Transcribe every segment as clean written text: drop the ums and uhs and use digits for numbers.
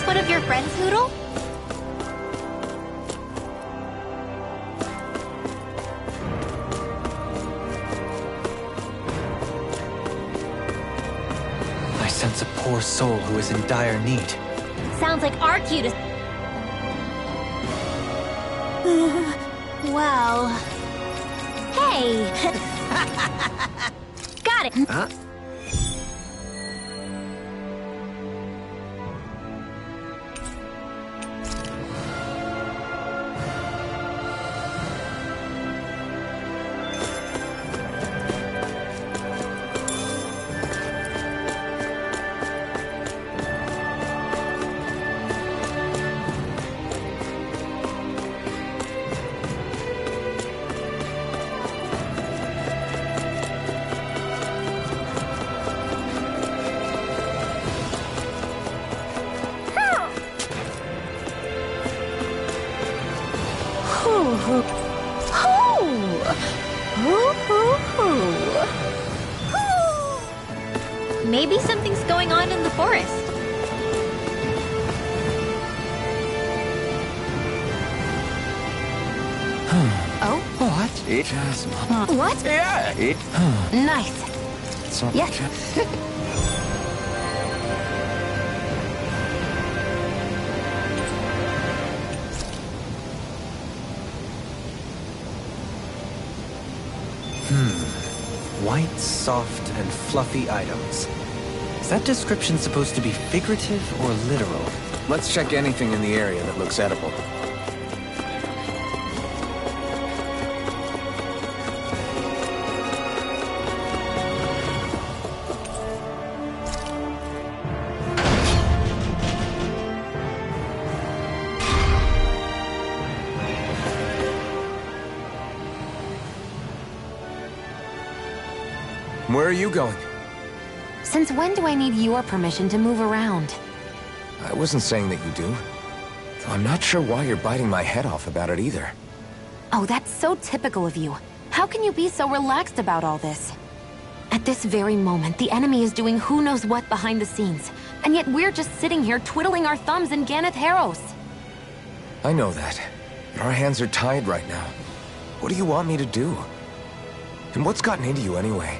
one of your friends, Hoodle? I sense a poor soul who is in dire need. Sounds like our cutest. Well... Hey! Got it! Huh? Maybe something's going on in the forest. Oh? What? It has... What? Yeah, it... Nice. So, Yeah. White, soft, and fluffy items. Is that description supposed to be figurative or literal? Let's check anything in the area that looks edible. Where are you going? Since when do I need your permission to move around? I wasn't saying that you do. Though I'm not sure why you're biting my head off about it either. Oh, that's so typical of you. How can you be so relaxed about all this? At this very moment, the enemy is doing who knows what behind the scenes. And yet we're just sitting here twiddling our thumbs in Ganeth Harros. I know that. But our hands are tied right now. What do you want me to do? And what's gotten into you anyway?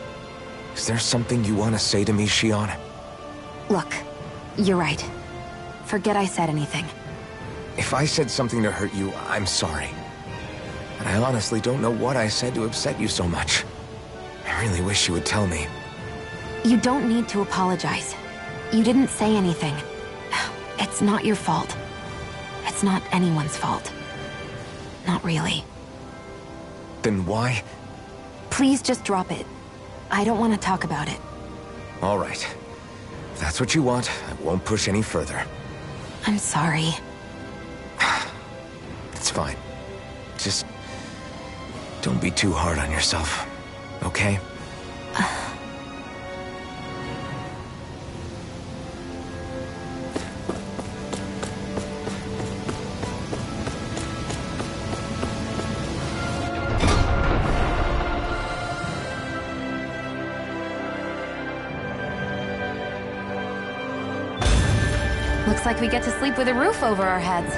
Is there something you want to say to me, Shion? Look, you're right. Forget I said anything. If I said something to hurt you, I'm sorry. But I honestly don't know what I said to upset you so much. I really wish you would tell me. You don't need to apologize. You didn't say anything. It's not your fault. It's not anyone's fault. Not really. Then why? Please just drop it. I don't want to talk about it. All right. If that's what you want, I won't push any further. I'm sorry. It's fine. Just... don't be too hard on yourself, okay? Looks like we get to sleep with a roof over our heads.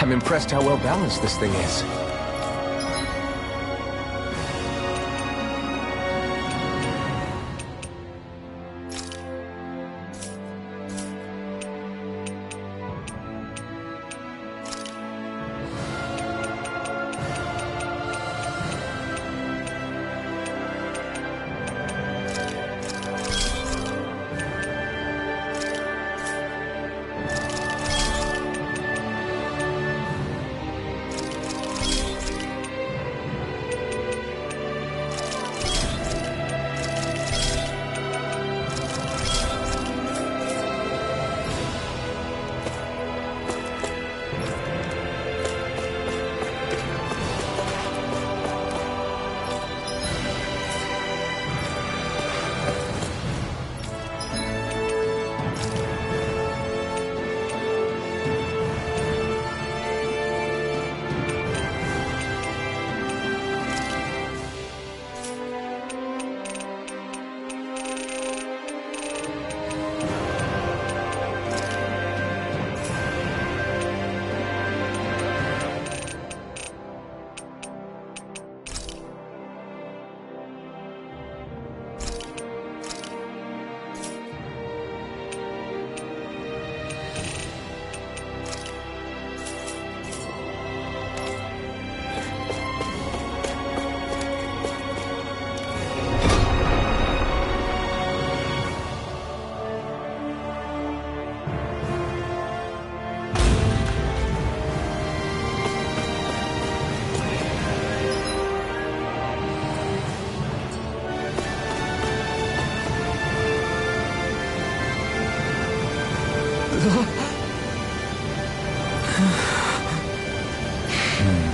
I'm impressed how well balanced this thing is.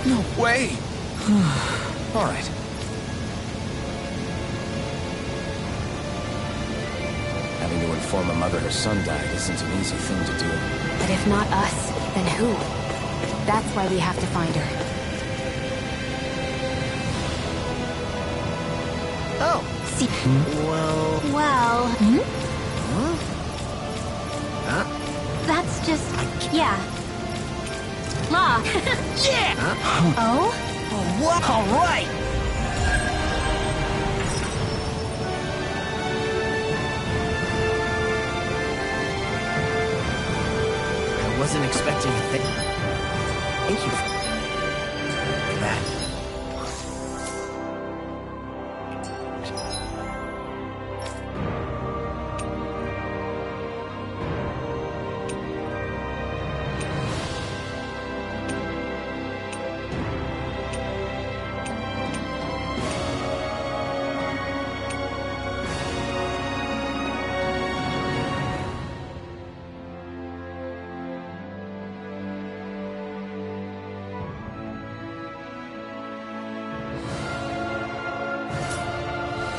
No way! All right. Having to inform a mother her son died isn't an easy thing to do. But if not us, then who? That's why we have to find her. Oh, See? well... Well... Huh? Huh? That's just... yeah. Law. Yeah! Huh? Oh? What? All right! I wasn't expecting a thing. Thank you for that.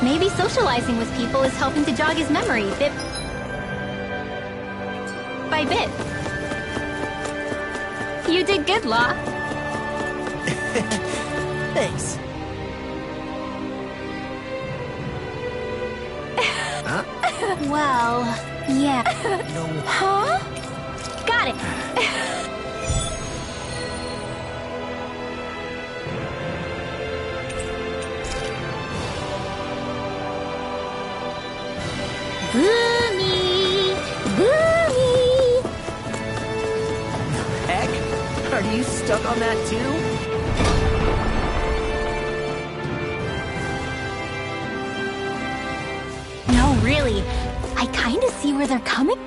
Maybe socializing with people is helping to jog his memory bit by bit. You did good, Law. Thanks. Huh? Well, yeah. No. Huh? Got it. Boomy! Boomy! Heck? Are you stuck on that too? No, really. I kinda see where they're coming.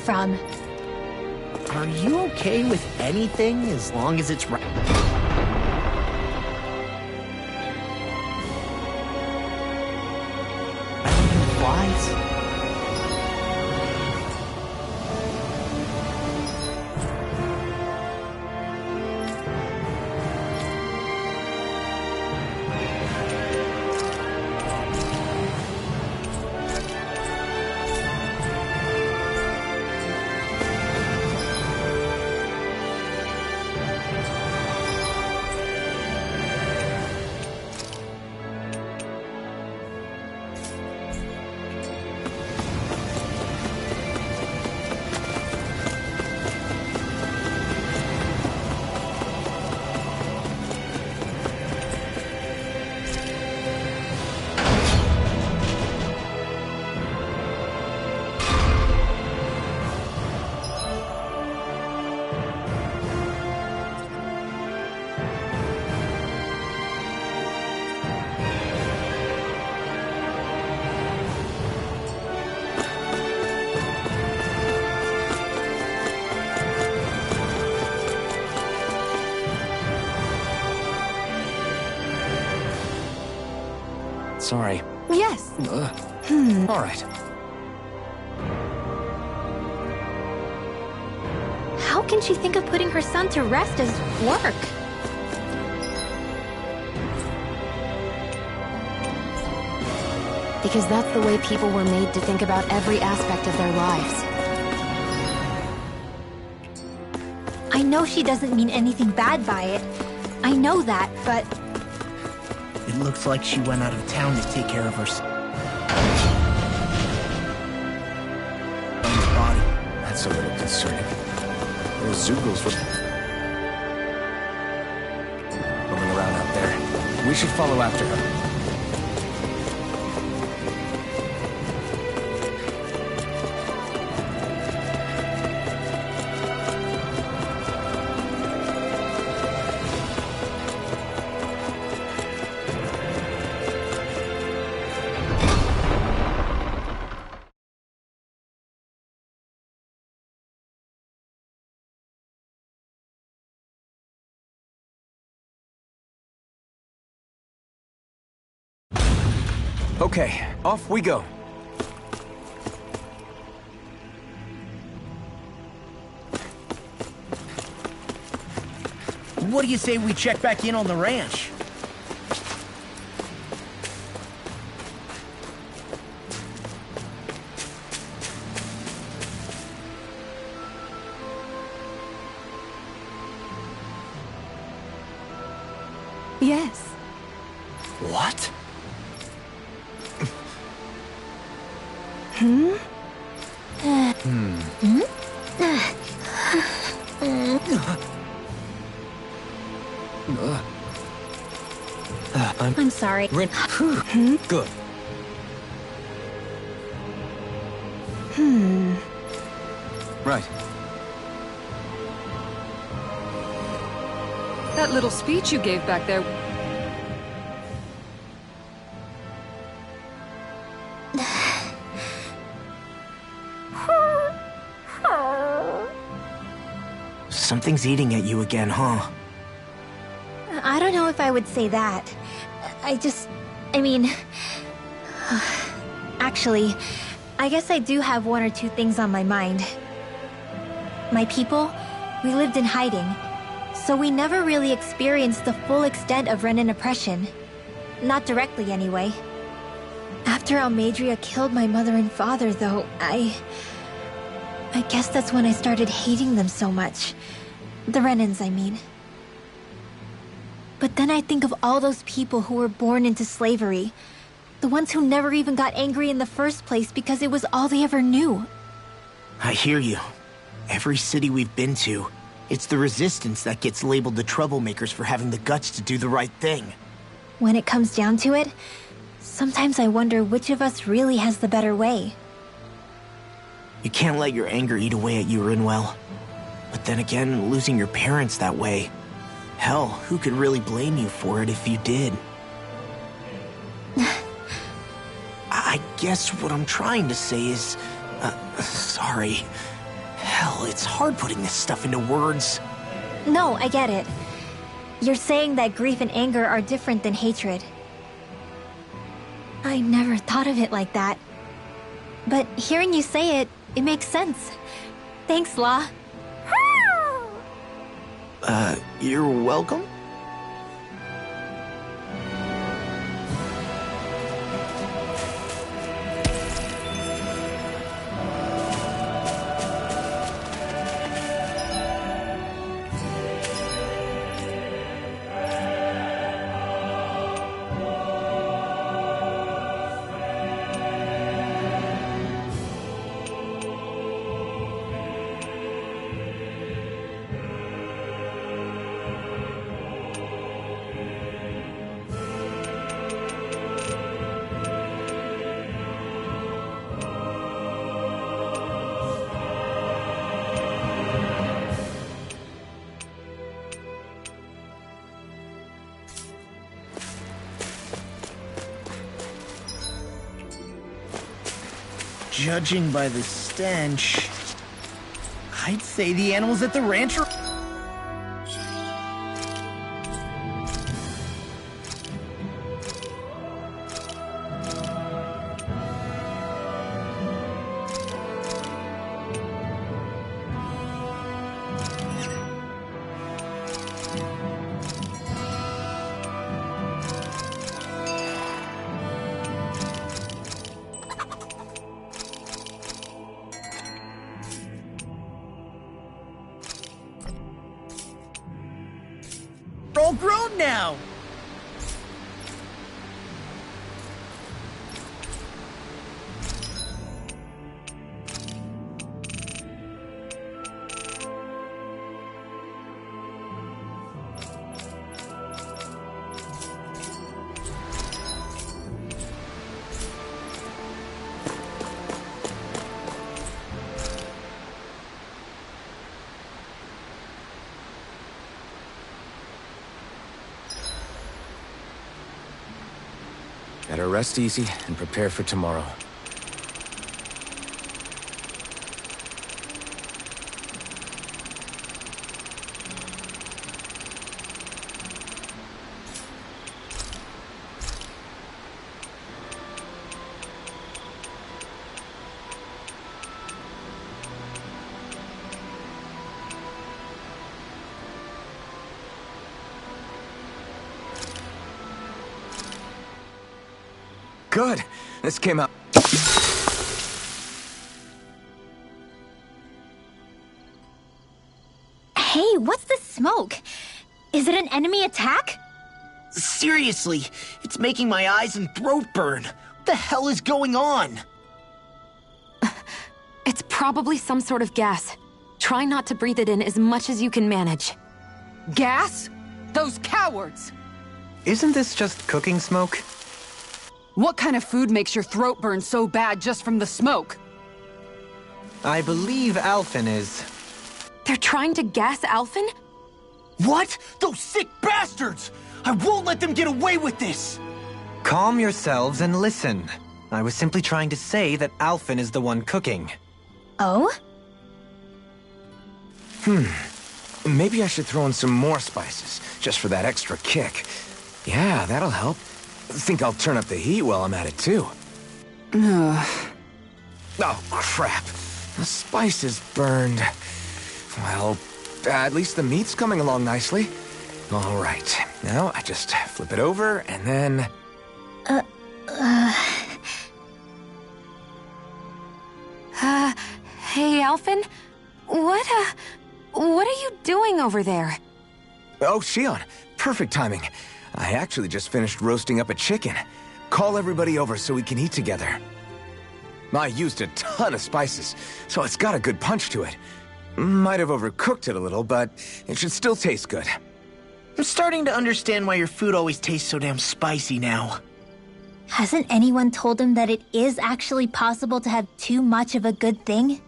From. Are you okay with anything as long as it's right? Flies? sorry. Yes. All right. How can she think of putting her son to rest as work? Because that's the way people were made to think about every aspect of their lives. I know she doesn't mean anything bad by it. I know that, but... It looks like she went out of town to take care of her body. That's a little concerning. Those Zoogles were roaming around out there. We should follow after her. Okay, off we go. What do you say we check back in on the ranch? Yes. What? I'm sorry. Good. Right. That little speech you gave back there... Something's eating at you again, huh? I don't know if I would say that. I mean... Actually, I guess I do have one or two things on my mind. My people, we lived in hiding, so we never really experienced the full extent of Renan oppression. Not directly, anyway. After Almadria killed my mother and father, though, I guess that's when I started hating them so much. The Renans, I mean. But then I think of all those people who were born into slavery. The ones who never even got angry in the first place because it was all they ever knew. I hear you. Every city we've been to, it's the resistance that gets labeled the troublemakers for having the guts to do the right thing. When it comes down to it, sometimes I wonder which of us really has the better way. You can't let your anger eat away at you, Rinwell. But then again, losing your parents that way... Hell, who could really blame you for it if you did? I guess what I'm trying to say is... sorry. Hell, it's hard putting this stuff into words. No, I get it. You're saying that grief and anger are different than hatred. I never thought of it like that. But hearing you say it, it makes sense. Thanks, La. You're welcome? Judging by the stench, I'd say the animals at the ranch are... We're all grown now! Better rest easy and prepare for tomorrow. Good. This came out. Hey, what's the smoke? Is it an enemy attack? Seriously, it's making my eyes and throat burn. What the hell is going on? It's probably some sort of gas. Try not to breathe it in as much as you can manage. Gas? Those cowards! Isn't this just cooking smoke? What kind of food makes your throat burn so bad just from the smoke? I believe Alphen is. They're trying to gas Alphen? What? Those sick bastards! I won't let them get away with this! Calm yourselves and listen. I was simply trying to say that Alphen is the one cooking. Oh? Maybe I should throw in some more spices, just for that extra kick. Yeah, that'll help. Think I'll turn up the heat while I'm at it, too. Oh, crap. The spice is burned. Well, at least the meat's coming along nicely. All right. Now, I just flip it over, and then... Hey, Alphen? What are you doing over there? Oh, Shion. Perfect timing. I actually just finished roasting up a chicken. Call everybody over so we can eat together. I used a ton of spices, so it's got a good punch to it. Might have overcooked it a little, but it should still taste good. I'm starting to understand why your food always tastes so damn spicy now. Hasn't anyone told him that it is actually possible to have too much of a good thing?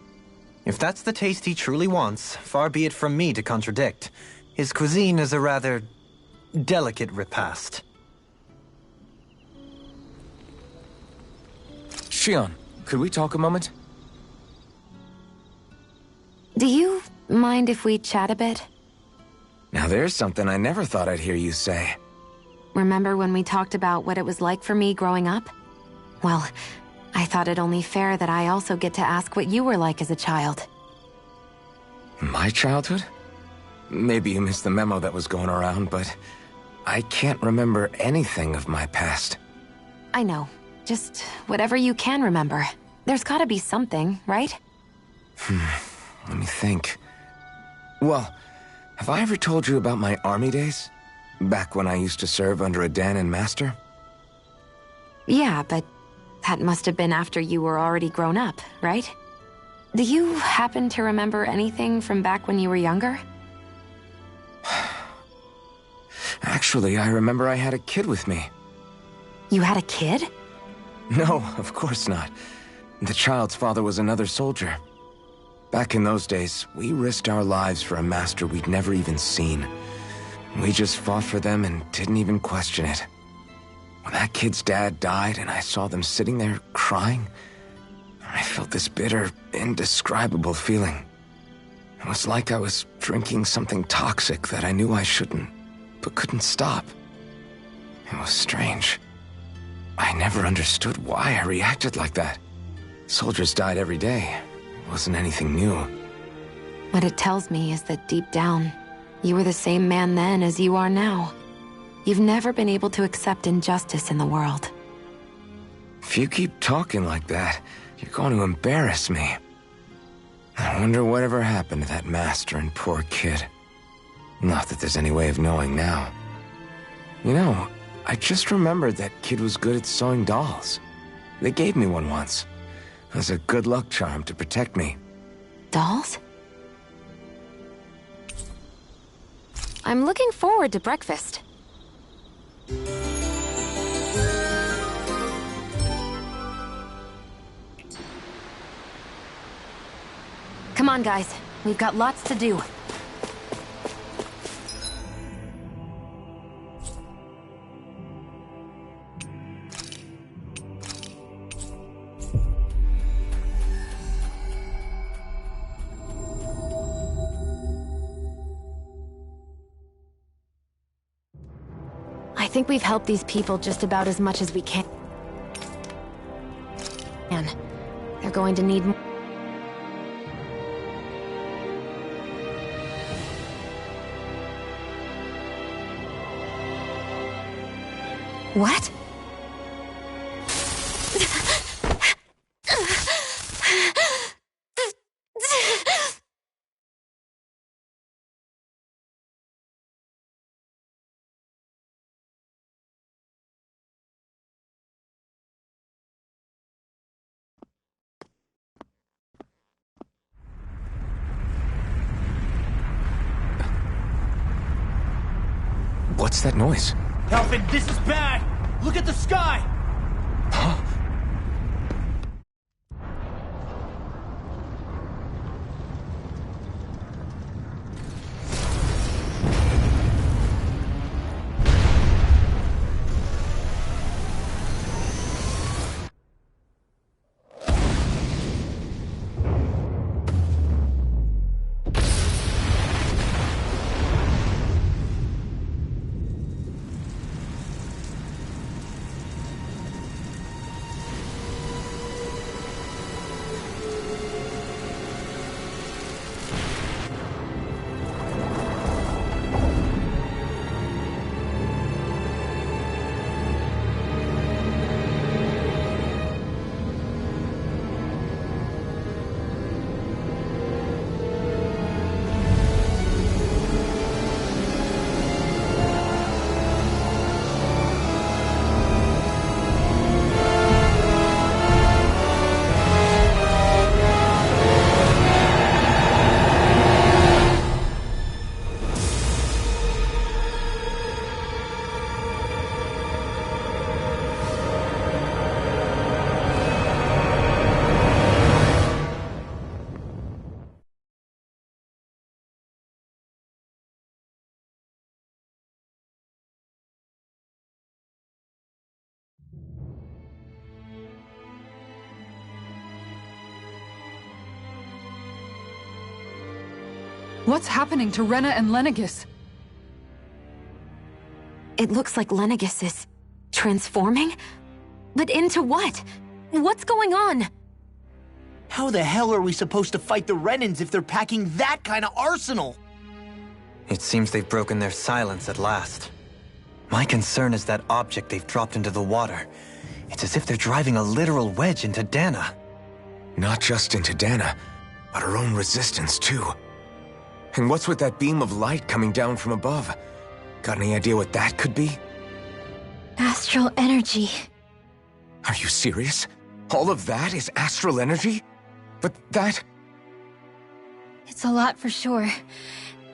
If that's the taste he truly wants, far be it from me to contradict. His cuisine is a rather delicate repast. Shion, could we talk a moment? Do you mind if we chat a bit? Now there's something I never thought I'd hear you say. Remember when we talked about what it was like for me growing up? Well, I thought it only fair that I also get to ask what you were like as a child. My childhood? Maybe you missed the memo that was going around, but I can't remember anything of my past. I know. Just whatever you can remember. There's gotta be something, right? Let me think. Well, have I ever told you about my army days? Back when I used to serve under a Danon master? Yeah, but that must have been after you were already grown up, right? Do you happen to remember anything from back when you were younger? Actually, I remember I had a kid with me. You had a kid? No, of course not. The child's father was another soldier. Back in those days, we risked our lives for a master we'd never even seen. We just fought for them and didn't even question it. When that kid's dad died and I saw them sitting there crying, I felt this bitter, indescribable feeling. It was like I was drinking something toxic that I knew I shouldn't, but couldn't stop. It was strange. I never understood why I reacted like that. Soldiers died every day. It wasn't anything new. What it tells me is that deep down, you were the same man then as you are now. You've never been able to accept injustice in the world. If you keep talking like that, you're going to embarrass me. I wonder whatever happened to that master and poor kid. Not that there's any way of knowing now. You know, I just remembered that kid was good at sewing dolls. They gave me one once. As a good luck charm to protect me. Dolls? I'm looking forward to breakfast. Come on, guys. We've got lots to do. I think we've helped these people just about as much as we can. And they're going to need more. What? What's that noise? Calvin, this is bad! Look at the sky! Huh? What's happening to Rena and Lenegis? It looks like Lenegis is transforming? But into what? What's going on? How the hell are we supposed to fight the Renans if they're packing that kind of arsenal? It seems they've broken their silence at last. My concern is that object they've dropped into the water. It's as if they're driving a literal wedge into Dana. Not just into Dana, but her own resistance, too. And what's with that beam of light coming down from above? Got any idea what that could be? Astral energy. Are you serious? All of that is astral energy? But that... It's a lot for sure.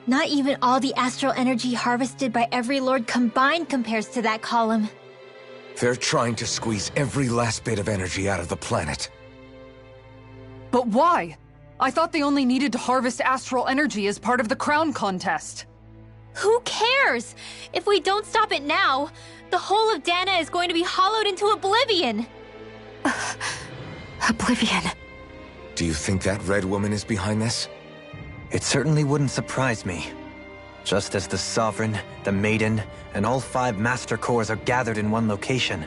Not even all the astral energy harvested by every lord combined compares to that column. They're trying to squeeze every last bit of energy out of the planet. But why? I thought they only needed to harvest astral energy as part of the crown contest. Who cares? If we don't stop it now, the whole of Dana is going to be hollowed into oblivion. Oblivion. Do you think that red woman is behind this? It certainly wouldn't surprise me. Just as the Sovereign, the Maiden, and all 5 Master Cores are gathered in one location,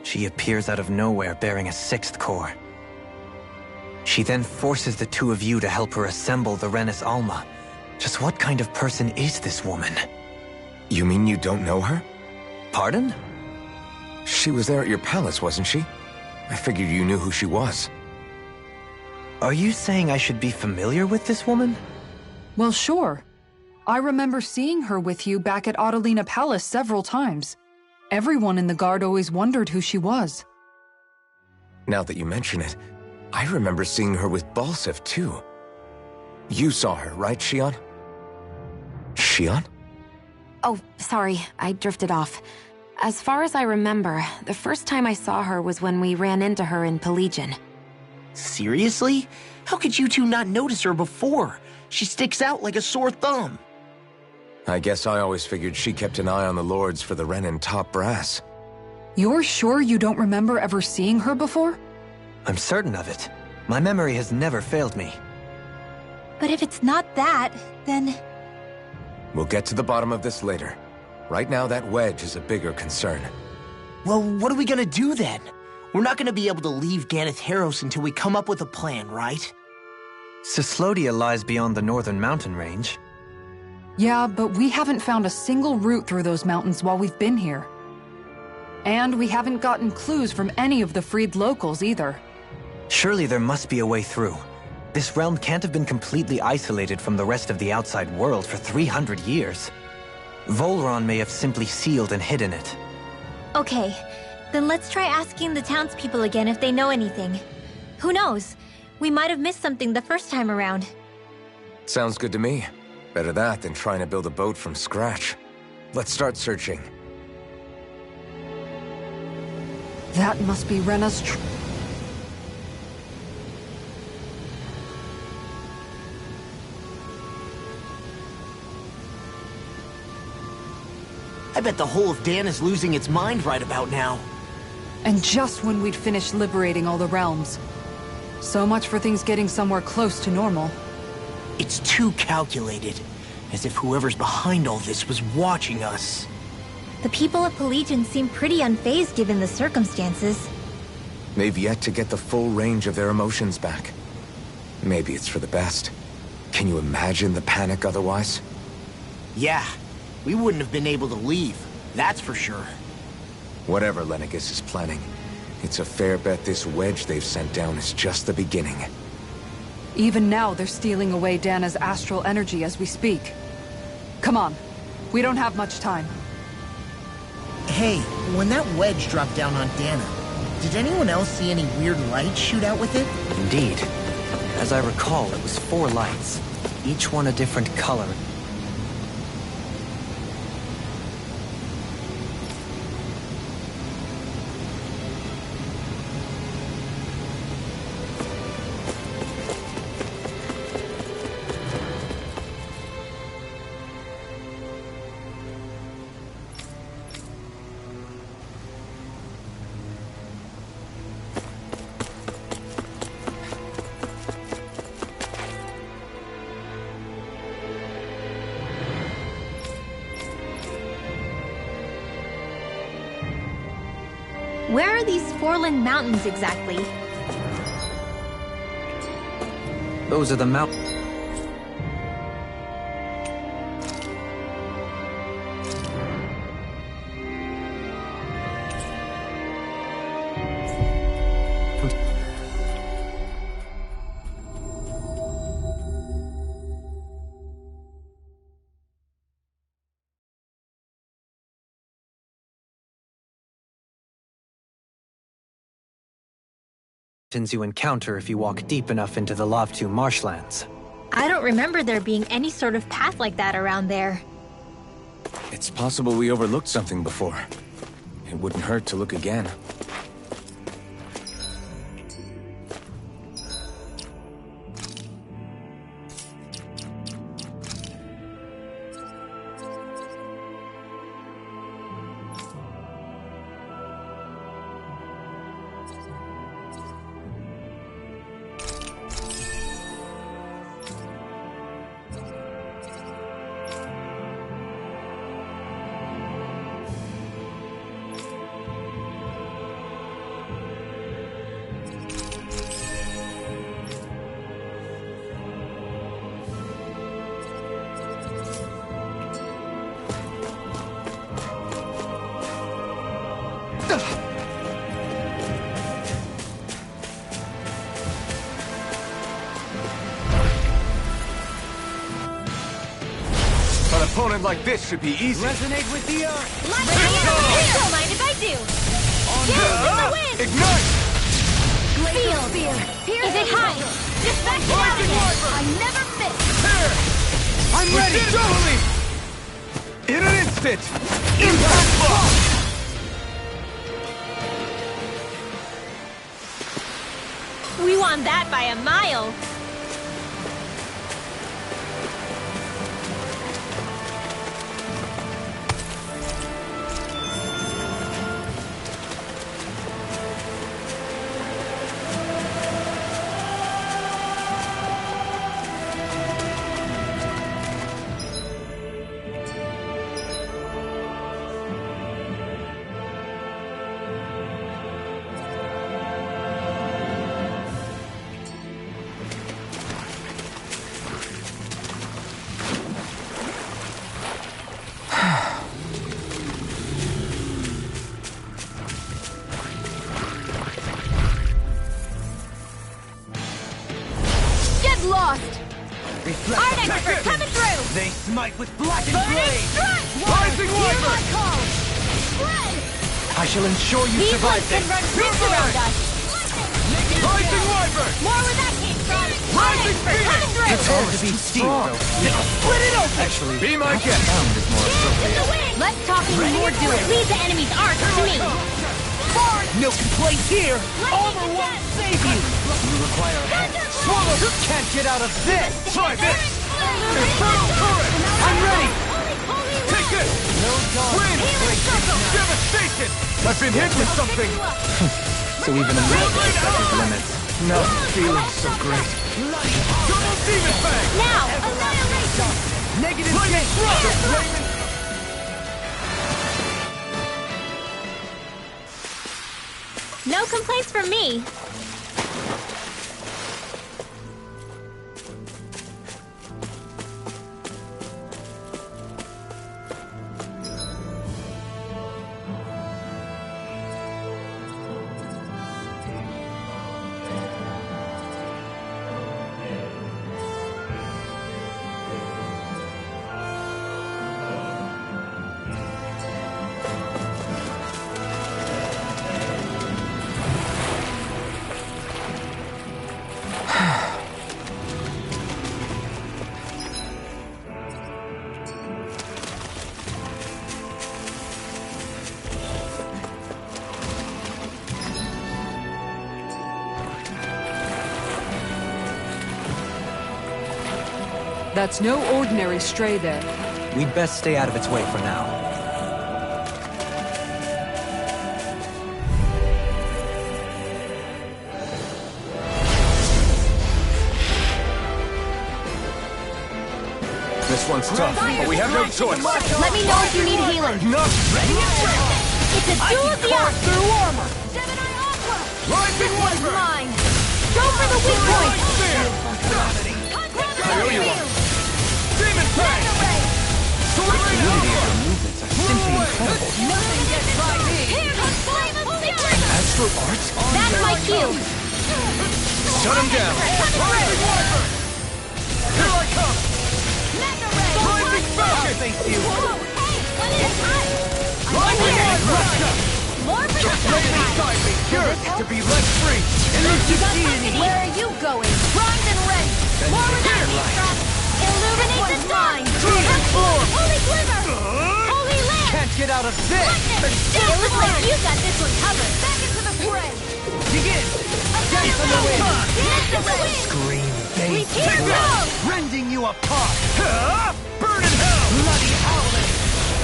she appears out of nowhere bearing a 6th core. She then forces the 2 of you to help her assemble the Renis Alma. Just what kind of person is this woman? You mean you don't know her? Pardon? She was there at your palace, wasn't she? I figured you knew who she was. Are you saying I should be familiar with this woman? Well, sure. I remember seeing her with you back at Adelina Palace several times. Everyone in the guard always wondered who she was. Now that you mention it, I remember seeing her with Balsif too. You saw her, right, Shion? Shion? Oh, sorry, I drifted off. As far as I remember, the first time I saw her was when we ran into her in Pelagian. Seriously? How could you two not notice her before? She sticks out like a sore thumb. I guess I always figured she kept an eye on the lords for the Renin top brass. You're sure you don't remember ever seeing her before? I'm certain of it. My memory has never failed me. But if it's not that, then... We'll get to the bottom of this later. Right now, that wedge is a bigger concern. Well, what are we gonna do then? We're not gonna be able to leave Ganath Haros until we come up with a plan, right? Cyslodia lies beyond the northern mountain range. Yeah, but we haven't found a single route through those mountains while we've been here. And we haven't gotten clues from any of the freed locals either. Surely there must be a way through. This realm can't have been completely isolated from the rest of the outside world for 300 years. Volron may have simply sealed and hidden it. Okay, then let's try asking the townspeople again if they know anything. Who knows? We might have missed something the first time around. Sounds good to me. Better that than trying to build a boat from scratch. Let's start searching. That must be Rena's I bet the whole of Dan is losing its mind right about now. And just when we'd finished liberating all the realms. So much for things getting somewhere close to normal. It's too calculated. As if whoever's behind all this was watching us. The people of Pelagian seem pretty unfazed given the circumstances. They've yet to get the full range of their emotions back. Maybe it's for the best. Can you imagine the panic otherwise? Yeah, we wouldn't have been able to leave, that's for sure. Whatever Lenegis is planning, it's a fair bet this wedge they've sent down is just the beginning. Even now, they're stealing away Dana's astral energy as we speak. Come on. We don't have much time. Hey, when that wedge dropped down on Dana, did anyone else see any weird lights shoot out with it? Indeed. As I recall, it was 4 lights, each one a different color. Where are these Forland Mountains exactly? Those are the mountains. You encounter if you walk deep enough into the Lavtu marshlands. I don't remember there being any sort of path like that around there. It's possible we overlooked something before. It wouldn't hurt to look again. opponent like this should be easy. Resonate with the earth. Like don't mind if I do. Here's to the wind. Ignite! Feel. Is it high? Dispatch it out again. I never miss. Here! I'm ready! Totally! In an instant! Impact block! We won that by a mile. Artificer coming through! They smite with blackened blade! Rising Wyvern! I shall ensure you These survive ones can this! run rings around us! Rising Wyvern! More where that came from! Rising Artificer coming through! It's hard to be steel, though. Split it open! Actually, Be my that guest. sound is more appropriate. Less talking, more doing. Leave the enemy's arch to me! Milk and place here! Armor won't save you! You require a hand. Swallow! You can't get out of this! Try this! Infernal Turret! I'm ready! Take this! No dawn! Wind! Devastation! I've been hit with something! So even a magic has its limits. Not feeling so great. Double Demon Fang! Now! Annihilation! Negative Lightning Thrust! No complaints from me. That's no ordinary stray there. We'd best stay out of its way for now. This one's tough, but we have no choice. Let me know if you need healing. Enough! It's a duel of the arts! Through armor! Rising Wyvern! Mine! Go for the weak point! I owe you one. Demon Fang! Sword The Rain unity of Alpha! your movements are simply incredible. Nothing gets by me! Here comes flame of fury! Astral art? That's my cue! Shut him down! Rising Wyvern! Here I come! Rising Falcon! Thank you! Rising Wyvern! More for the Inside me, yours to be let free! Where are you going? Primed and ready! More with that heat. Illuminate the sun! Transform! Holy glimmer! Holy land! Can't get out of this! It looks like you got this one covered! Back into the fray! Begin! Dance on the wind! Dance in the wind! Scream, We babe! can't go! Rending you apart! Burn in hell! Bloody howling!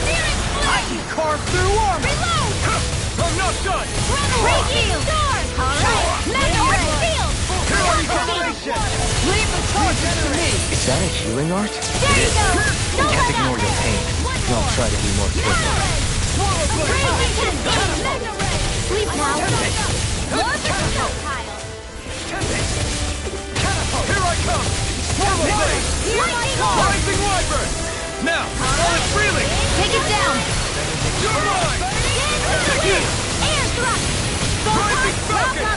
Searing I can carve through armor! Reload! I'm not done! Great shield! Alright! Mega ray! Field! Regeneration! Leave the charges to me! Is that a healing art? There you go! Don't Can't let ignore out. your pain. I'll try to be more careful. Crazy can Mega ray! Sleep now! More for the snow pile! Here I come! Swallow Blade! Lightning orb! Rising Wyvern! Now, all is freely! Take it down! You're mine! Take it! Air thrust! Rising Falcon!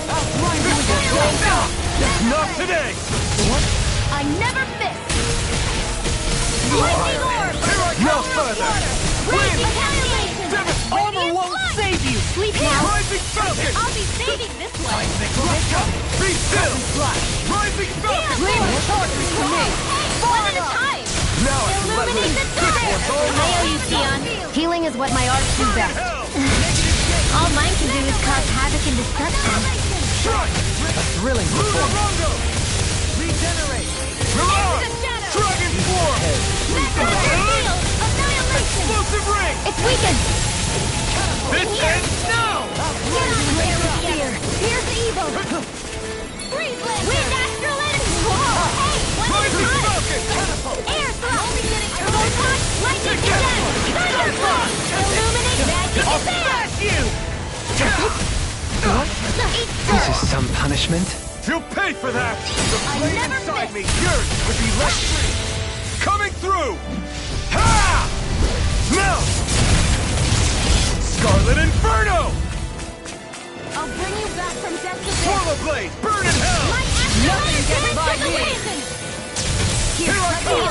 I'll blind you with your Not today! I I never miss! Lightning orb! No further! Raging annihilation! Armor won't save you! Sleep now! Rising Falcon! I'll be saving this one! Be still! Rising Falcon! Leave the charges to me! One at a time! Now I can let Illuminate the loose! dark! I owe you, Sion. Healing is what my arts do best. All mine can do is cause havoc and destruction. A thrilling performance. Regenerate! Mirage! Dragon Form! Explosive ring! It's weakened! This ends now! Here's evil! Wind astral energy! Hey, one at a Rising time! Falcon! Air thrust! Only getting turbo touch! Lightning condemn! Thunderclap! Illuminate magic I'll advance! smash you! Eat This dirt! is some punishment? You'll pay for that! The I flame never inside me miss. yearns to be let free! Coming through! Ha! Now! Scarlet Inferno! I'll bring you back from death to death! Torma Blade! Burn in hell! Nothing gets by me! Here I come!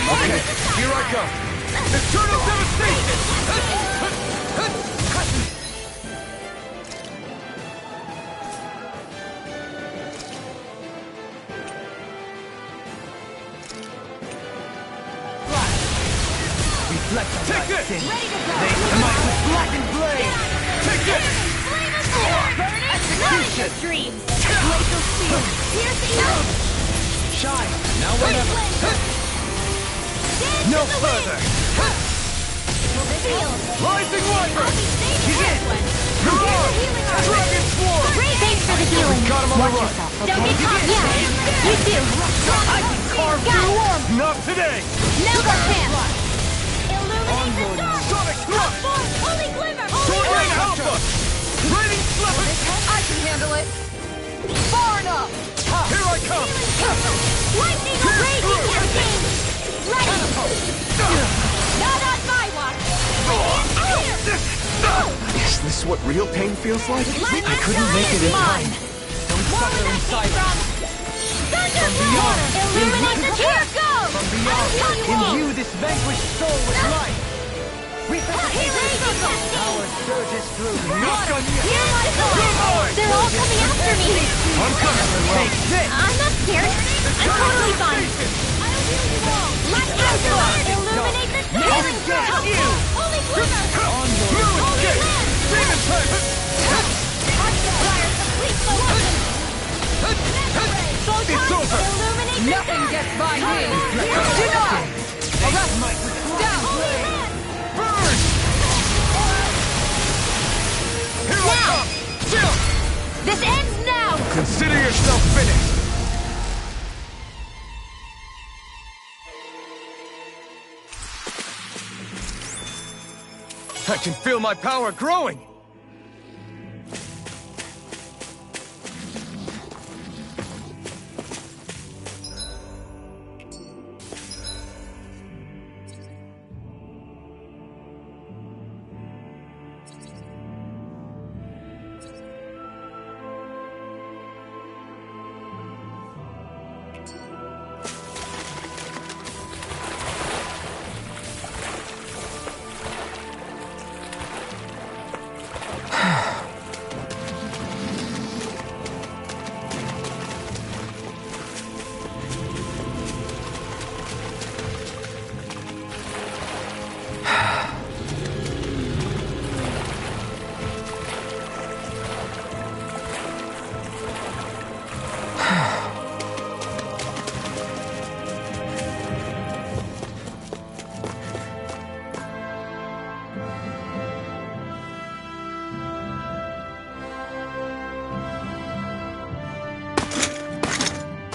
Okay, here I go! Eternal devastation! Reflect on Take my this! sin. Ready to go! Might with blackened blade! Take this! Execution! Dreams! Glacial spear! Pierce evil! Shine! Now or never! No further! Rising Wyvern! Mirage! Dragon Swarm! Thanks for the healing. Got him on the run! Don't get caught. Yeah, you too. I can carve through! Not today! Never can! Illuminate the dark! Sonic Thrust! Holy glimmer! Sword Rain Alpha! Raining Slipper! I can handle it! Far enough! Here I come! Lightning raging campaign! Ready! Not on my watch! Is this what real pain feels like? I couldn't make it in time. Don't suffer in silence. Thunderclap! Illuminate the here goes! From beyond, imbue this vanquished soul with life. Power surges through me. Knock on you! Here I go! They're all coming after me! I'm coming! Take this! I'm not scared! I'm totally fine! Light Angela! Illuminate the Never get you! Holy glimmer! Moon Escape! Demon Punch! Fire complete solution! It's over! Illuminate the Nothing dark! gets by me! Denied! Down! Burn! Here I come! Jump! This ends now! Consider yourself finished! I can feel my power growing!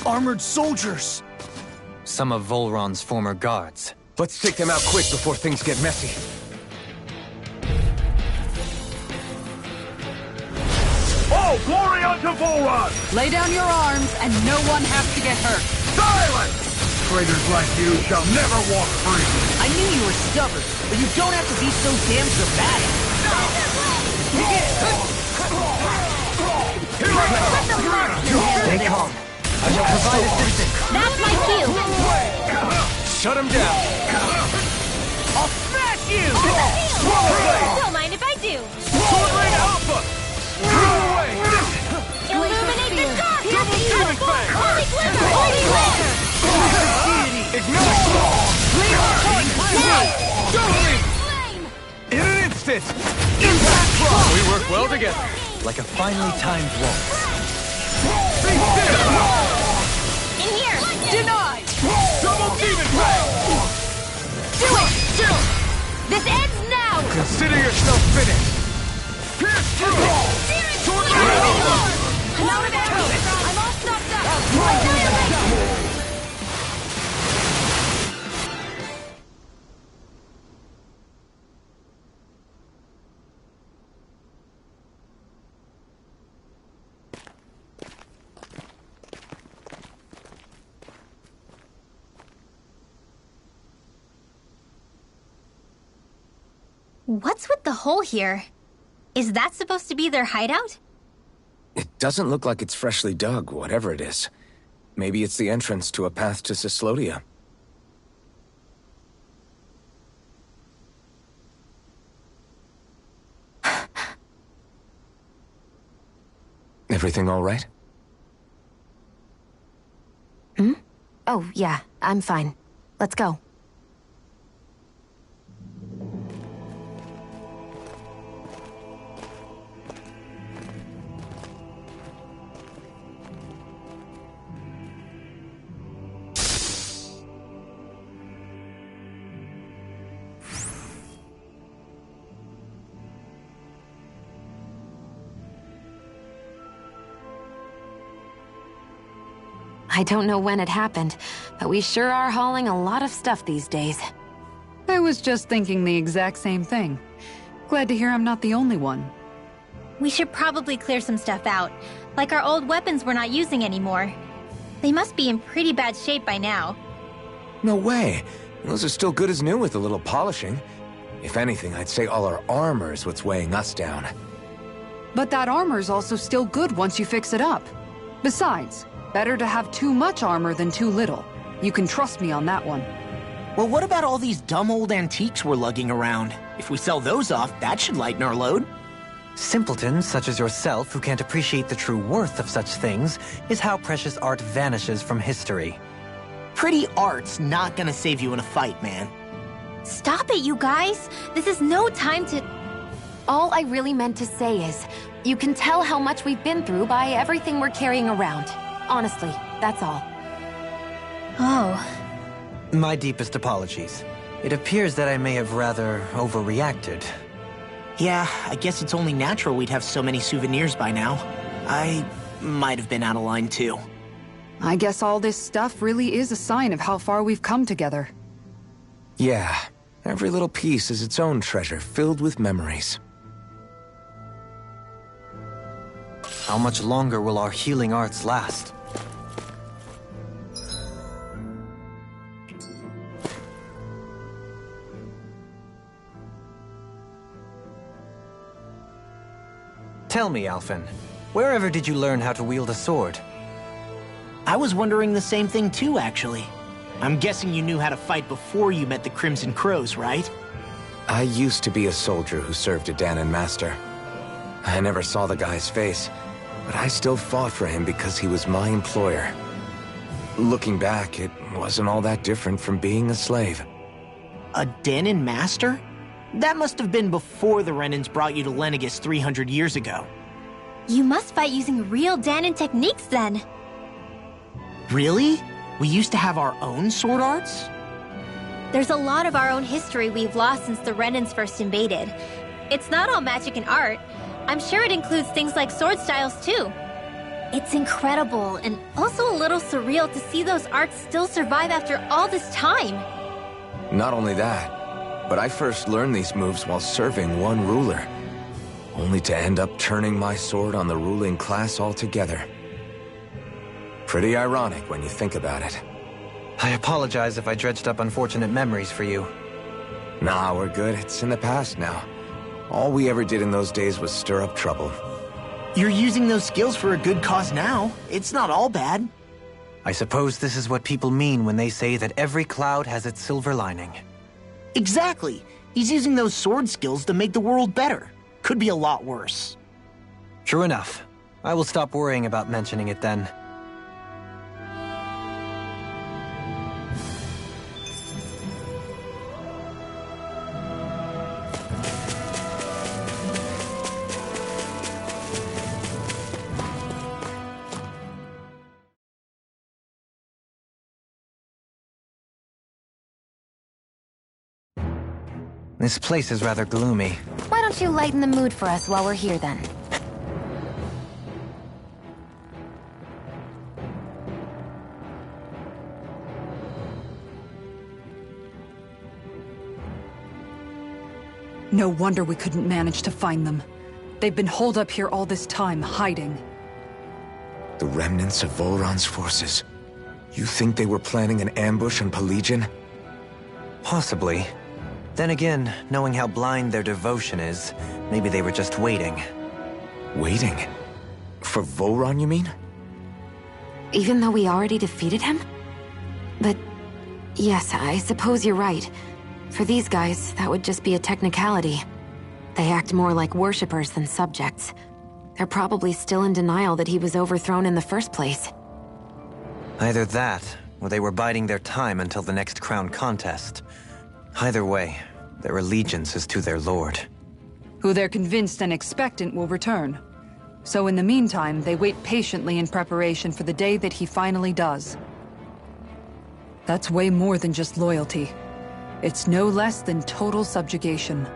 Armored soldiers! Some of Volron's former guards. Let's take them out quick before things get messy. Oh, glory unto Volron! Lay down your arms, and no one has to get hurt. Silence! Traitors like you shall never walk free! I knew you were stubborn, but you don't have to be so damn dramatic. Here I come! Stay calm. I shall provide assistance. That's my cue! Shut him down! I'll smash you! Don't mind if I do! Sword Rain Alpha! Throw away! Illuminate the dark! Double Killing Fang! Holy glimmer! Holy glare! Ignite! Doubling! Flame! In an instant! Impact Block! We work well together. Like a finely timed waltz. Be still! In here! Denied! Double Demon Fang! Do it! This ends now! Consider yourself finished! Pierce through! Sword Rain Alpha! I'm out of arrows! I'm all stopped up! Annihilate! What's with the hole here? Is that supposed to be their hideout? It doesn't look like it's freshly dug, whatever it is. Maybe it's the entrance to a path to Cyslodia. Everything all right? Oh, yeah, I'm fine. Let's go. I don't know when it happened, but we sure are hauling a lot of stuff these days. I was just thinking the exact same thing. Glad to hear I'm not the only one. We should probably clear some stuff out, like our old weapons we're not using anymore. They must be in pretty bad shape by now. No way. Those are still good as new with a little polishing. If anything, I'd say all our armor is what's weighing us down. But that armor's also still good once you fix it up. Besides, better to have too much armor than too little. You can trust me on that one. Well, what about all these dumb old antiques we're lugging around? If we sell those off, that should lighten our load. Simpletons such as yourself who can't appreciate the true worth of such things is how precious art vanishes from history. Pretty art's not gonna save you in a fight, man. Stop it, you guys! This is no time to... All I really meant to say is, you can tell how much we've been through by everything we're carrying around. Honestly, that's all. Oh. My deepest apologies. It appears that I may have rather overreacted. Yeah, I guess it's only natural we'd have so many souvenirs by now. I might have been out of line too. I guess all this stuff really is a sign of how far we've come together. Yeah, every little piece is its own treasure filled with memories. How much longer will our healing arts last? Tell me, Alphen, wherever did you learn how to wield a sword? I was wondering the same thing too, actually. I'm guessing you knew how to fight before you met the Crimson Crows, right? I used to be a soldier who served a Danon master. I never saw the guy's face, but I still fought for him because he was my employer. Looking back, it wasn't all that different from being a slave. A Danon master? That must have been before the Renans brought you to Lenegis 300 years ago. You must fight using real Danon techniques then. Really? We used to have our own sword arts? There's a lot of our own history we've lost since the Renans first invaded. It's not all magic and art. I'm sure it includes things like sword styles too. It's incredible and also a little surreal to see those arts still survive after all this time. Not only that, but I first learned these moves while serving one ruler, only to end up turning my sword on the ruling class altogether. Pretty ironic when you think about it. I apologize if I dredged up unfortunate memories for you. Nah, we're good. It's in the past now. All we ever did in those days was stir up trouble. You're using those skills for a good cause now. It's not all bad. I suppose this is what people mean when they say that every cloud has its silver lining. Exactly. He's using those sword skills to make the world better. Could be a lot worse. True enough. I will stop worrying about mentioning it then. This place is rather gloomy. Why don't you lighten the mood for us while we're here, then? No wonder we couldn't manage to find them. They've been holed up here all this time, hiding. The remnants of Volron's forces. You think they were planning an ambush on Pelegion? Possibly. Then again, knowing how blind their devotion is, maybe they were just waiting. Waiting? For Volron, you mean? Even though we already defeated him? But yes, I suppose you're right. For these guys, that would just be a technicality. They act more like worshippers than subjects. They're probably still in denial that he was overthrown in the first place. Either that, or they were biding their time until the next crown contest. Either way, their allegiance is to their lord. Who they're convinced and expectant will return. So in the meantime, they wait patiently in preparation for the day that he finally does. That's way more than just loyalty. It's no less than total subjugation.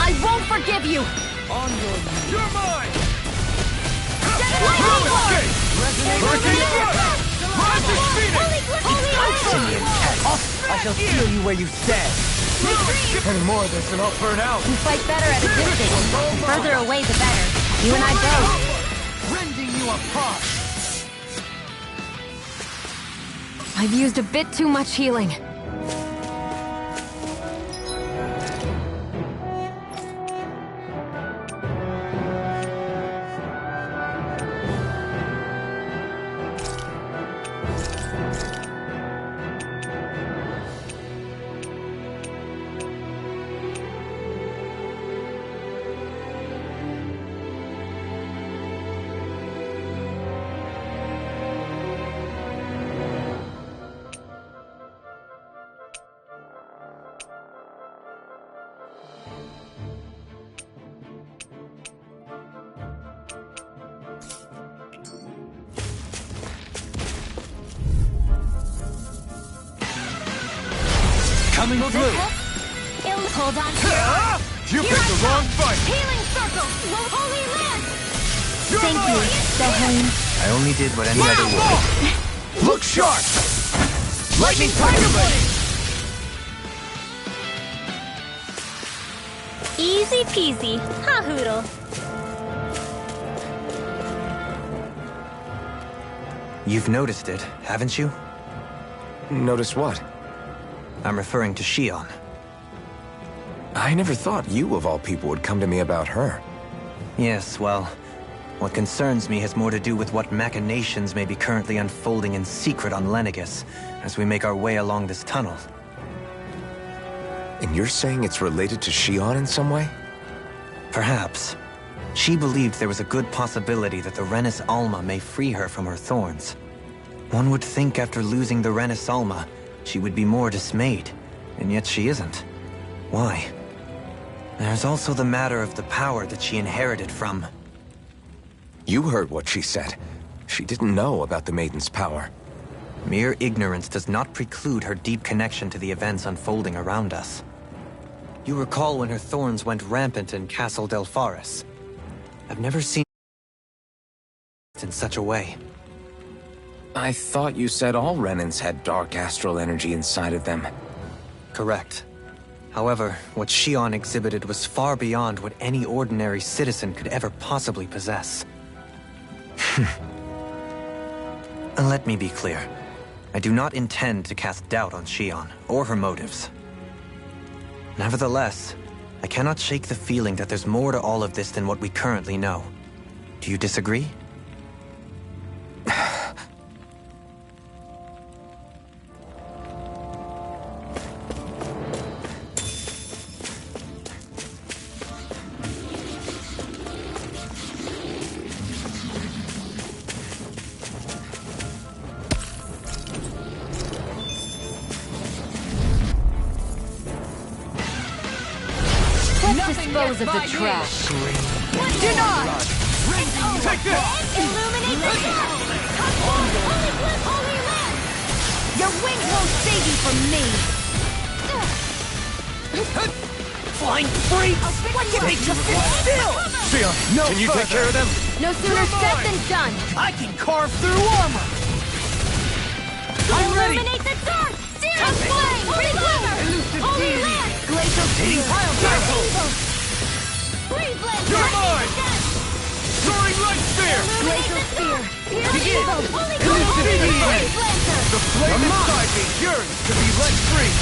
I won't forgive you! On your knees. You're mine! I shall steal you where you stand. Any more of this and I'll burn out. You fight better at a distance. The further away, the better. You and I both. Rending you apart. I've used a bit too much healing. Coming through. Hold on. You picked the wrong fight. Healing circle. Holy land. You're Thank you, mine. Sahane. I only did what any other would. Look sharp. Lightning tiger blade. Easy peasy. Ha hoodle. You've noticed it, haven't you? Notice what? I'm referring to Shion. I never thought you, of all people, would come to me about her. Yes, well, what concerns me has more to do with what machinations may be currently unfolding in secret on Lenegis as we make our way along this tunnel. And you're saying it's related to Shion in some way? Perhaps. She believed there was a good possibility that the Renis Alma may free her from her thorns. One would think after losing the Renis Alma, she would be more dismayed, and yet she isn't. Why? There's also the matter of the power that she inherited from. You heard what she said. She didn't know about the Maiden's power. Mere ignorance does not preclude her deep connection to the events unfolding around us. You recall when her thorns went rampant in Castle Delpharis. I've never seen in such a way. I thought you said all Renans had dark astral energy inside of them. Correct. However, what Shion exhibited was far beyond what any ordinary citizen could ever possibly possess. And let me be clear. I do not intend to cast doubt on Shion or her motives. Nevertheless, I cannot shake the feeling that there's more to all of this than what we currently know. Do you disagree? Dispose of the trash. Denied! Take this! Illuminate the sun! Holy cliff, holy land! Your wings won't save you from me! Flying freaks! What They did just sit still! Shion, No can you take further. care of them? No sooner said than done! I can carve through armor! I'm ready! Illuminate the dark! Searing flame! Holy glitter! Holy land! Glacial Hitting spear! pile tackle! Breeze land! You're mine! Soaring light spear! Glacial spear! Begin! Holy Elucidate! Breeze lancer! The flame inside me yearns to be let free!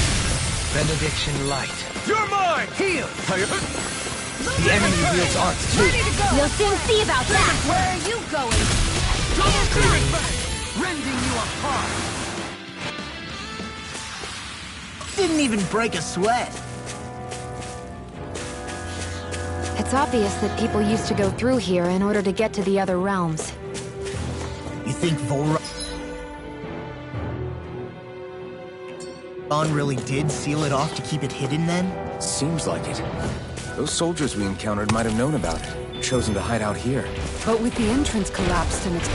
Benediction light. You're mine! Heal! The enemy wields arts too. Ready to go! You'll soon see about that! Where are you going? Double spirit back! Rending you apart! Didn't even break a sweat. It's obvious that people used to go through here in order to get to the other realms. You think Volron really did seal it off to keep it hidden then? Seems like it. Those soldiers we encountered might have known about it, chosen to hide out here. But with the entrance collapsed and it's...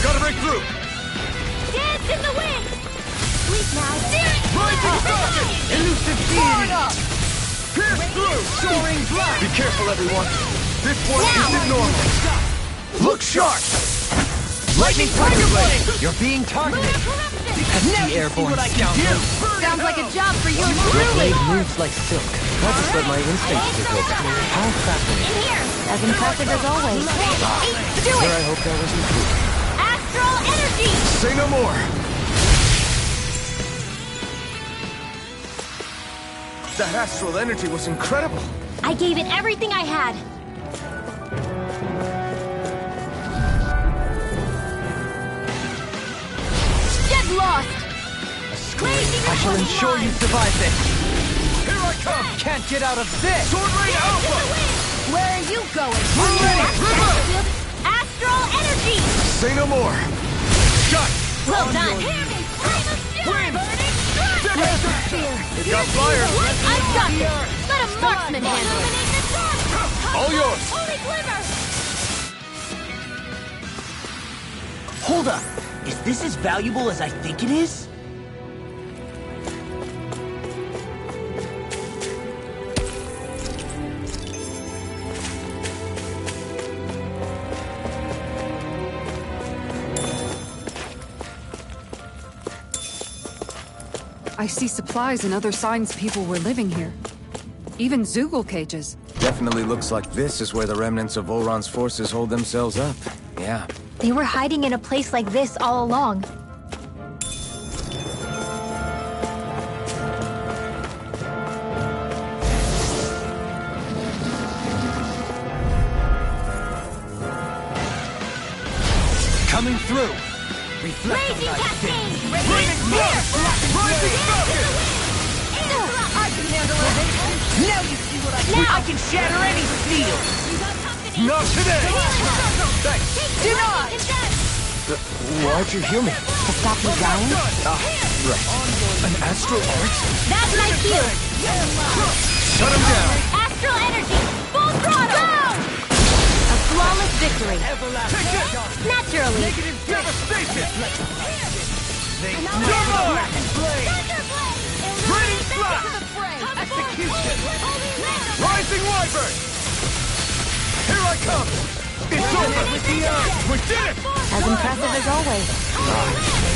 Gotta break through! Dance in the wind! Sleep now! Rising socket! Elusive deity! Pierce through! Soaring blast! Be careful, everyone. This one isn't normal! Look sharp! Lightning tiger blade! You're being targeted. Pesky airborne scoundrel. Sounds like a job for you Your truly! blade moves like silk. I'll just let my instincts take over. How fascinating. As impressive as always. Do Sure, it! I hope that wasn't true. Astral energy! Say no more! That astral energy was incredible. I gave it everything I had. Get lost! I shall ensure you survive this. Here I come! Can't get out of this. Sword Rain Alpha! Where are you going? I'm ready! River! Astral energy! Say no more! Shot! Well done! Wind! Laser spear! It got fire! I've got this! Let a marksman handle it! All yours! Holy glimmer! Hold up. Is this as valuable as I think it is? I see supplies and other signs people were living here. Even Zoogle cages. Definitely looks like this is where the remnants of Volron's forces hold themselves up. Yeah. They were hiding in a place like this all along. Coming through. Raging cascade! Raging blast! Rising socket! I can handle it! Now you see what I can. I can shatter any steel. Not today! Thanks! Denied! Why'd you heal me? To stop you dying? Right. An astral art? That's my cue! Shut him down! Astral energy! Full throttle! A flawless victory. Naturally! Negative devastation! You're mine! Raining blast! Execution! Rising wyvern! Here I come! It's over! with the earth! We did it! As impressive as always.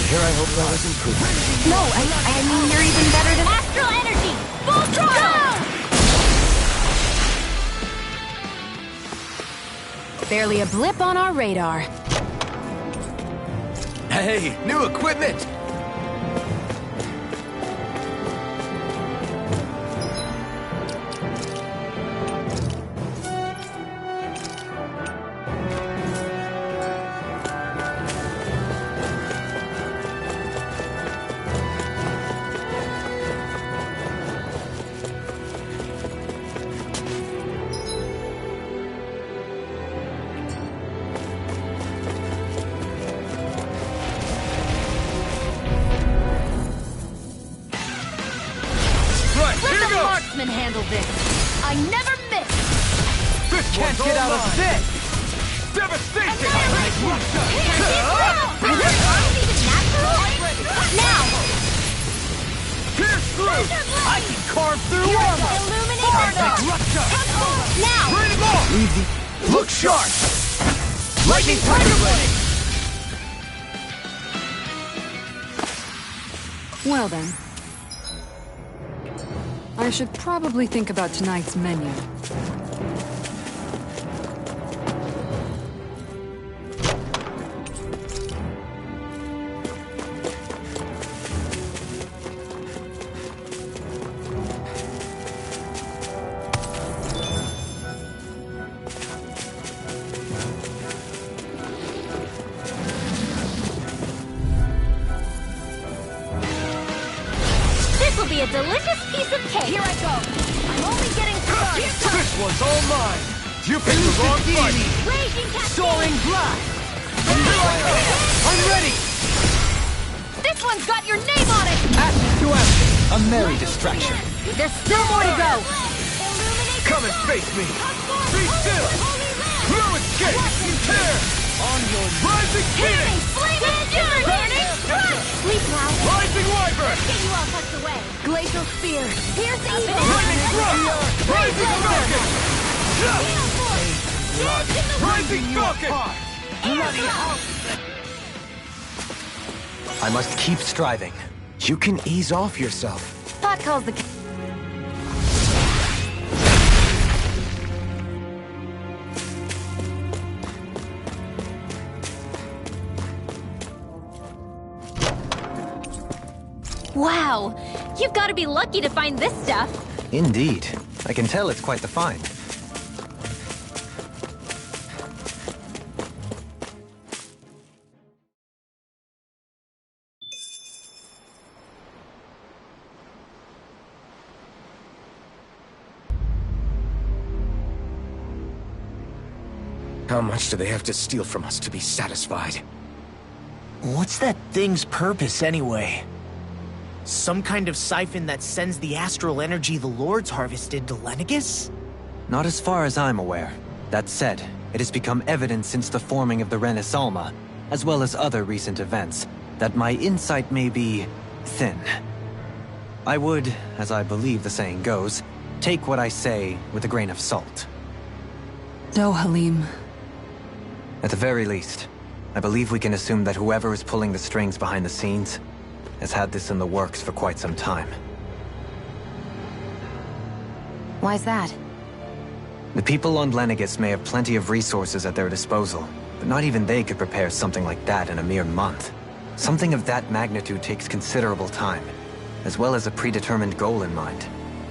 Here I hope that was improvement. No, I mean you're even better than... Astral energy! Full throttle! Barely a blip on our radar. Hey, new equipment! Handle this. I never miss. This can't get out of this! Devastation! Now! Pierce through! I can carve through armor! Rupture! Now! Bring him off! Look sharp! Lightning Tiger Blade! Well then. I should probably think about tonight's menu. This'll be a delicious piece of cake. Here I go. I'm only getting started. This one's all mine! You picked the wrong fight! Raging cascade. Soaring blast! I'm ready! This one's got your name on it. Action to action! A merry distraction. There's still more to go. Come and face me! Be still! No escape! Tear! On your Rising Phoenix! Burning crunch. Sleep now. Rising Wyvern! Get you all tucked away. Glacial spear. Pierce evil. Lightning Thrust! Rising Falcon! Rising Falcon! I must keep striving. You can ease off yourself. Pot calls the... Wow. You've got to be lucky to find this stuff. Indeed. I can tell it's quite the find. How much do they have to steal from us to be satisfied? What's that thing's purpose, anyway? Some kind of siphon that sends the astral energy the Lords harvested to Lenegus? Not as far as I'm aware. That said, it has become evident since the forming of the Renis Alma, as well as other recent events, that my insight may be thin. I would, as I believe the saying goes, take what I say with a grain of salt. No, Halim. At the very least, I believe we can assume that whoever is pulling the strings behind the scenes has had this in the works for quite some time. Why's that? The people on Lenegus may have plenty of resources at their disposal, but not even they could prepare something like that in a mere month. Something of that magnitude takes considerable time, as well as a predetermined goal in mind.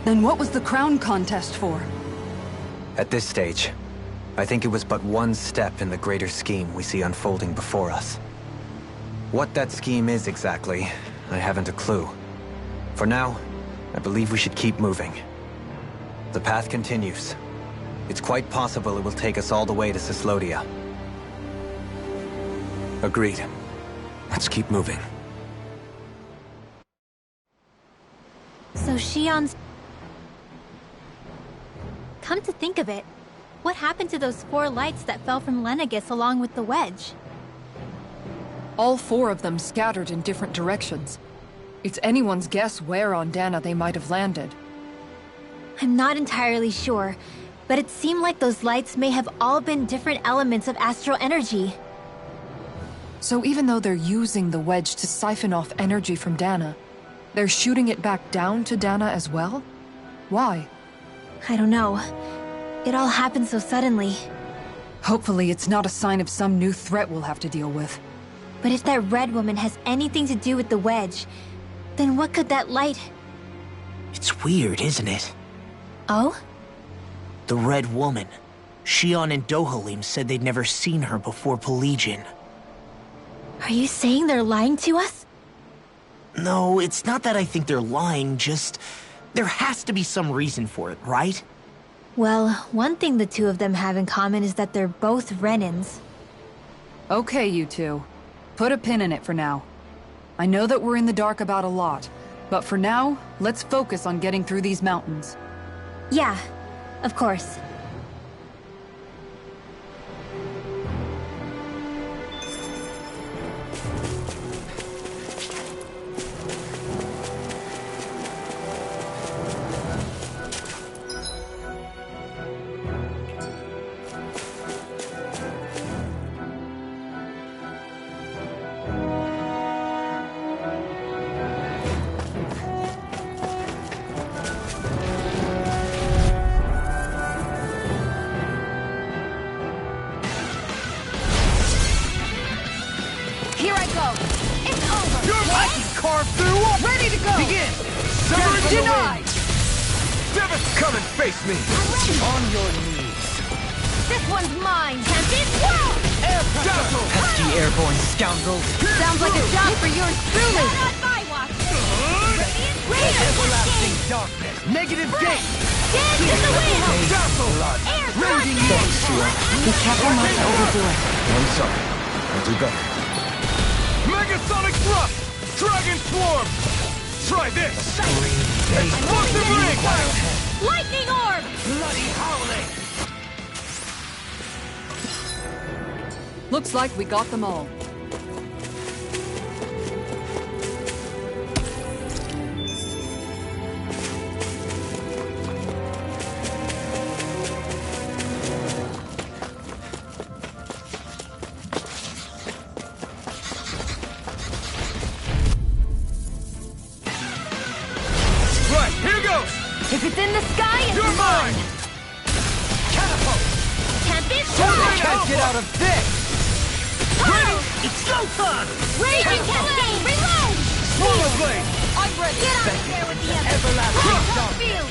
Then what was the crown contest for? At this stage, I think it was but one step in the greater scheme we see unfolding before us. What that scheme is exactly, I haven't a clue. For now, I believe we should keep moving. The path continues. It's quite possible it will take us all the way to Cyslodia. Agreed. Let's keep moving. So Shion's... Come to think of it, what happened to those 4 lights that fell from Lenegus along with the wedge? All 4 of them scattered in different directions. It's anyone's guess where on Dana they might have landed. I'm not entirely sure, but it seemed like those lights may have all been different elements of astral energy. So even though they're using the wedge to siphon off energy from Dana, they're shooting it back down to Dana as well? Why? I don't know. It all happened so suddenly. Hopefully it's not a sign of some new threat we'll have to deal with. But if that red woman has anything to do with the wedge, then what could that light... It's weird, isn't it? Oh? The Red Woman. Shion and Dohalim said they'd never seen her before Pelegion. Are you saying they're lying to us? No, it's not that I think they're lying, just... there has to be some reason for it, right? Well, one thing the two of them have in common is that they're both Renins. Okay, you two. Put a pin in it for now. I know that we're in the dark about a lot, but for now, let's focus on getting through these mountains. Yeah, of course. Here I go! It's over! I can carve through up! Ready to go! Begin! Sever Denied! Devin, come and face me! On your knees! This one's mine, Tempest! Whoa! Dazzle! Pesky airborne scoundrels. Sounds like a job for yours truly! Everlasting darkness! Negative gate! Dance in the wind! Dazzle! Raging Thanks, Shion. Be careful not to overdo it. I'm sorry. I'll do better. Megasonic thrust! Dragon swarm! Try this! Explosive ring! Lightning orb! Bloody howling! Looks like we got them all. Right, here goes! If it's in the sky, it's You're mine! Catapult! Tempest! Can't get out of this! Ready? It's go time! Raging Cascade! Reload! Swallow blade! I'm ready! Get out of there with the others! Everlasting Crush field!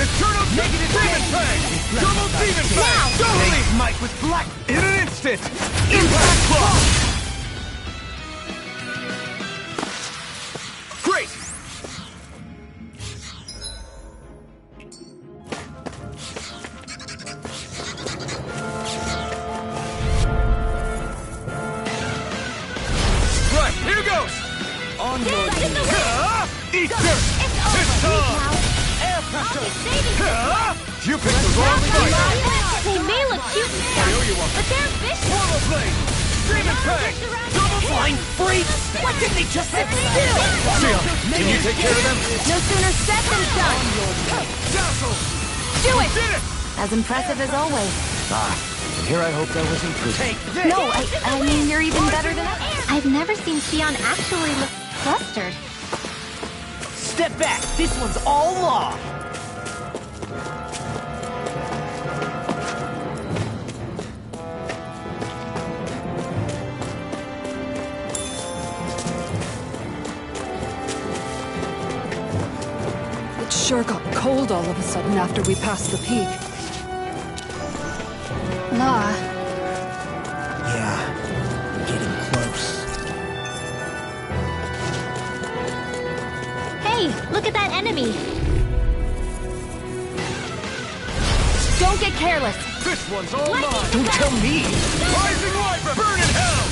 Eternal negative demon fang! Double demon fang! Now! Totally! Smite with black! In an instant! Impact cross! Great! Right, here goes! On your Dance in the wind! Eat dirt! It's over! It's time! Air pressure! Saving You picked the wrong fight! They may look cute and fast, but they're vicious! Swallow blade! Demon fang! Double Flying freaks! What did they just do? Shion, can you take care of them? No sooner said than done! Dazzle! Do it! Did it! As impressive as always. And here I hope that was improved. Take this! No, I mean, you're even better than ever. I've never seen Shion actually look flustered. Step back! This one's all law! It sure got cold all of a sudden after we passed the peak. Law. Yeah, we're getting close. Hey, look at that enemy. Don't get careless. This one's all mine! Don't tell me! Rising Wyvern! Burn in hell!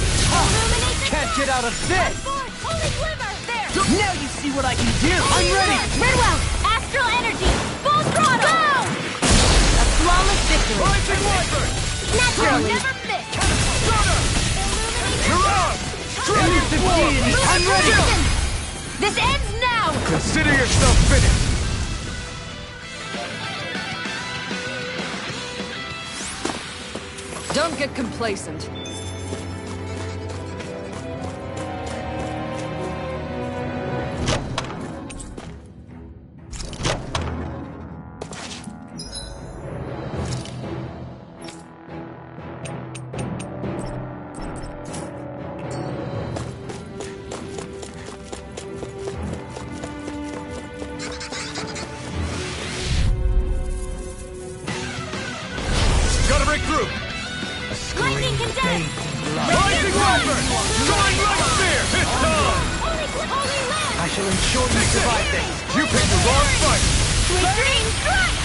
Can't get out of this! Holy glimmer! There! Now you see what I can do! I'm ready! Redwell! Astral energy! Full throttle! Go! A flawless victory. Rising Wyvern! Natural, never miss. Stunner! Mirage! Dragon Swarm! I'm ready. This ends now. Consider yourself finished! Don't get complacent. Gotta break through! Lightning condemned! Rising Wyvern! Soaring like spear! It's time! Holy land! I shall ensure you survive this. You picked the wrong fight! Sweet dreams!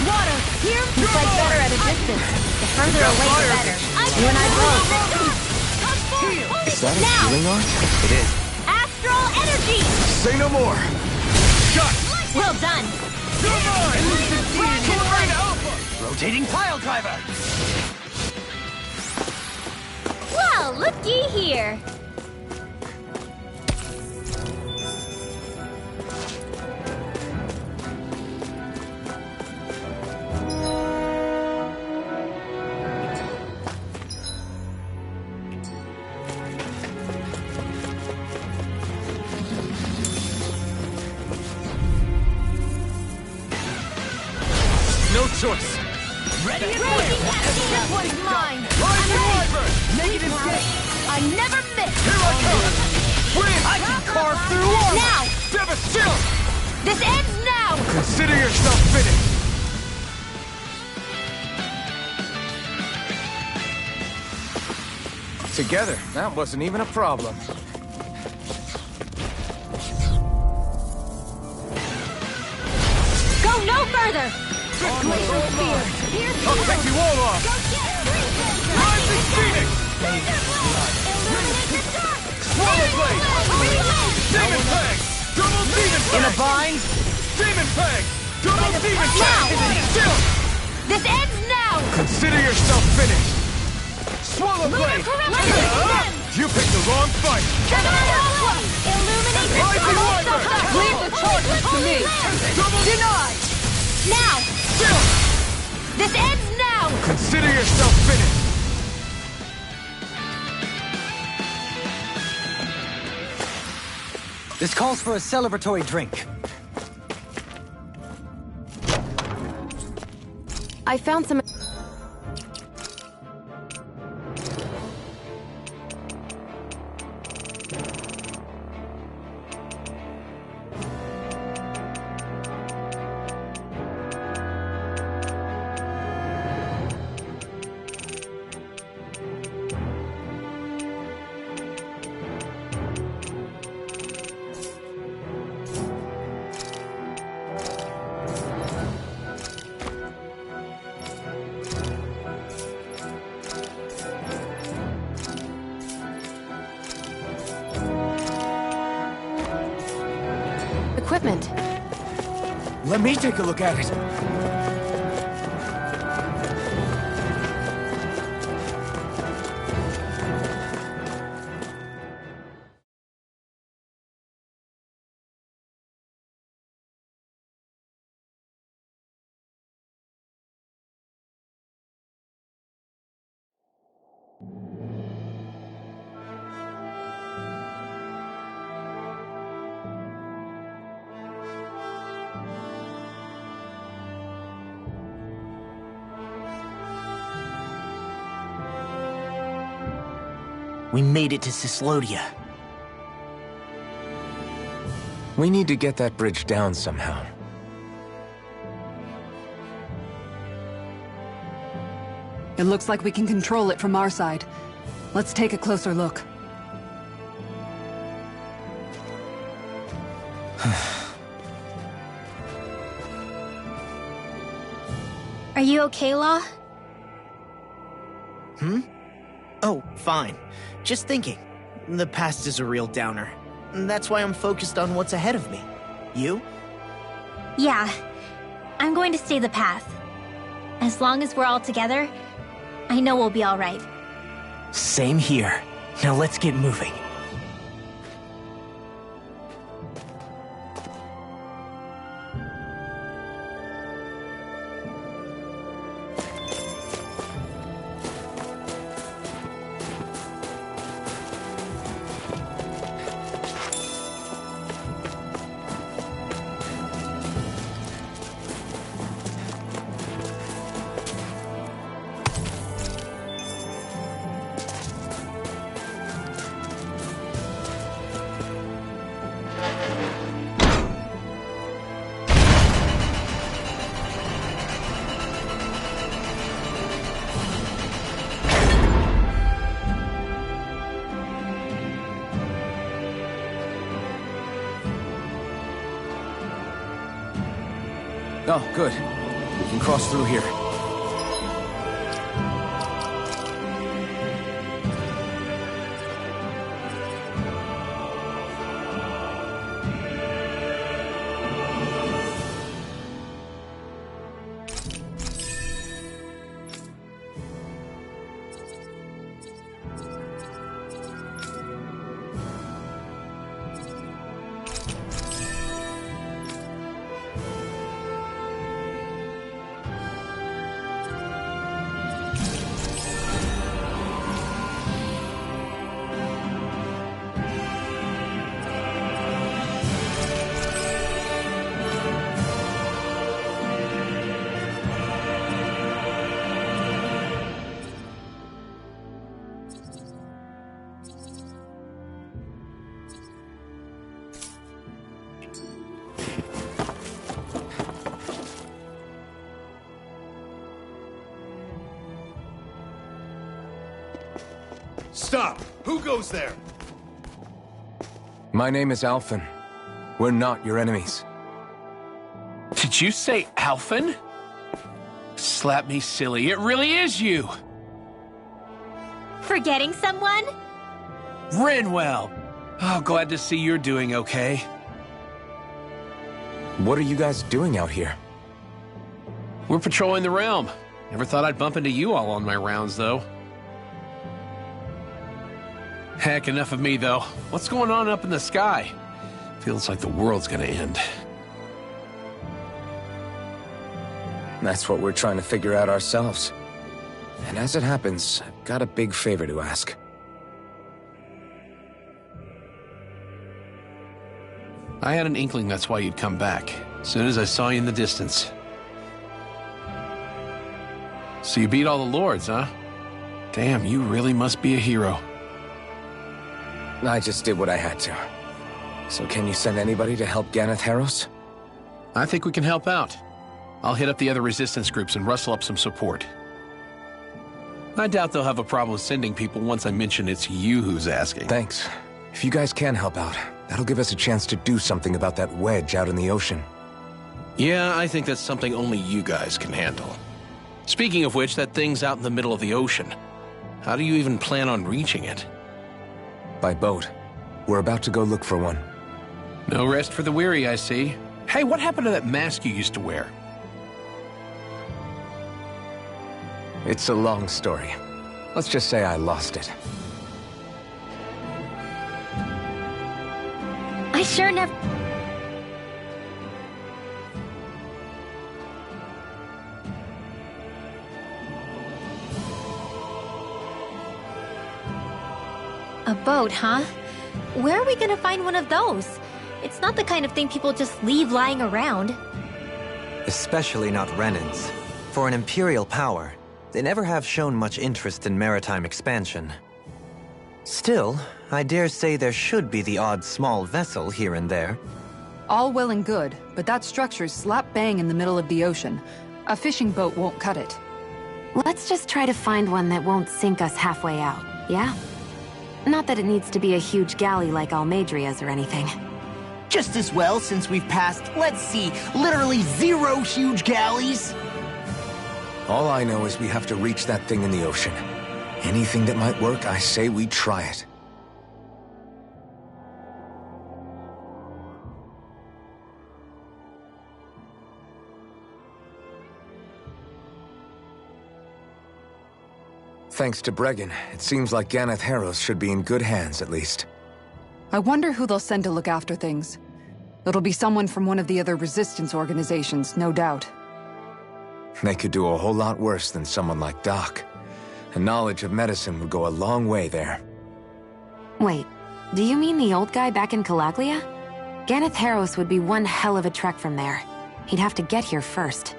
Water, here! You fight better at a distance. The further got away, fire. the better. You and I both. Is that a Now. healing art? It is. Astral energy! Say no more! Shot! Well done. Divine! Rotating pile driver. Well, looky here. No choice! Ready and waiting. This one's mine. Rising Wyvern! Negative escape. I never miss. Here I come! Win! I can carve through armor. Now, Devas, still! this ends now. Consider yourself finished! Together, that wasn't even a problem. Go no further. I'll take you all off! Rising Phoenix! Swallow Blade! Demon Fang! Double Demon Fang! In a bind. Demon Fang! Double Demon Fang! Still! This ends now. Consider yourself finished! Swallow Blade! You picked the wrong fight! Illuminate the Rising Wyvern! Leave the charges to me! Double Denied! now. Still! This ends now. Consider yourself finished! This calls for a celebratory drink. I found some... equipment. Let me take a look at it. We made it to Cyslodia. We need to get that bridge down somehow. It looks like we can control it from our side. Let's take a closer look. Are you okay, Law? Oh, fine. Just thinking. The past is a real downer. That's why I'm focused on what's ahead of me. You? Yeah. I'm going to stay the path. As long as we're all together, I know we'll be all right. Same here. Now let's get moving. Oh, good. We can cross through here. Stop! Who goes there? My name is Alphen. We're not your enemies. Did you say Alphen? Slap me silly, it really is you! Forgetting someone? Rinwell! Oh, glad to see you're doing okay. What are you guys doing out here? We're patrolling the realm. Never thought I'd bump into you all on my rounds, though. Heck, enough of me, though. What's going on up in the sky? Feels like the world's gonna end. That's what we're trying to figure out ourselves. And as it happens, I've got a big favor to ask. I had an inkling that's why you'd come back, as soon as I saw you in the distance. So you beat all the lords, huh? Damn, you really must be a hero. I just did what I had to. So can you send anybody to help Ganeth Harros? I think we can help out. I'll hit up the other resistance groups and rustle up some support. I doubt they'll have a problem with sending people once I mention it's you who's asking. Thanks. If you guys can help out, that'll give us a chance to do something about that wedge out in the ocean. Yeah, I think that's something only you guys can handle. Speaking of which, that thing's out in the middle of the ocean. How do you even plan on reaching it? By boat. We're about to go look for one. No rest for the weary, I see. Hey, what happened to that mask you used to wear? It's a long story. Let's just say I lost it. I sure never... A boat, huh? Where are we gonna find one of those? It's not the kind of thing people just leave lying around. Especially not Renans. For an Imperial power, they never have shown much interest in maritime expansion. Still, I dare say there should be the odd small vessel here and there. All well and good, but that structure's slap bang in the middle of the ocean. A fishing boat won't cut it. Let's just try to find one that won't sink us halfway out, yeah? Not that it needs to be a huge galley like Almadria's or anything. Just as well, since we've passed, let's see, literally 0 huge galleys. All I know is we have to reach that thing in the ocean. Anything that might work, I say we try it. Thanks to Bregan, it seems like Ganeth Harros should be in good hands, at least. I wonder who they'll send to look after things. It'll be someone from one of the other resistance organizations, no doubt. They could do a whole lot worse than someone like Doc. A knowledge of medicine would go a long way there. Wait, do you mean the old guy back in Calaglia? Ganeth Harros would be one hell of a trek from there. He'd have to get here first.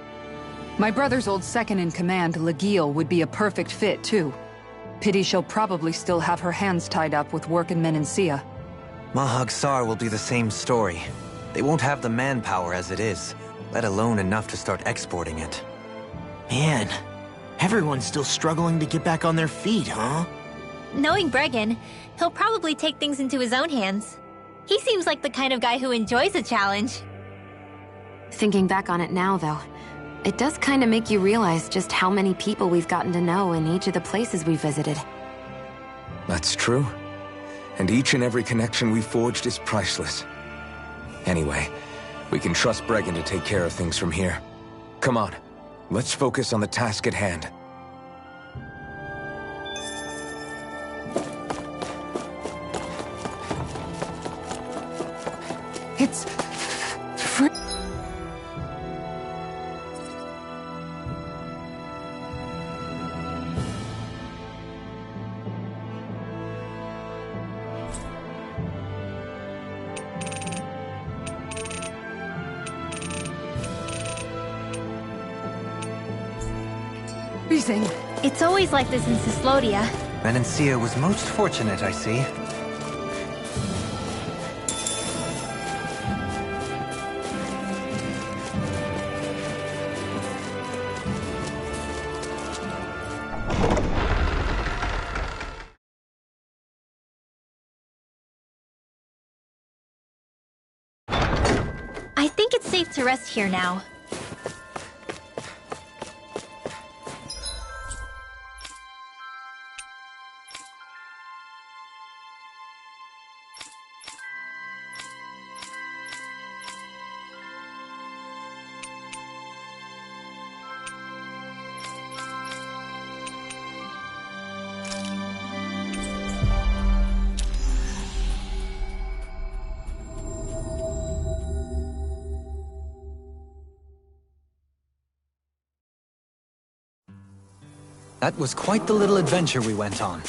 My brother's old second-in-command, Legiel, would be a perfect fit, too. Pity she'll probably still have her hands tied up with work in Menancia. Mahag Sar will be the same story. They won't have the manpower as it is, let alone enough to start exporting it. Man, everyone's still struggling to get back on their feet, huh? Knowing Bregan, he'll probably take things into his own hands. He seems like the kind of guy who enjoys a challenge. Thinking back on it now, though, it does kind of make you realize just how many people we've gotten to know in each of the places we visited. That's true. And each and every connection we forged is priceless. Anyway, we can trust Bregan to take care of things from here. Come on, let's focus on the task at hand. It's... freezing. It's always like this in Cyslodia. Menancia was most fortunate, I see. I think it's safe to rest here now. That was quite the little adventure we went on.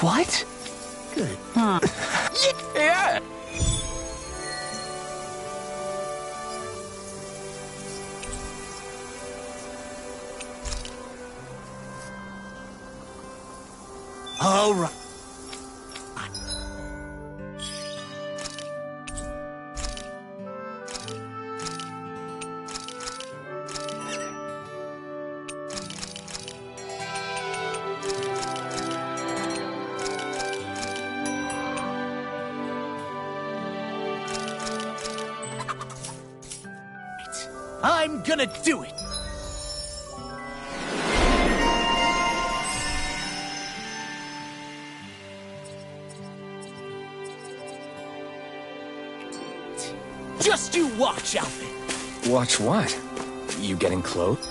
What? Good. Yeah! All right. I'm gonna do it! Just you watch, Alvin! Watch what? You getting close?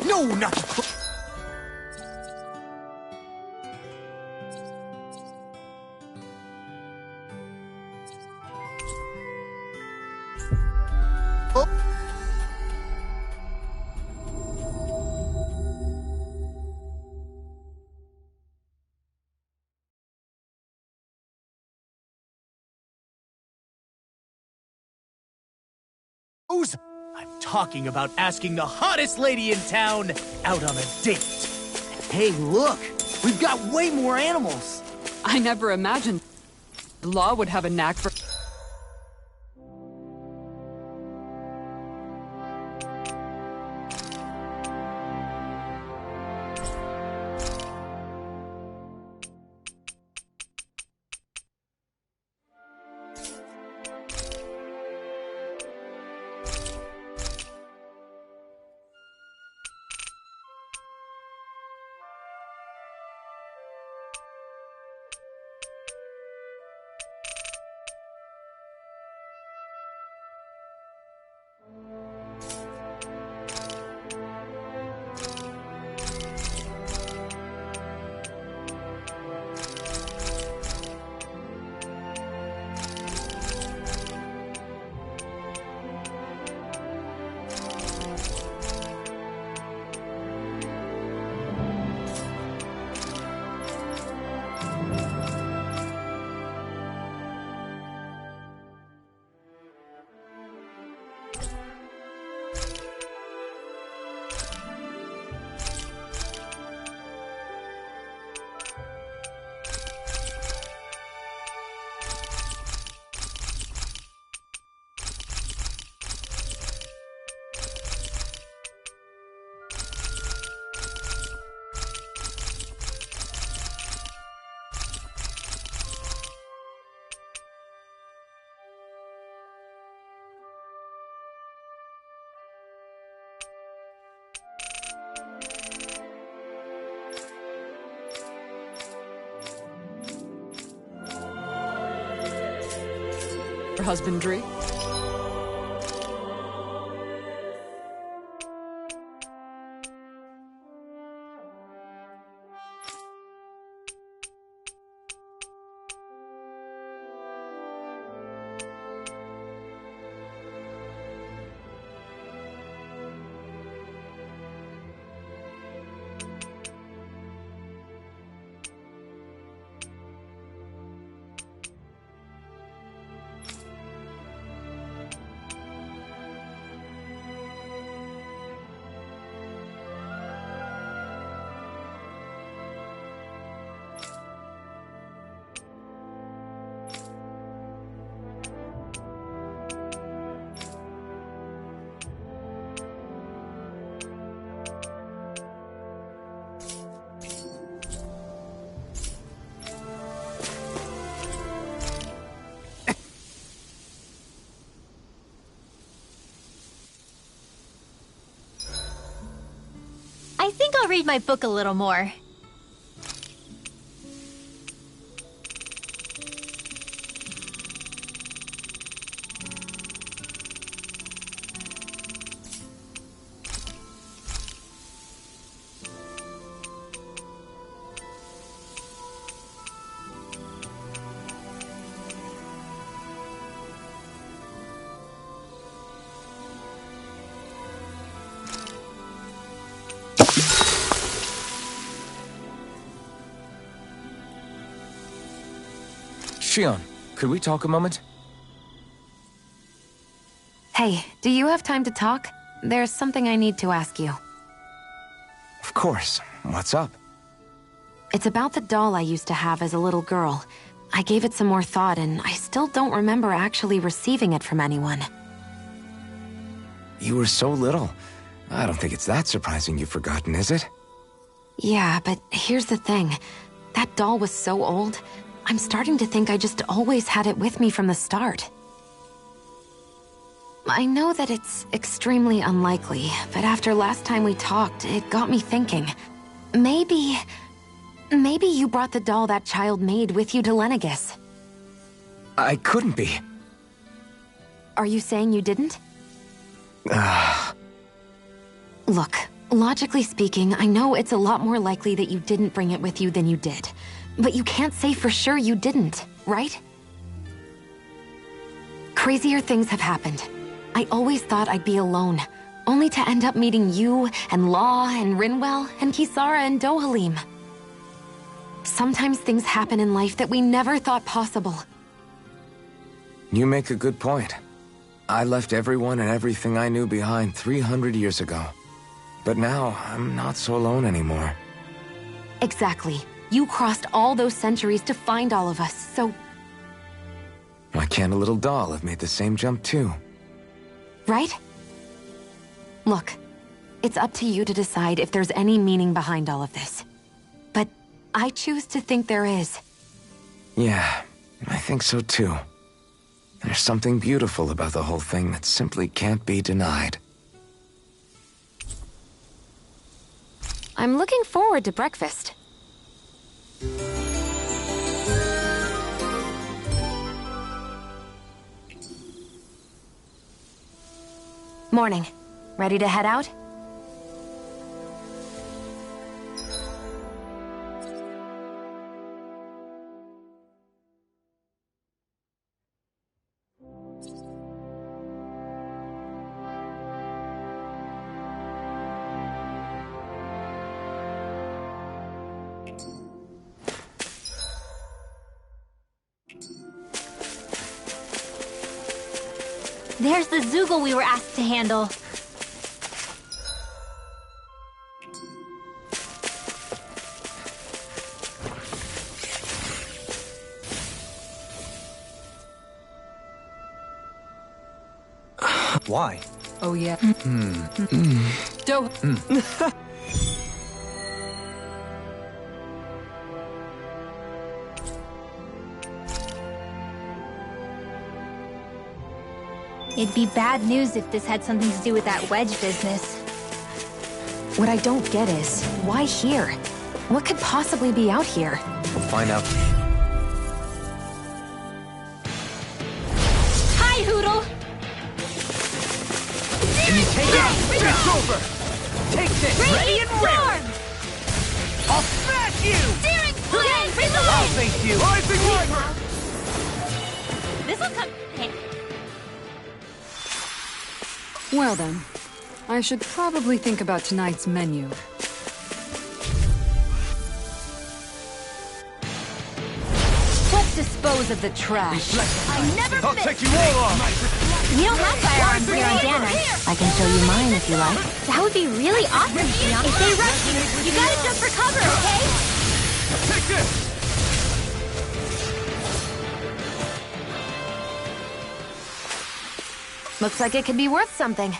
No, not the I'm talking about asking the hottest lady in town out on a date. Hey, look! We've got way more animals! I never imagined the law would have a knack for... husbandry. I think I'll read my book a little more. Shion, could we talk a moment? Hey, do you have time to talk? There's something I need to ask you. Of course. What's up? It's about the doll I used to have as a little girl. I gave it some more thought, and I still don't remember actually receiving it from anyone. You were so little. I don't think it's that surprising you've forgotten, is it? Yeah, but here's the thing. That doll was so old, I'm starting to think I just always had it with me from the start. I know that it's extremely unlikely, but after last time we talked, it got me thinking. Maybe you brought the doll that child made with you to Lenegis. I couldn't be. Are you saying you didn't? Look, logically speaking, I know it's a lot more likely that you didn't bring it with you than you did. But you can't say for sure you didn't, right? Crazier things have happened. I always thought I'd be alone, only to end up meeting you, and Law, and Rinwell, and Kisara, and Dohalim. Sometimes things happen in life that we never thought possible. You make a good point. I left everyone and everything I knew behind 300 years ago. But now, I'm not so alone anymore. Exactly. You crossed all those centuries to find all of us, so... Why can't a little doll have made the same jump too? Right? Look, it's up to you to decide if there's any meaning behind all of this. But I choose to think there is. Yeah, I think so too. There's something beautiful about the whole thing that simply can't be denied. I'm looking forward to breakfast. Morning. Ready to head out? There's the Zoogle we were asked to handle. Why? Oh yeah. Do- It'd be bad news if this had something to do with that wedge business. What I don't get is, why here? What could possibly be out here? We'll find out. Ha! It's over! Take this! Ready and roar! I'll smash you! Steering flame! I'll face you! Rising Wyvern! This'll come... Well then, I should probably think about tonight's menu. Let's dispose of the trash. I never I'll take you all on! We don't have firearms here on Dana. I can show you mine if you like. That would be really awesome, Xion. If they rush you, you gotta jump for cover, okay? Take this! Looks like it could be worth something.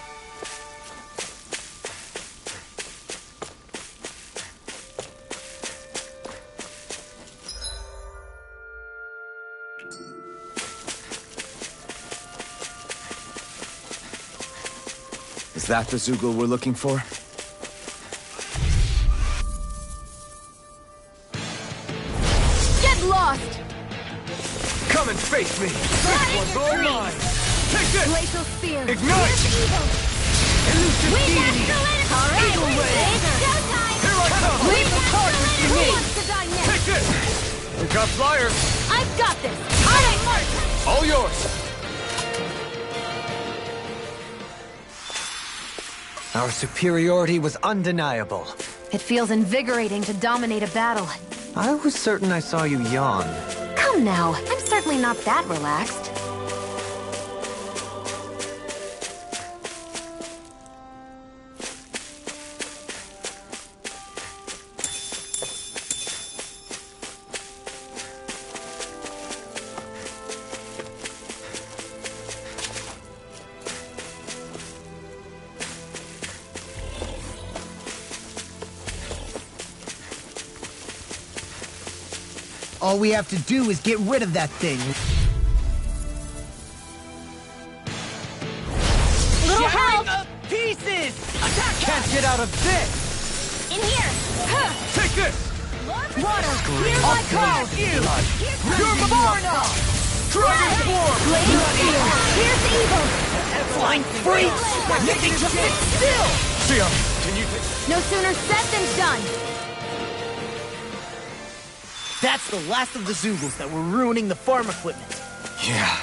Is that the Zoogle we're looking for? Get lost! Come and face me! This one's all mine! Take this! Glacial spear. Ignite! Elusive deity! Alright, Eagle Ray! it's showtime! Here I come! Leave the cartridge to Who me! wants to die next? Take this! We got flyers! I've got this! Alright, march! All yours! Our superiority was undeniable. It feels invigorating to dominate a battle. I was certain I saw you yawn. Come now, I'm certainly not that relaxed. All we have to do is get rid of that thing. Little help! Pieces! Attack! Can't get out of this! In here! Take this! Water! Hear I'll my call! finish you! You're Marna! Dragon Form! Here's evil! Flying freaks! Nicking just sit still! Xion, can you... No sooner said than done! That's the last of the Zoogles that were ruining the farm equipment. Yeah.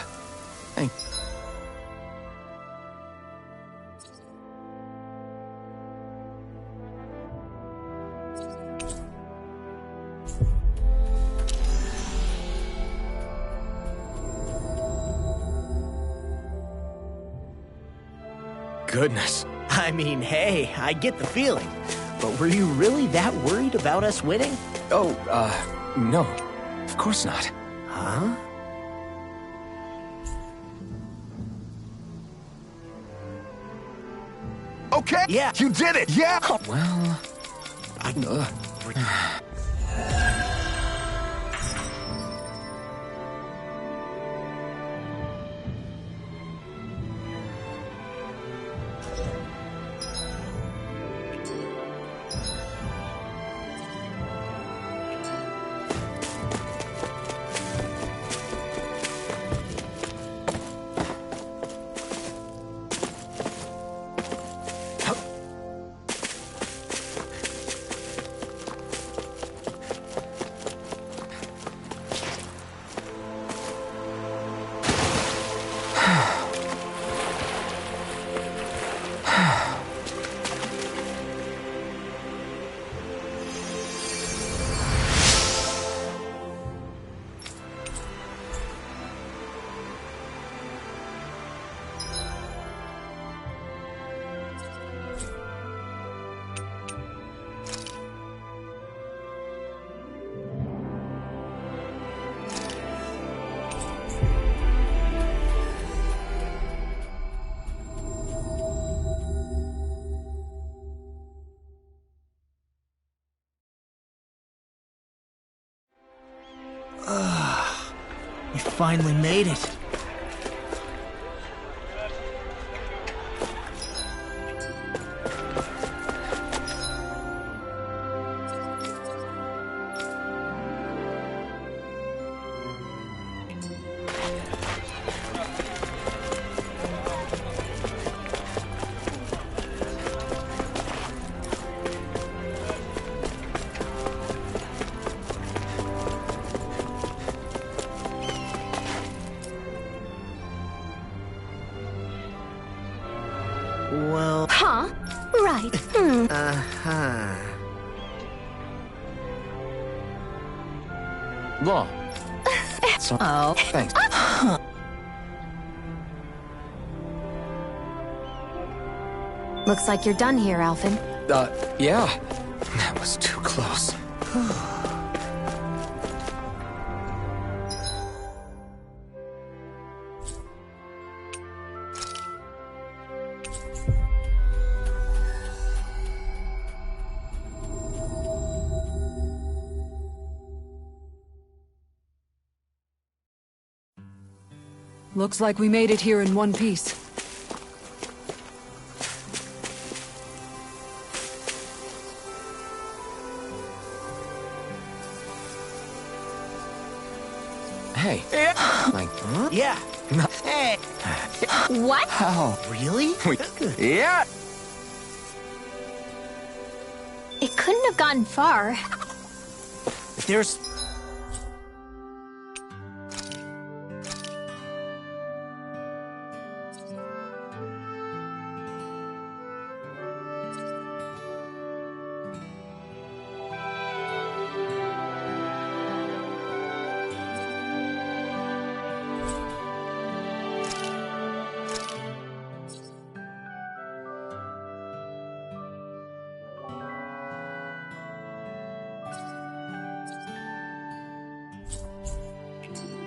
Goodness. I mean, hey, I get the feeling. But were you really that worried about us winning? Oh, no. Of course not. Huh? Okay? Yeah. You did it! Yeah! Well... We finally made it. Well... Huh? Right. Uh-huh. Law. Oh. Thanks. Looks like you're done here, Alphen. Yeah. That was too close. Looks like we made it here in one piece. Hey. Like, huh? Yeah. Hey. What? How? Really? Yeah! It couldn't have gone far. There's...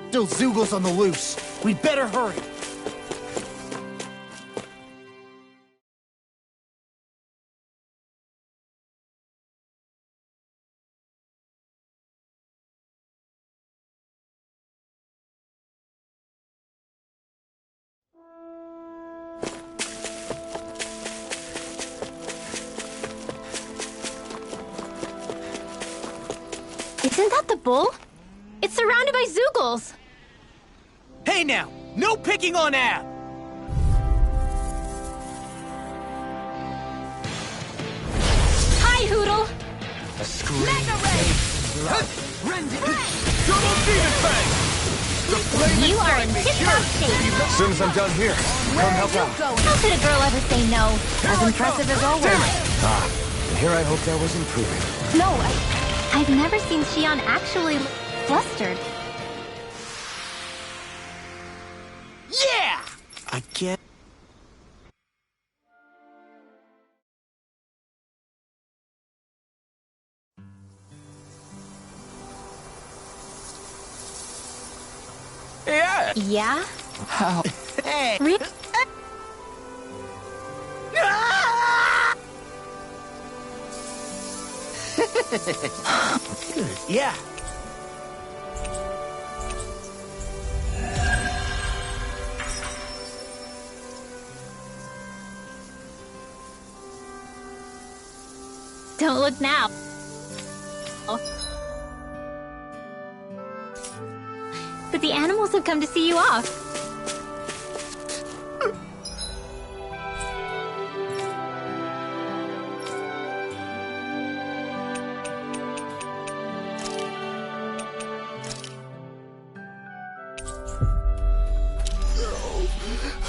still Zoogles on the loose. We'd better hurry. Isn't that the bull? It's surrounded by Zoogles. Hey now! No picking on Ab! Hi, Hoodle. A scream. Double Demon Fang! The flame You is are in me. tip-top shape. As soon as I'm done here, come help out. How could a girl ever say no? As impressive as always. And here I hoped I was improving. No, I've never seen Xion actually flustered. Yeah! I get... Yeah! Yeah? How? Hey! Really? Good. Yeah. Don't look now. But the animals have come to see you off.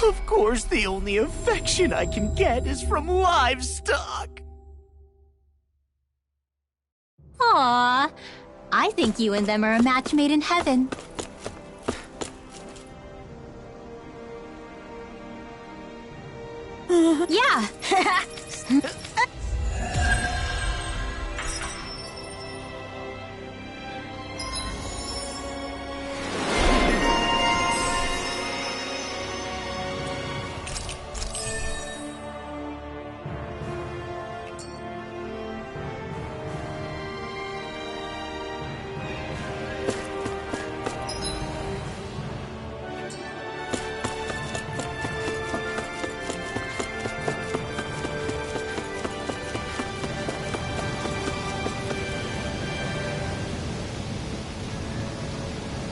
Of course, the only affection I can get is from livestock. Aw, I think you and them are a match made in heaven. Yeah.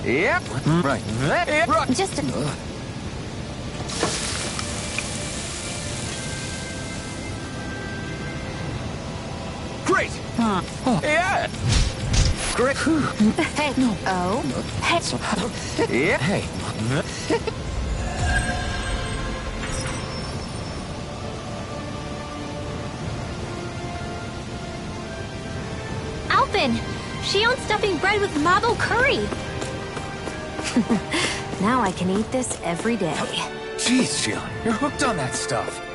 Yep. Right. Just a... Great! Yeah! Great. Hey. Oh. Hey. Yeah. Hey. woman! She owns stuffing bread with mabo curry! Now I can eat this every day. Jeez, Shion, you're hooked on that stuff.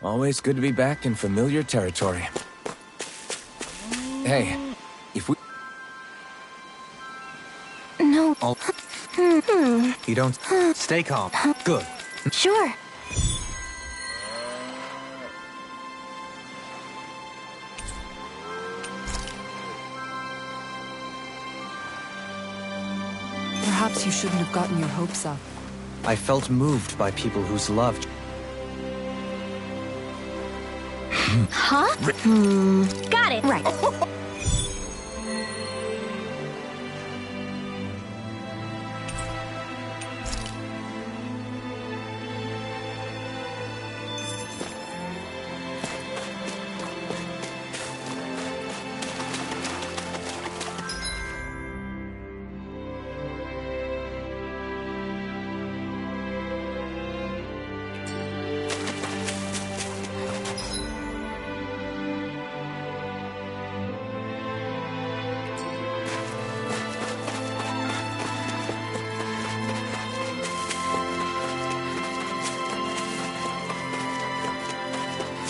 Always good to be back in familiar territory. Hey, if we... No. Oh. You don't... Stay calm. Good. Sure. Perhaps you shouldn't have gotten your hopes up. I felt moved by people whose love... Huh? Got it! Right.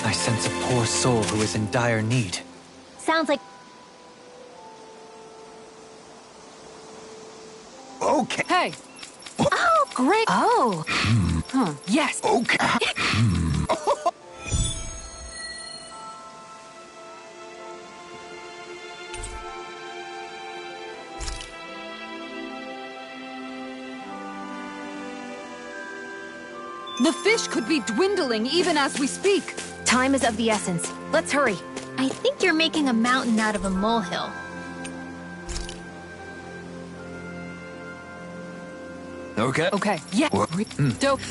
I sense a poor soul who is in dire need. Sounds like... Okay. Hey! Oh, great! Oh. Huh, yes! Okay. The fish could be dwindling even as we speak. Time is of the essence. Let's hurry. I think you're making a mountain out of a molehill. Okay. Okay, yeah. Dope.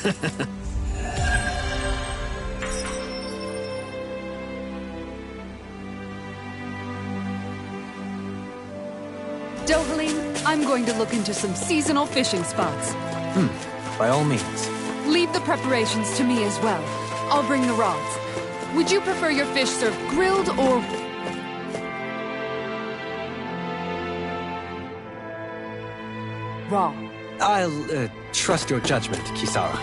Dohaline, I'm going to look into some seasonal fishing spots. By all means. Leave the preparations to me as well. I'll bring the rods. Would you prefer your fish served grilled or... raw? I'll, trust your judgment, Kisara.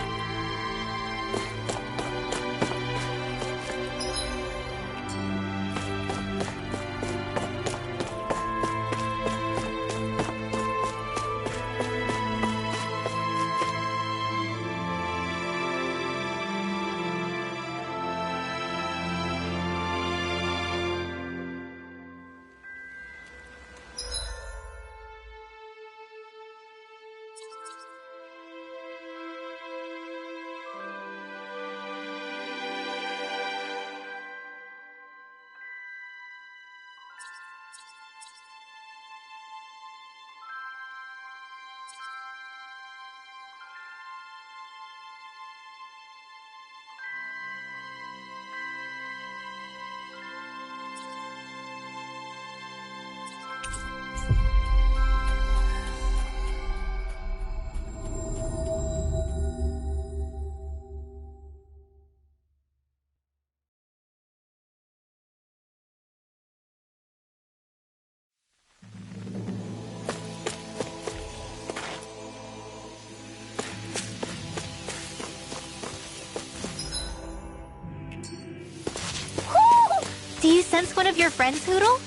Do you sense one of your friends, Hoodle?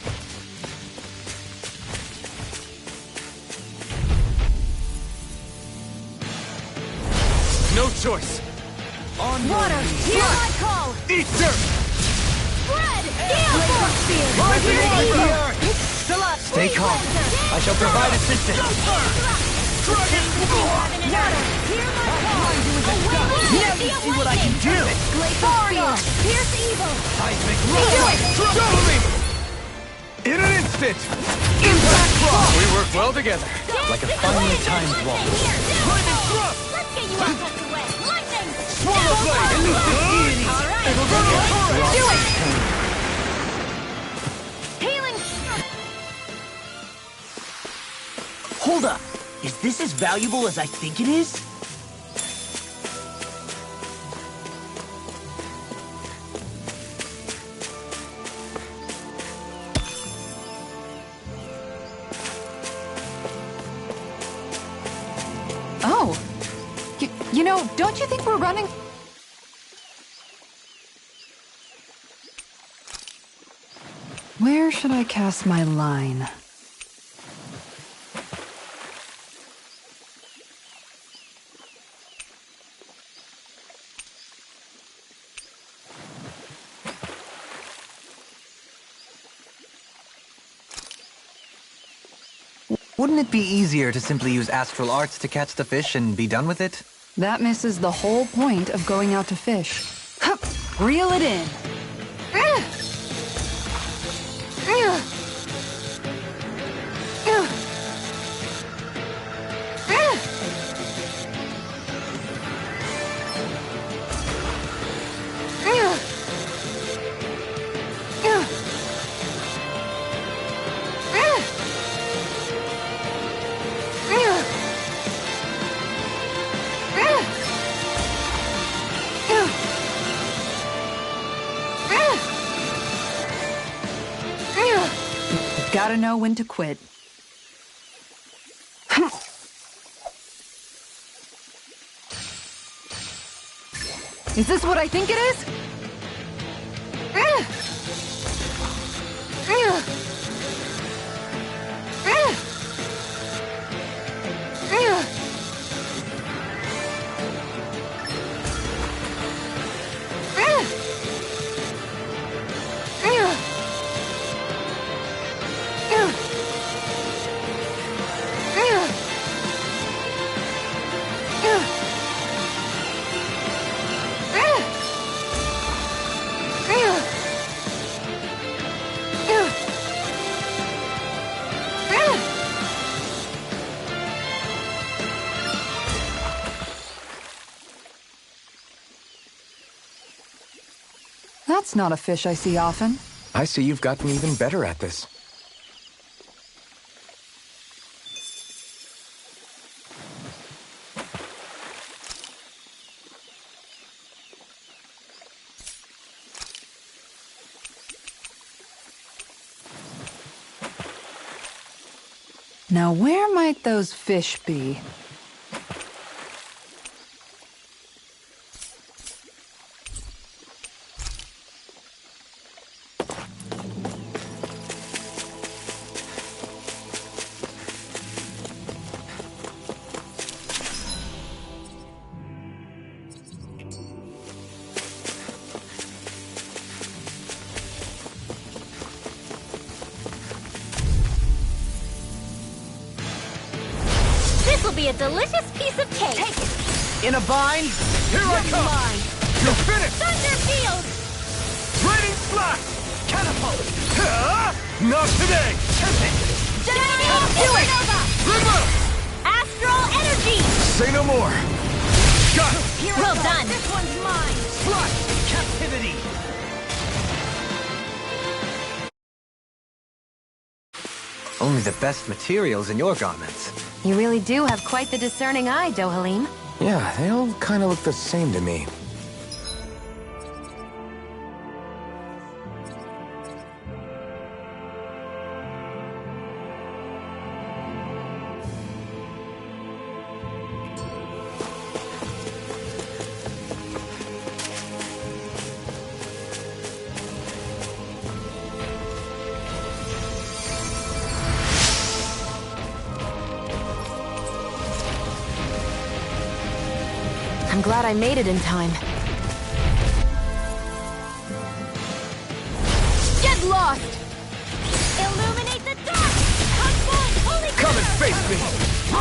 No choice. On Water, hear my call! eat dirt. Bread, heal! Stay calm. I shall provide assistance. Now you see what I can do! Pierce evil! Double me! In an instant! Impact block! We work well together. Like a finely timed wall. Lightning thrust! Let's get you out of the way! Lightning! Swallow blade! Elusive Alright! Do it! Healing! Hold up. Is this as valuable as I think it is? Oh. You know, don't you think we're running? Where should I cast my line? Wouldn't it be easier to simply use astral arts to catch the fish and be done with it? That misses the whole point of going out to fish. Hup! Reel it in. Gotta know when to quit. Is this what I think it is? That's not a fish I see often. I see you've gotten even better at this. Now where might those fish be? This'll be a delicious piece of cake! Take it! In a bind? Here I come! Mine! You're finished! Thunder Field! Raining Slash! Catapult! Not today! Supernova! Remove! Astral Energy! Say no more! Got it! Well done! This one's mine! Slash! Captivity! Only the best materials in your garments. You really do have quite the discerning eye, Dohalim. Yeah, they all kind of look the same to me. I'm glad I made it in time. Get lost! Illuminate the dark! Holy Come and face me!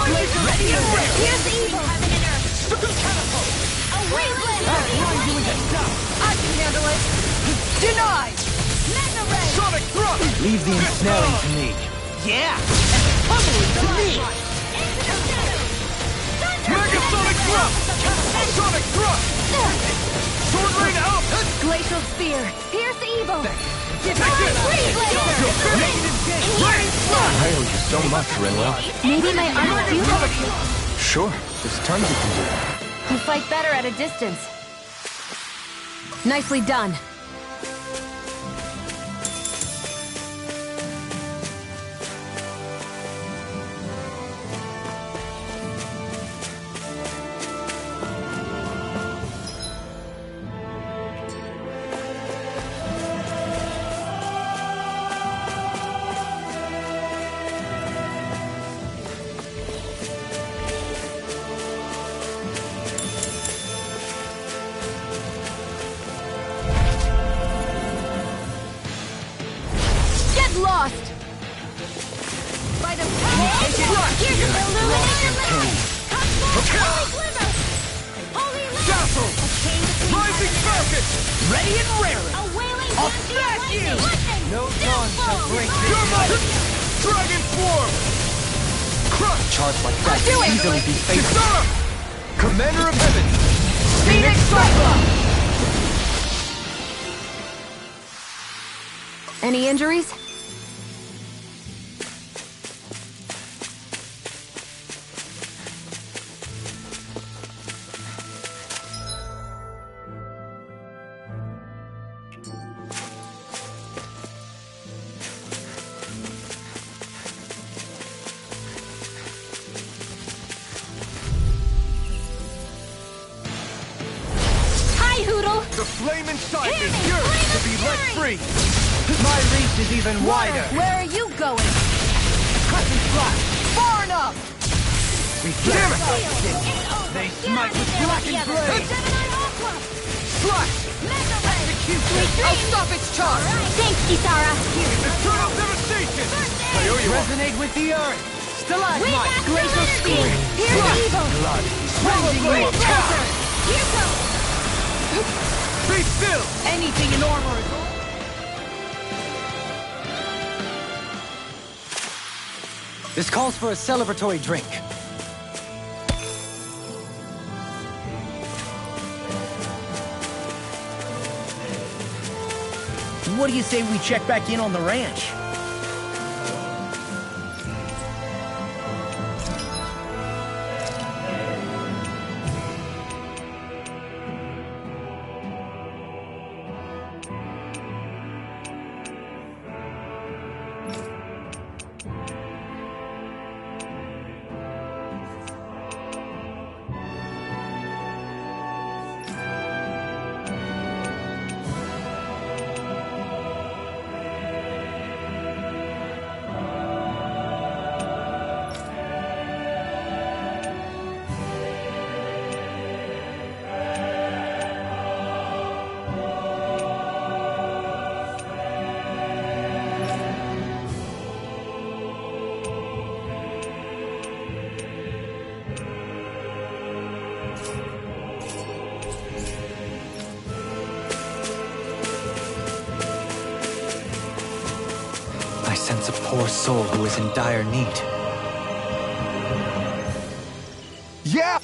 Ready and ready! Here's the evil! Catapult! A wasteland! I can handle it! Denied! Mega ray! Sonic thrust! Leave the ensnaring to me. Yeah! Tumbling to me! Mega Sonic Thrust! Sonic Thrust! Sword Rain out! Glacial spear! Pierce the evil! Give me this! I owe you so much, Rinwell. Maybe my arms do have a purpose. Sure, there's tons you can do. You fight better at a distance. Nicely done. Lost! By the power! Here's an illuminated limit! Come forth, holy glimmer! Holy limit! Dazzle! Rising Falcon! Ready and raring! A wailing I'll dancing smash you! lightning! No dawn shall break Your might! Dragon Swarm! Crush! Charge like that do can it! easily be faced. Kisara! Commander of Heaven! Phoenix Cyclops! Any injuries? Hi, Hoodle! The flame inside me Hear me! yearns to Flame be of let fury! free! My reach is even wider. Where are you going? Crescent Flash! Far enough! Damn it! They smite with blackened blade. Slash! I'll stop its charge! Thanks, Kisara! Eternal devastation! I owe you one. Resonate with the earth. Stalagmite! Glacial spear! Here's the evil! Blood. Swallowblade! Here goes! Be still! Anything in armor is... This calls for a celebratory drink. What do you say we check back in on the ranch? I sense a poor soul who is in dire need. Yeah!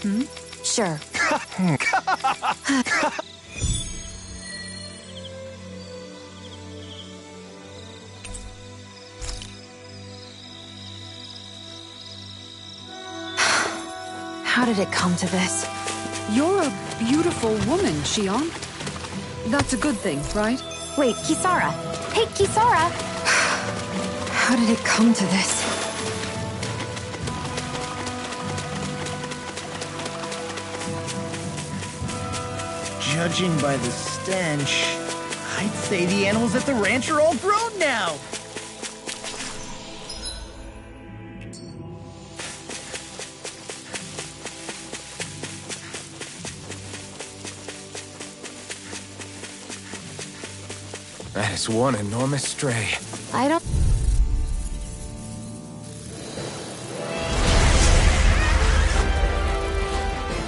Sure. How did it come to this? You're a beautiful woman, Shion. That's a good thing, right? Wait, Kisara. Hey, Kisara! How did it come to this? Judging by the stench, I'd say the animals at the ranch are all grown now. That is one enormous stray. I don't...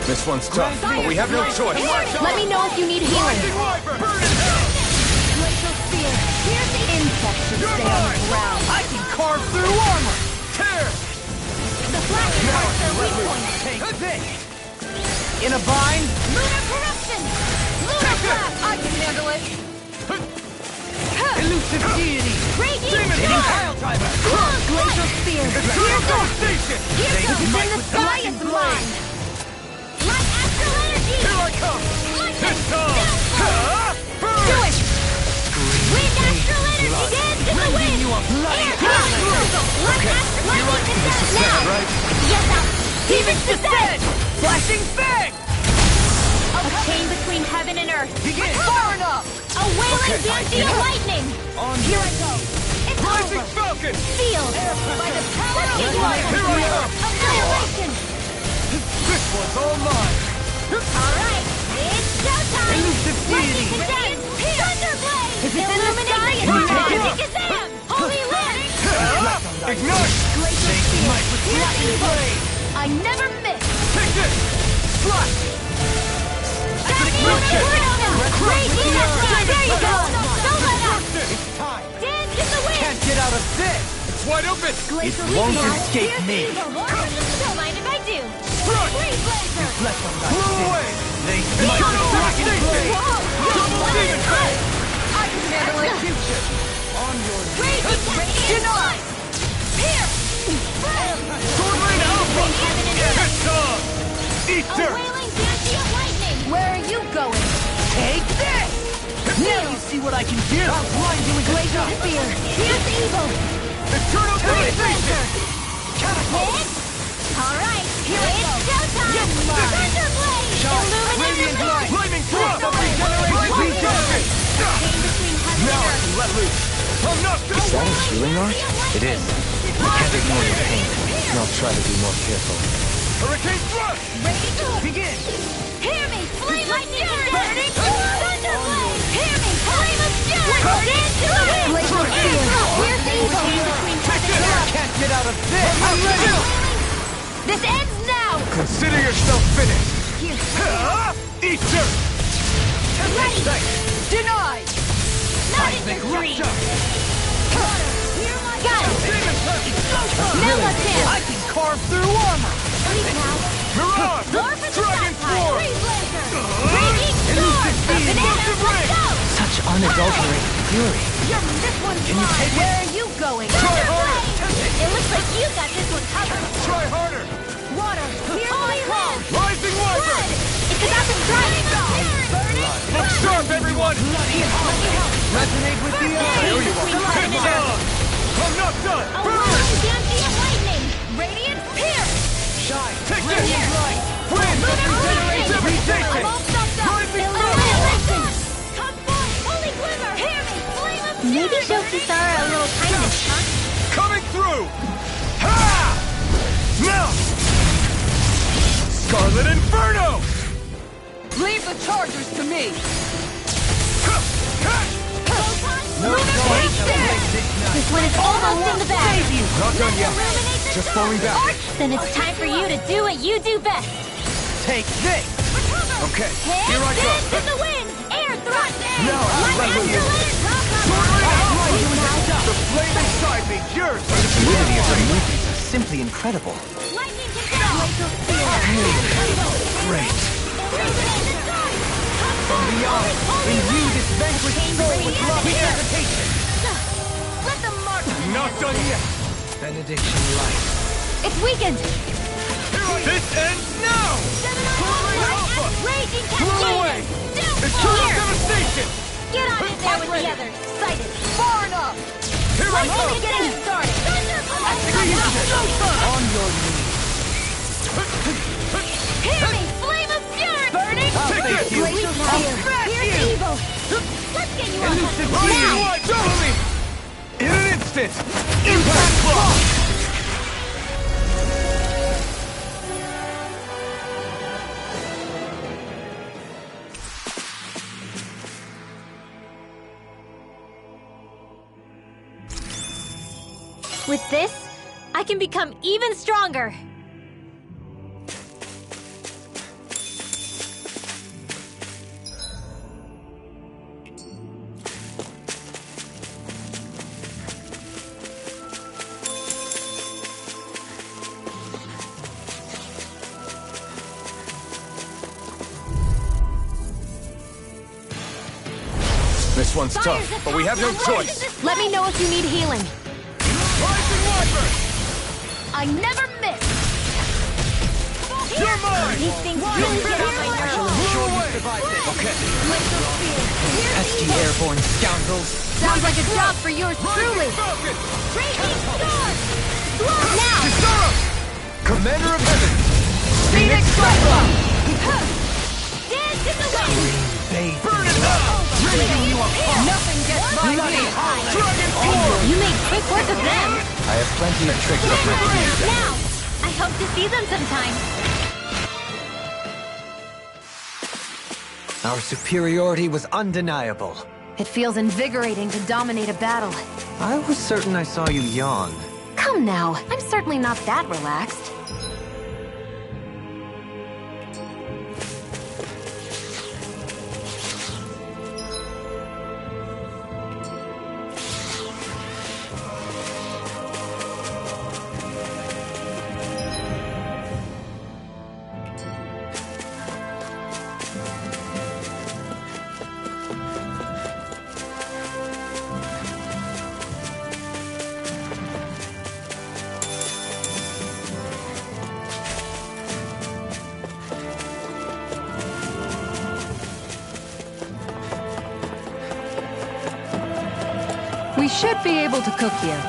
This one's tough, but we have no choice. Let me know if you need healing. Glacial Spear. Insects should stay on the ground. I can carve through armor! Tear! The flashing parts are weak points. Take this! In a bind? Lunar corruption. Lunar blast. I can handle it. Elusive deity! Radiant Hitting fire. pile driver! Glacial Spear. Eternal devastation! Here goes. Then the sky is mine. Light astral energy. Here I come! This time! Do it. Wind astral energy. Dance in the wind. Air crystal. Light astral lightning descent now. Right? Yes, Demon's descent. Flashing fang! A chain between heaven and earth. Begin! Far enough. A wailing dance of lightning. Here I go. It's Rising over. falcon! Sealed by the power of Here water. I come! Annihilation. This one's all mine! All right, it's showtime. Elusive deity! Lightning condensed. Thunderblade. Is it in the sky? Illuminate Can you take it? Alakazam. Holy Land. Ignite! Glacial Spear. Here's evil. I never miss. Take this! Flash! Great There you go. Don't let up. It's time! Dance in the wind. Can't get out of this! It's wide open! It won't escape me. Don't mind if I do. Run! Free Blazer. Blow away! They Eternal devastation! Demon fang! I can handle it. Future! On your Radiant fire. Here. sword rain alpha! Heaven and earth. It's on! Eat A dirt! wailing dance of lightning. Where are you going? Take this! Now you see what I can do! I'll blind you with Glacial Spear. Here's evil. Eternal devastation! Hit. All right. Here it's showtime. Thunderblade. Radiant Illuminate light! Flaming thrust! Regenerate! Regenerate! Chain between heaven Now I and can earth. let loose! I'm not Is that a healing art? It is. You can't ignore your pain. I'll try to be more careful. Hurricane thrust! Begin! Hear me! Flame lightning burning! Thunderblade! Hear me! Flame of fury! Dance to the wind! Glacial Spear! Here's evil! Between heaven and earth! Can't get out of this! I'm ready! This ends now! Consider yourself finished! Here. Eat dirt! Ready! Denied! Not in your dreams! Got it! Demon touch! Militant! I can carve through armor! Leave now! Mirage! Soar for the Dragon sky! form! Free Blazer! Raging storm! Elusive A beam! banana! Elusive Let's ring! go! Such unadulterated fury. Yum, this one's Can you mine! take it? Where are you going? Try harder! It looks like you got this one covered! Try harder! Water! Here's my call! Rising Wyvern! Blood! It's about to dry! Look sharp, everyone! Resonate with the eye! There you are! It's on! I'm not done! A Burn! wild dancing of lightning! Radiant pierce! Shine! Take this! Here. Wind! Regenerate I'm devastation! all stuffed up! Rising Annihilation! Come forth! Holy glimmer! Hear me! Flame of fury! Maybe show Kisara a little kindness, huh? Coming through! Ha! Now! Scarlet Inferno! Leave the chargers to me! This one is almost in the bag. Not done yet. Just falling back. Then it's time for you to do what you do best. Take this! Okay, here I go. Dance in the wind! Air thrust! Now I'll let you. Sword Rain Alpha! The flame inside me, yours! The fluidity of her movements is simply incredible. Lightning control! Great! From beyond, imbue this vanquished soul with love and hesitation! Let them march! Not done yet! Benediction light. It's weakened! This ends now! Alpha! Raging Blow away! Eternal devastation! Get on in there with the others! Sighted! Far enough! Here I I'm only come! getting started! On your knees! Hear me! Flame of fury! Burning! Take this! Glacial Spear! Here's evil! Let's get you on Elusive that! beam! Double me! In an instant! Impact block! With this, I can become even stronger. This one's tough, but we have no choice. Let me know if you need healing. Rising Wyvern! I never miss! You're mine! These things really get on my nerves. Blew away! Okay. Pesky airborne scoundrels. Sounds like a job for yours truly! Falcon! Raging Storm! Now! Kisara! Commander of Heaven! Phoenix Cyclops! Dance in the wind! Burn it up! Ripping you apart! Nothing gets by me! Dragon Core! You made quick work of them. I have plenty of tricks up my sleeve. Now! I hope to see them sometime. Our superiority was undeniable. It feels invigorating to dominate a battle. I was certain I saw you yawn. Come now, I'm certainly not that relaxed. We should be able to cook here.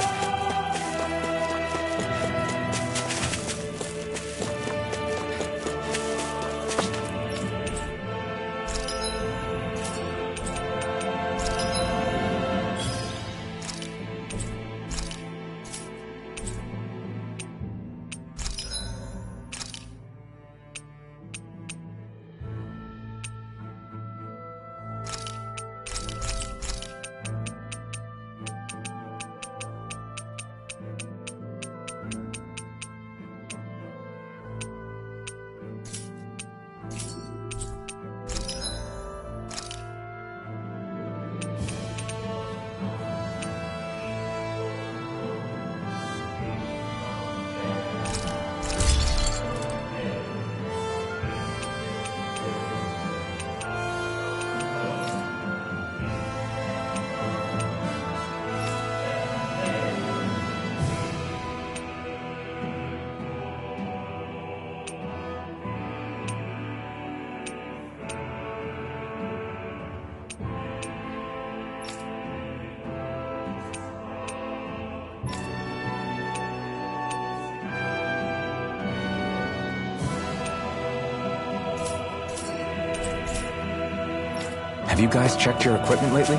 Have you guys checked your equipment lately?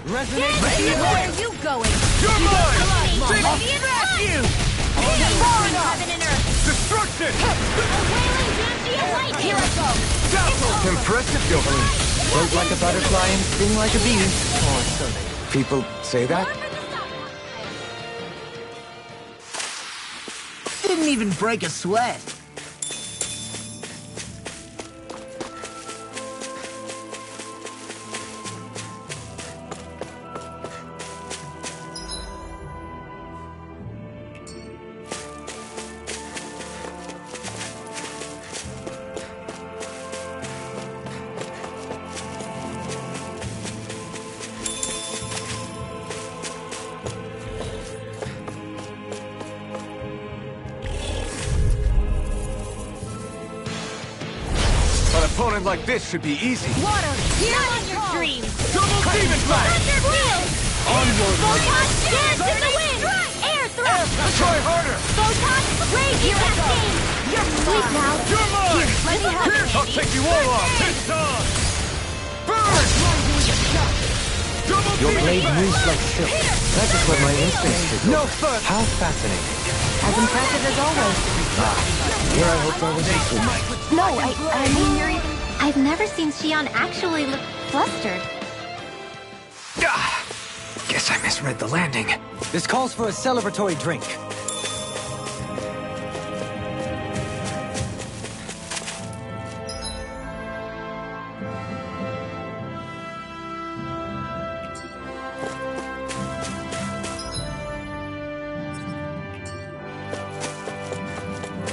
Resonate! Where are you going? You're mine! I'll smash you! Heaven and earth! Destruction! A wailing banshee of light! Here I go! Impressive, Johann. Float like a butterfly and sting like a bee. Or so they... People say that? Didn't even break a sweat. opponent like this should be easy. Water, here on your dreams. Double demon blast! Thunder field. Onward! Photon, dance in the wind. Air thrust. Try harder! Photon, rage cascade. Sleep now. You're mine! Let me help you. I'll take you all off this time! Burn! Double Your demon blade blast! moves like silk. That's just what my instincts should No go. further! How fascinating. As impressive as always. Here I hoped I was equal. No, I mean you're even... I've never seen Shion actually look flustered. Ah, guess I misread the landing. This calls for a celebratory drink.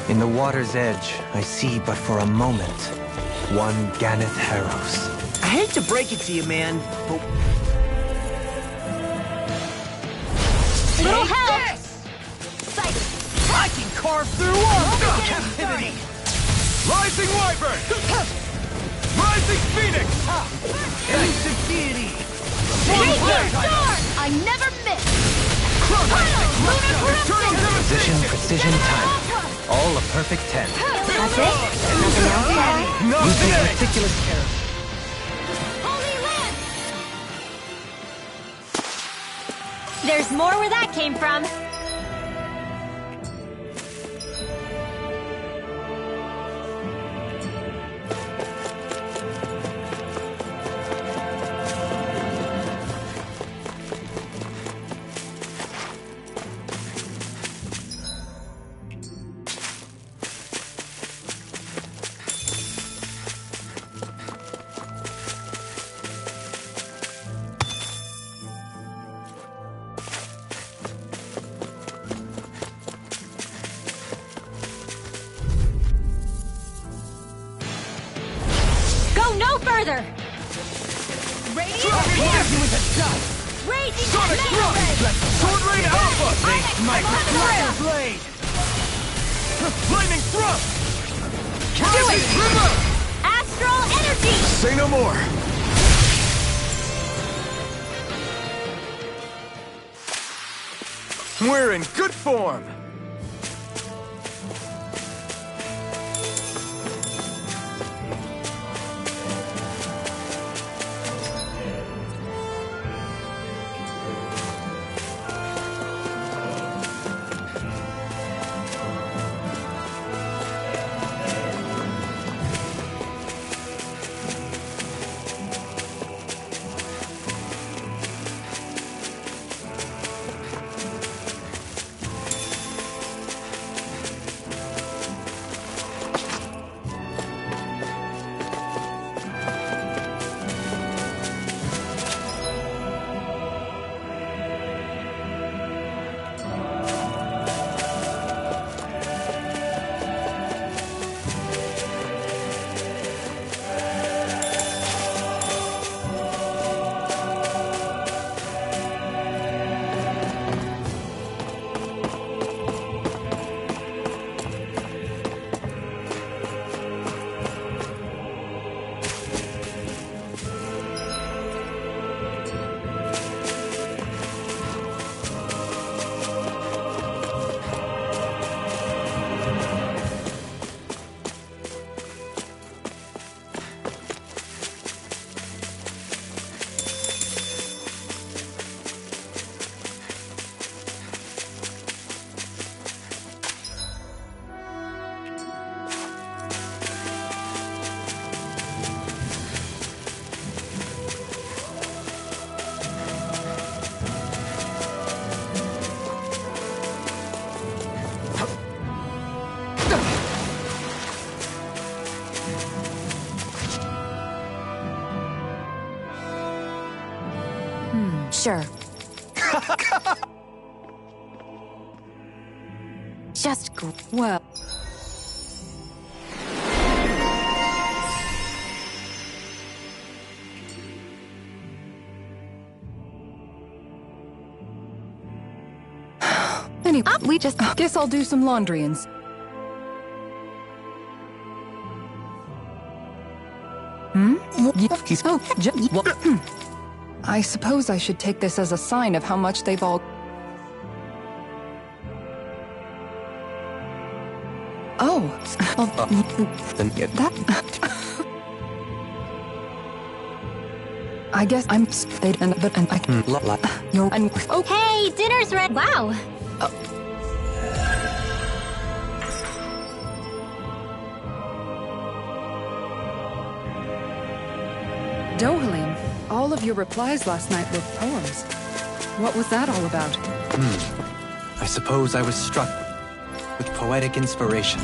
In the water's edge, I see but for a moment one Ganeth Harrows. I hate to break it to you, man, but Little help. I can carve through all captivity. Rising Wyvern! Rising Phoenix! Elusive deity. I never miss. Precision, precision, time. All a perfect 10. That's it? Nothing else then? No You take today! meticulous care. Holy Lance. There's more where that came from. Go no further! Raging Sonic Thrust! Sword Rain Alpha! Blade. Lightning Thrust! Do it! River! Astral energy! Say no more! We're in good form! Sure. Just Well, anyway, we just guess I'll do some laundry and I suppose I should take this as a sign of how much they've all... Oh. Then get That... I guess I'm... But I can... You're... Oh, Hey, dinner's ready. Wow. Dohalim, all of your replies last night were poems. What was that all about? I suppose I was struck with poetic inspiration.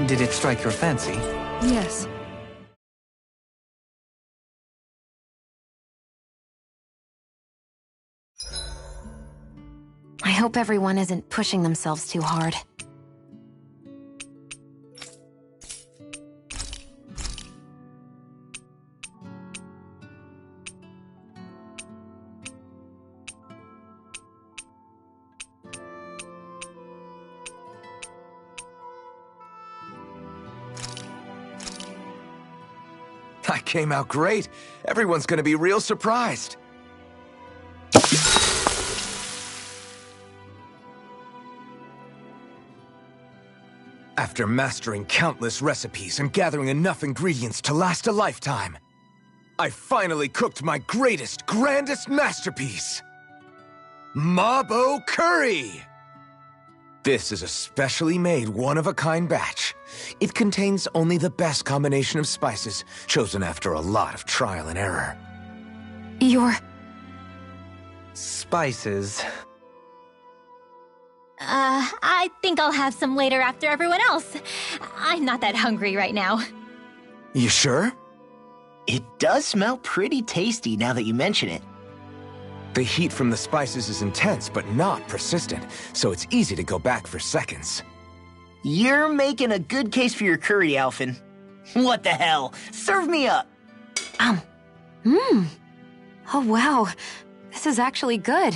Did it strike your fancy? Yes. I hope everyone isn't pushing themselves too hard. I came out great. Everyone's gonna be real surprised. After mastering countless recipes and gathering enough ingredients to last a lifetime, I finally cooked my greatest, grandest masterpiece. Mabo Curry! This is a specially made, one-of-a-kind batch. It contains only the best combination of spices, chosen after a lot of trial and error. Spices. I think I'll have some later after everyone else. I'm not that hungry right now. You sure? It does smell pretty tasty now that you mention it. The heat from the spices is intense, but not persistent, so it's easy to go back for seconds. You're making a good case for your curry, Alphen. What the hell? Serve me up! Oh wow, this is actually good.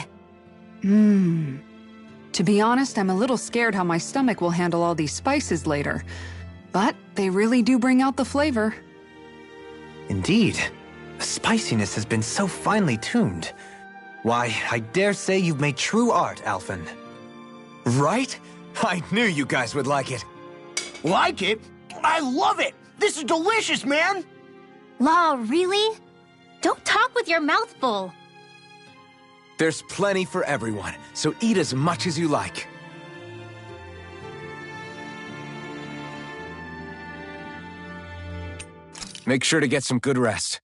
To be honest, I'm a little scared how my stomach will handle all these spices later. But they really do bring out the flavor. Indeed. The spiciness has been so finely tuned. Why, I dare say you've made true art, Alphen. Right? I knew you guys would like it. Like it? I love it! This is delicious, man! Law, really? Don't talk with your mouth full. There's plenty for everyone, so eat as much as you like. Make sure to get some good rest.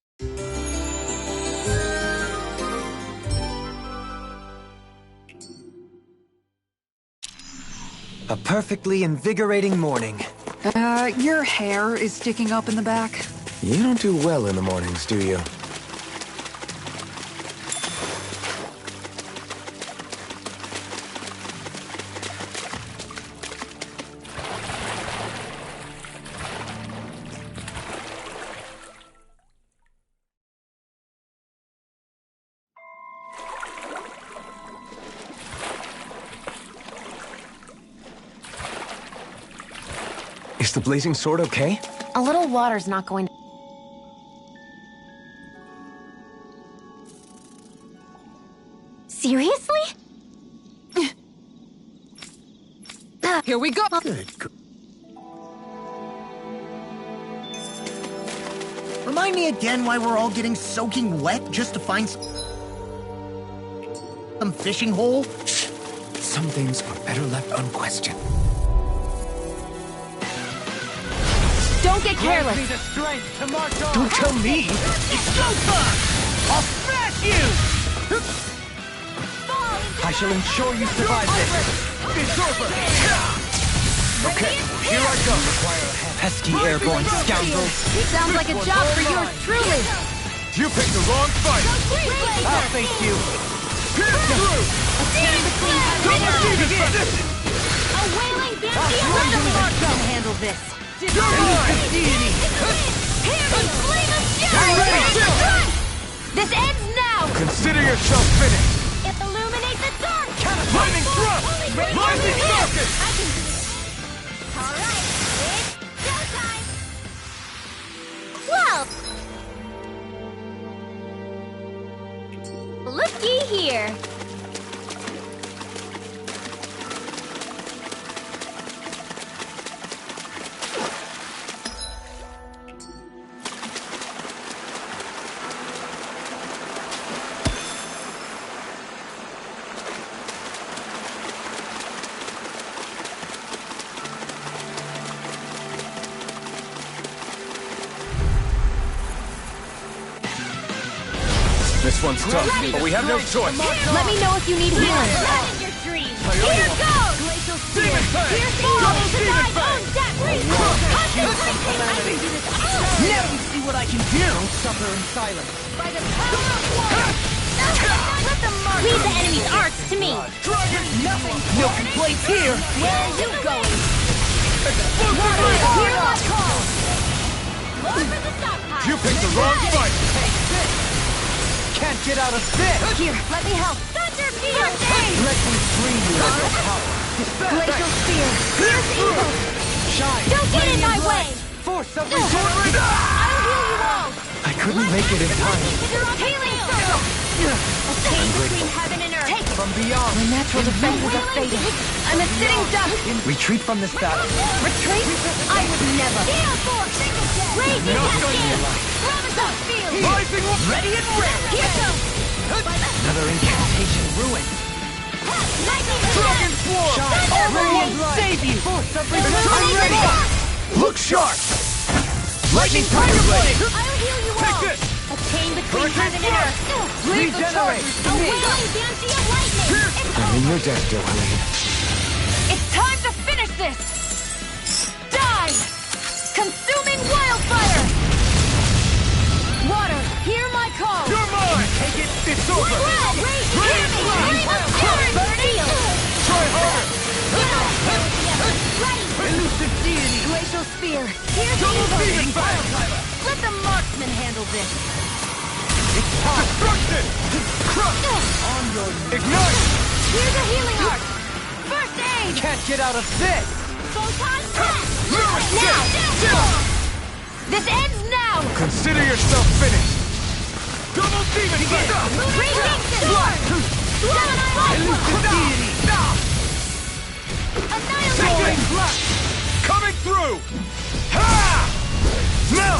A perfectly invigorating morning. Your hair is sticking up in the back. You don't do well in the mornings, do you? Is the blazing sword okay? A little water's not going to... Seriously? Here we go! Good. Remind me again why we're all getting soaking wet just to find some fishing hole? Some things are better left unquestioned. Don't get careless! Don't tell me! It's showtime! I'll smash you! I shall ensure you survive this. It's over! Okay, here I go. Pesky airborne scoundrels. Sounds like a job for yours truly! You picked the wrong fight! I'll face you. A wailing Let the marksman handle this. You're mine! Hear me! Flame of Ready, fury! This ends now! Consider yourself finished! Illuminate the dark! Lightning thrust! Rising focus! I can do this. Alright, it's showtime! Well, looky here. This one's tough, but we have no choice. Let me know if you need healing. Not in your dreams. Here goes! Glacial Spear. Here's the Double to demon thy fang. own death. Concentration! I can do this all. Now you see what I can do! Don't suffer in silence. By the power of water. Let the mark. Leave the enemy's arts to me. Nothing. No complaints here. Where are you going? Hear my call. More for the stockpile. You picked the wrong fight! Can't get out of this. Here, let me help. Thunder field. Let me free you of your power. Glacial Spear. Here's evil. Shine. Don't get in my way. Force of return. I'll heal you all. I couldn't make it in time. Healing circle. A chain between heaven and earth. From beyond. My natural defenses are fading. I'm a sitting duck. Retreat from this battle. Retreat? I would never. Steel force. Blazing cascade. Promise field. Rising Ready and ready. Here goes. Another incantation ruined. Lightning Dragon Swarm! Radiant light. Save you. Force of return. Look sharp. Lightning Tiger Blade. I'll heal you all. Take this! A chain between Hurricane heaven and earth. Regenerate. A wailing Banshee of lightning. It's I'm in your debt, Dohain. It's time to finish this! Die! Consuming wildfire! Water, hear my call! You're mine! Take it. It's over. red. Hear me. Flame of fury. Steel. Try harder! Elusive deity. Glacial Spear, here's Double evil! demon fang! Let the marksman handle this! Destruction! Crush! Ignite! Here's a healing art! First aid! Can't get out of this. Photon blast. Now! This ends now! Consider yourself finished! Double demon fang! Elusive deity. Soaring blast! Coming through! Ha! Now!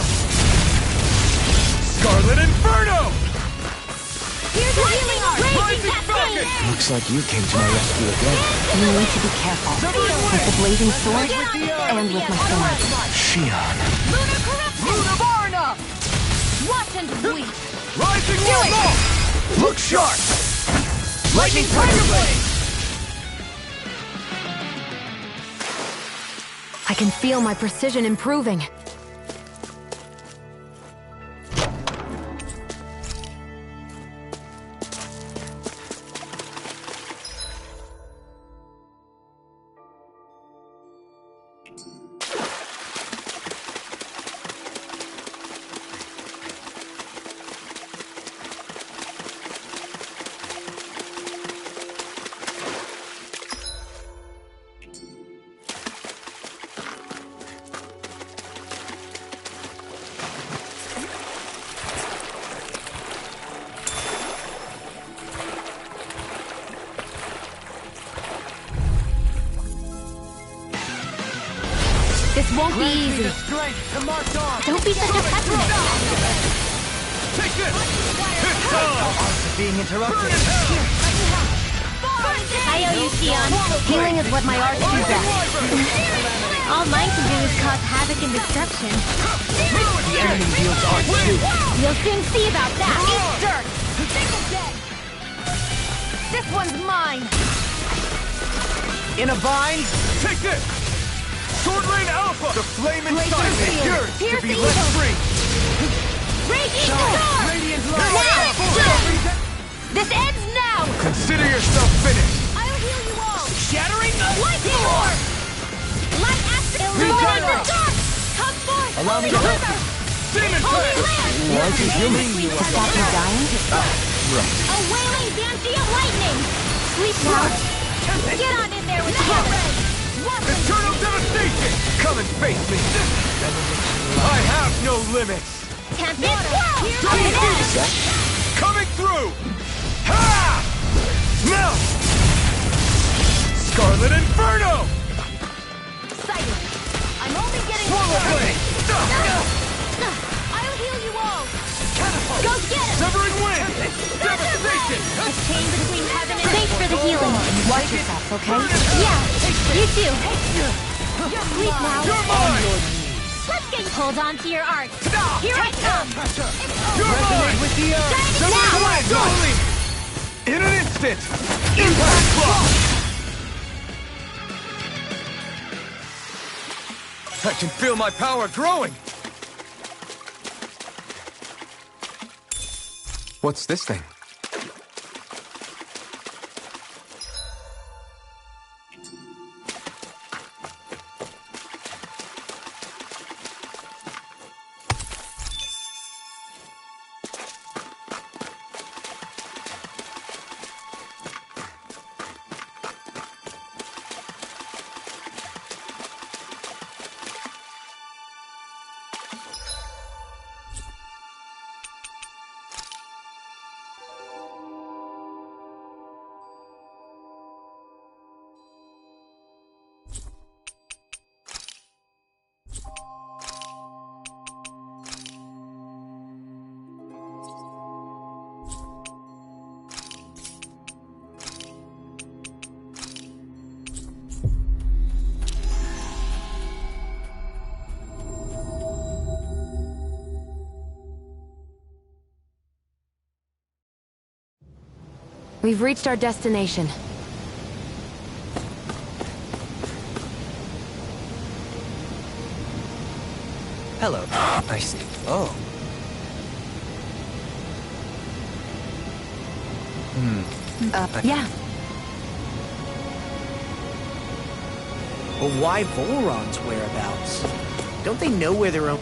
Scarlet Inferno! Here's a healing art. Rising Falcon! Looks like you came to my rescue again. You need to be careful. With the blazing sword and with my sword. Shion. Lunar corruption. Varna! Watch and weep! Rising Wall! Look sharp. Lightning Tiger Blade. I can feel my precision improving. This won't be easy. The strength to march on. Don't be such a pessimist. Take this! It's time! Being interrupted. I owe you, Sion. Healing is what my art do best. All mine can do is cause havoc and destruction. The enemy wields art too. You'll soon see about that. Eat dirt! This one's mine! In a vine. Take this! Sword Rain Alpha! The flame inside me! Field. Yours to Here's be the let evil. free! Raging storm. Radiant light. This ends now! Consider yourself finished! I'll heal you all. Shattering. Lightning orb. Allow me to help you. Demon Blast! Why is he human? To stop you dying? Right. A wailing banshee of lightning! Sleep now! Get on in there with the red! Eternal devastation! Come and face me! I have no limits! Tempest Swirl! Coming through! Ha! Now! Scarlet Inferno! Silence! I'm only getting Swallow Blade! I'll heal you all! Go get him! Severing Wind! Devastation! A chain between heaven and Thanks for the healing. Watch yourself, okay? Yeah, you too. Sleep now! You're mine! Let's get hold on to your art! Here I come! You're mine! With the Severing Wind! Only! In an instant! Impact Block! I can feel my power growing! What's this thing? We've reached our destination. Hello. I see. Oh. Yeah. But why Volron's whereabouts? Don't they know where their own...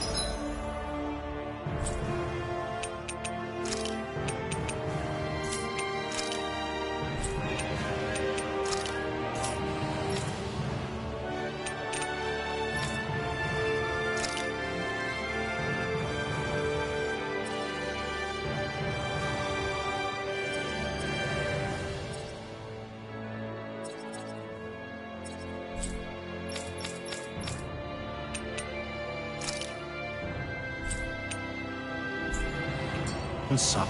Suck.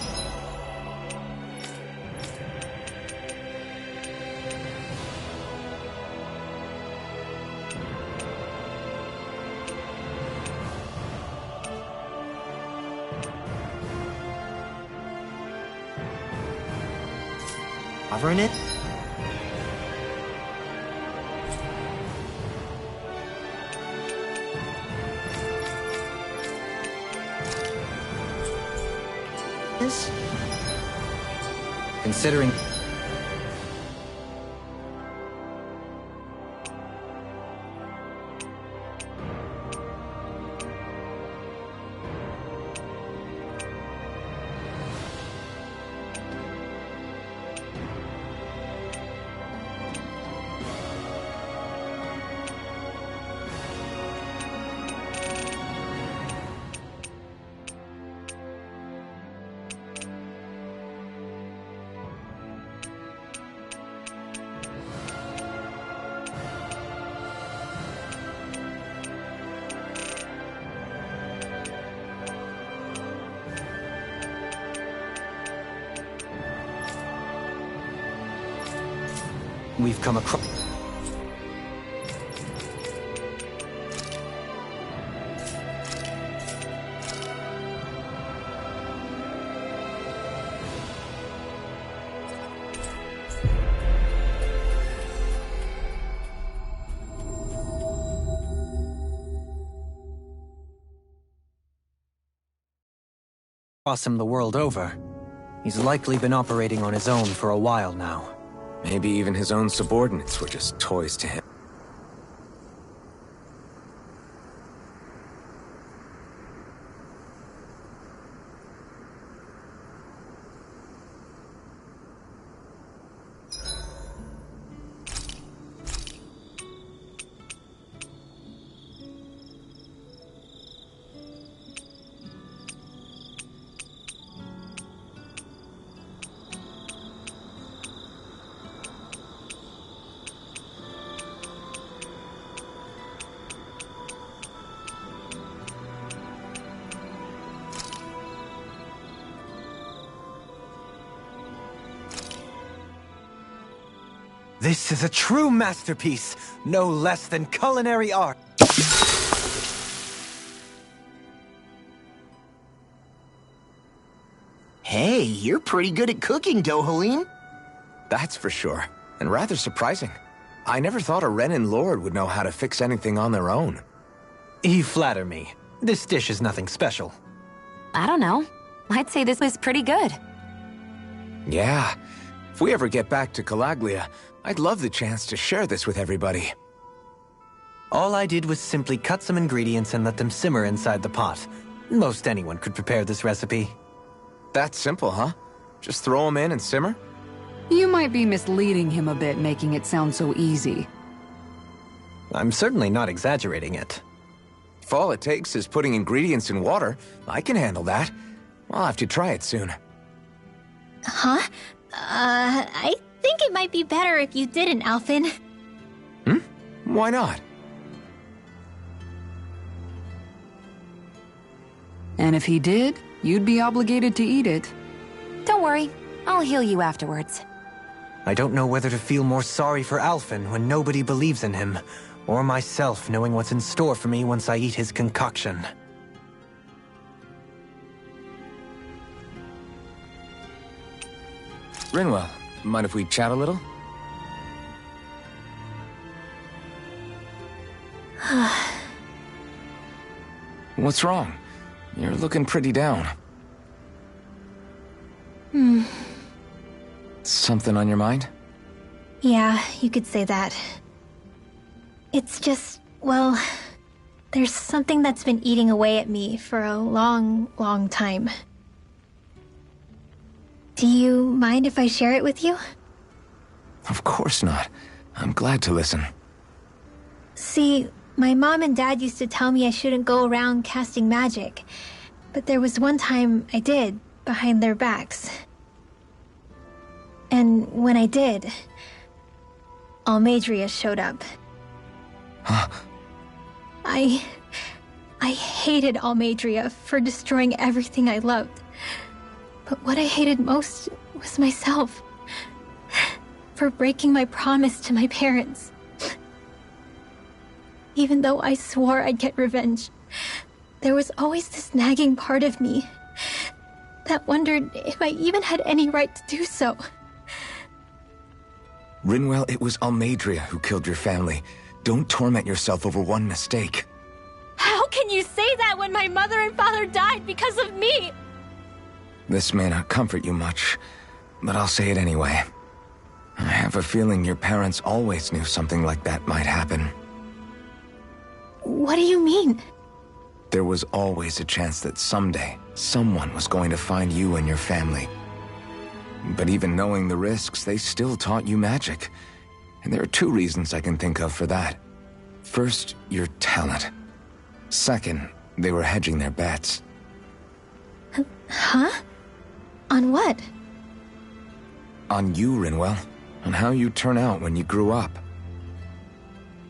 Covering it? Considering... We've come across... him the world over. He's likely been operating on his own for a while now. Maybe even his own subordinates were just toys to him. This is a true masterpiece, no less than culinary art. Hey, you're pretty good at cooking, Dohalim. That's for sure, and rather surprising. I never thought a Renin Lord would know how to fix anything on their own. You flatter me. This dish is nothing special. I don't know. I'd say this was pretty good. Yeah. If we ever get back to Calaglia, I'd love the chance to share this with everybody. All I did was simply cut some ingredients and let them simmer inside the pot. Most anyone could prepare this recipe. That's simple, huh? Just throw them in and simmer? You might be misleading him a bit, making it sound so easy. I'm certainly not exaggerating it. If all it takes is putting ingredients in water, I can handle that. I'll have to try it soon. Huh? I think it might be better if you didn't, Alphen. Why not? And if he did, you'd be obligated to eat it. Don't worry, I'll heal you afterwards. I don't know whether to feel more sorry for Alphen when nobody believes in him, or myself knowing what's in store for me once I eat his concoction. Rinwell, mind if we chat a little? What's wrong? You're looking pretty down. Something on your mind? Yeah, you could say that. It's just, well, there's something that's been eating away at me for a long, long time. Do you mind if I share it with you? Of course not. I'm glad to listen. See, my mom and dad used to tell me I shouldn't go around casting magic. But there was one time I did, behind their backs. And when I did, Almadria showed up. Huh? I hated Almadria for destroying everything I loved. But what I hated most was myself. For breaking my promise to my parents. Even though I swore I'd get revenge, there was always this nagging part of me that wondered if I even had any right to do so. Rinwell, it was Almadria who killed your family. Don't torment yourself over one mistake. How can you say that when my mother and father died because of me? This may not comfort you much, but I'll say it anyway. I have a feeling your parents always knew something like that might happen. What do you mean? There was always a chance that someday, someone was going to find you and your family. But even knowing the risks, they still taught you magic. And there are two reasons I can think of for that. First, your talent. Second, they were hedging their bets. Huh? On what? On you, Rinwell. On how you turn out when you grew up.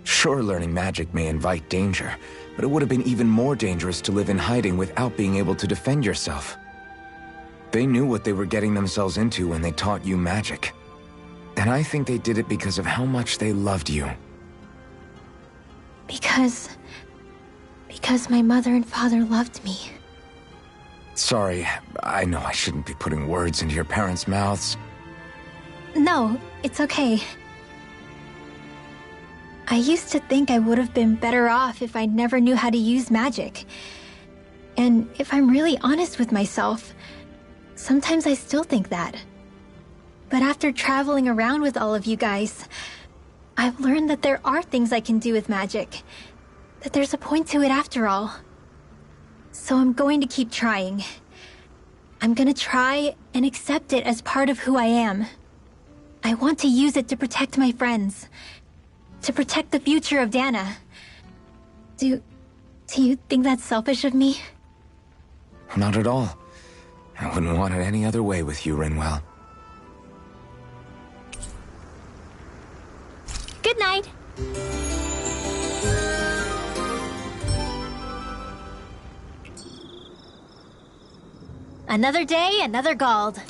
Sure, learning magic may invite danger, but it would have been even more dangerous to live in hiding without being able to defend yourself. They knew what they were getting themselves into when they taught you magic. And I think they did it because of how much they loved you. Because my mother and father loved me. Sorry, I know I shouldn't be putting words into your parents' mouths. No, it's okay. I used to think I would have been better off if I never knew how to use magic. And if I'm really honest with myself, sometimes I still think that. But after traveling around with all of you guys, I've learned that there are things I can do with magic. That there's a point to it after all. So I'm going to keep trying. I'm gonna try and accept it as part of who I am. I want to use it to protect my friends. To protect the future of Dana. Do you think that's selfish of me? Not at all. I wouldn't want it any other way with you, Rinwell. Good night. Another day, another Gald.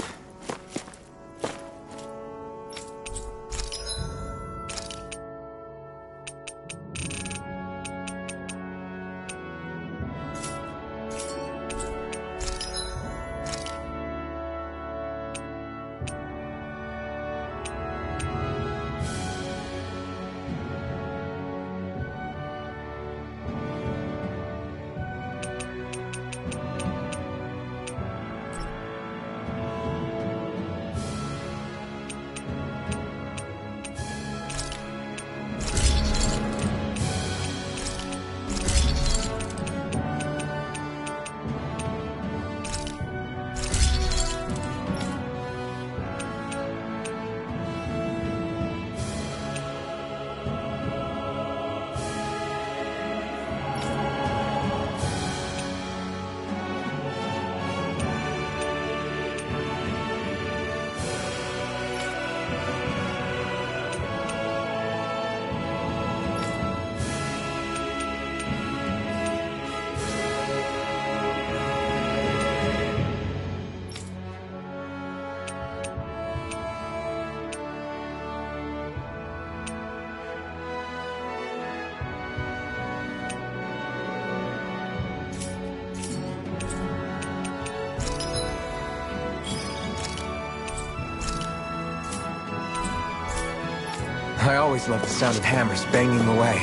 I always loved the sound of hammers banging away.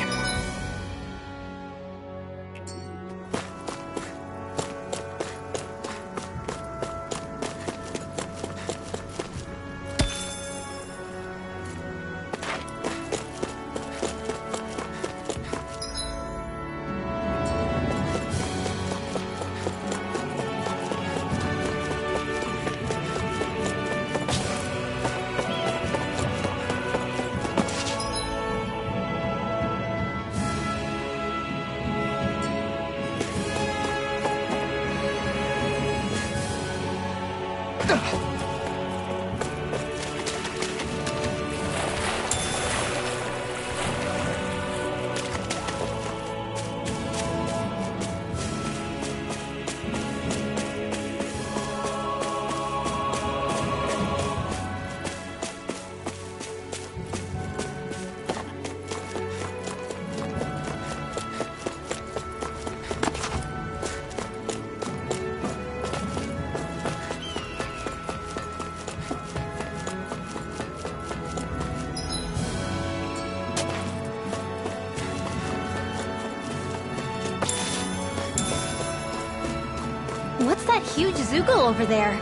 What's that huge Zoogle over there?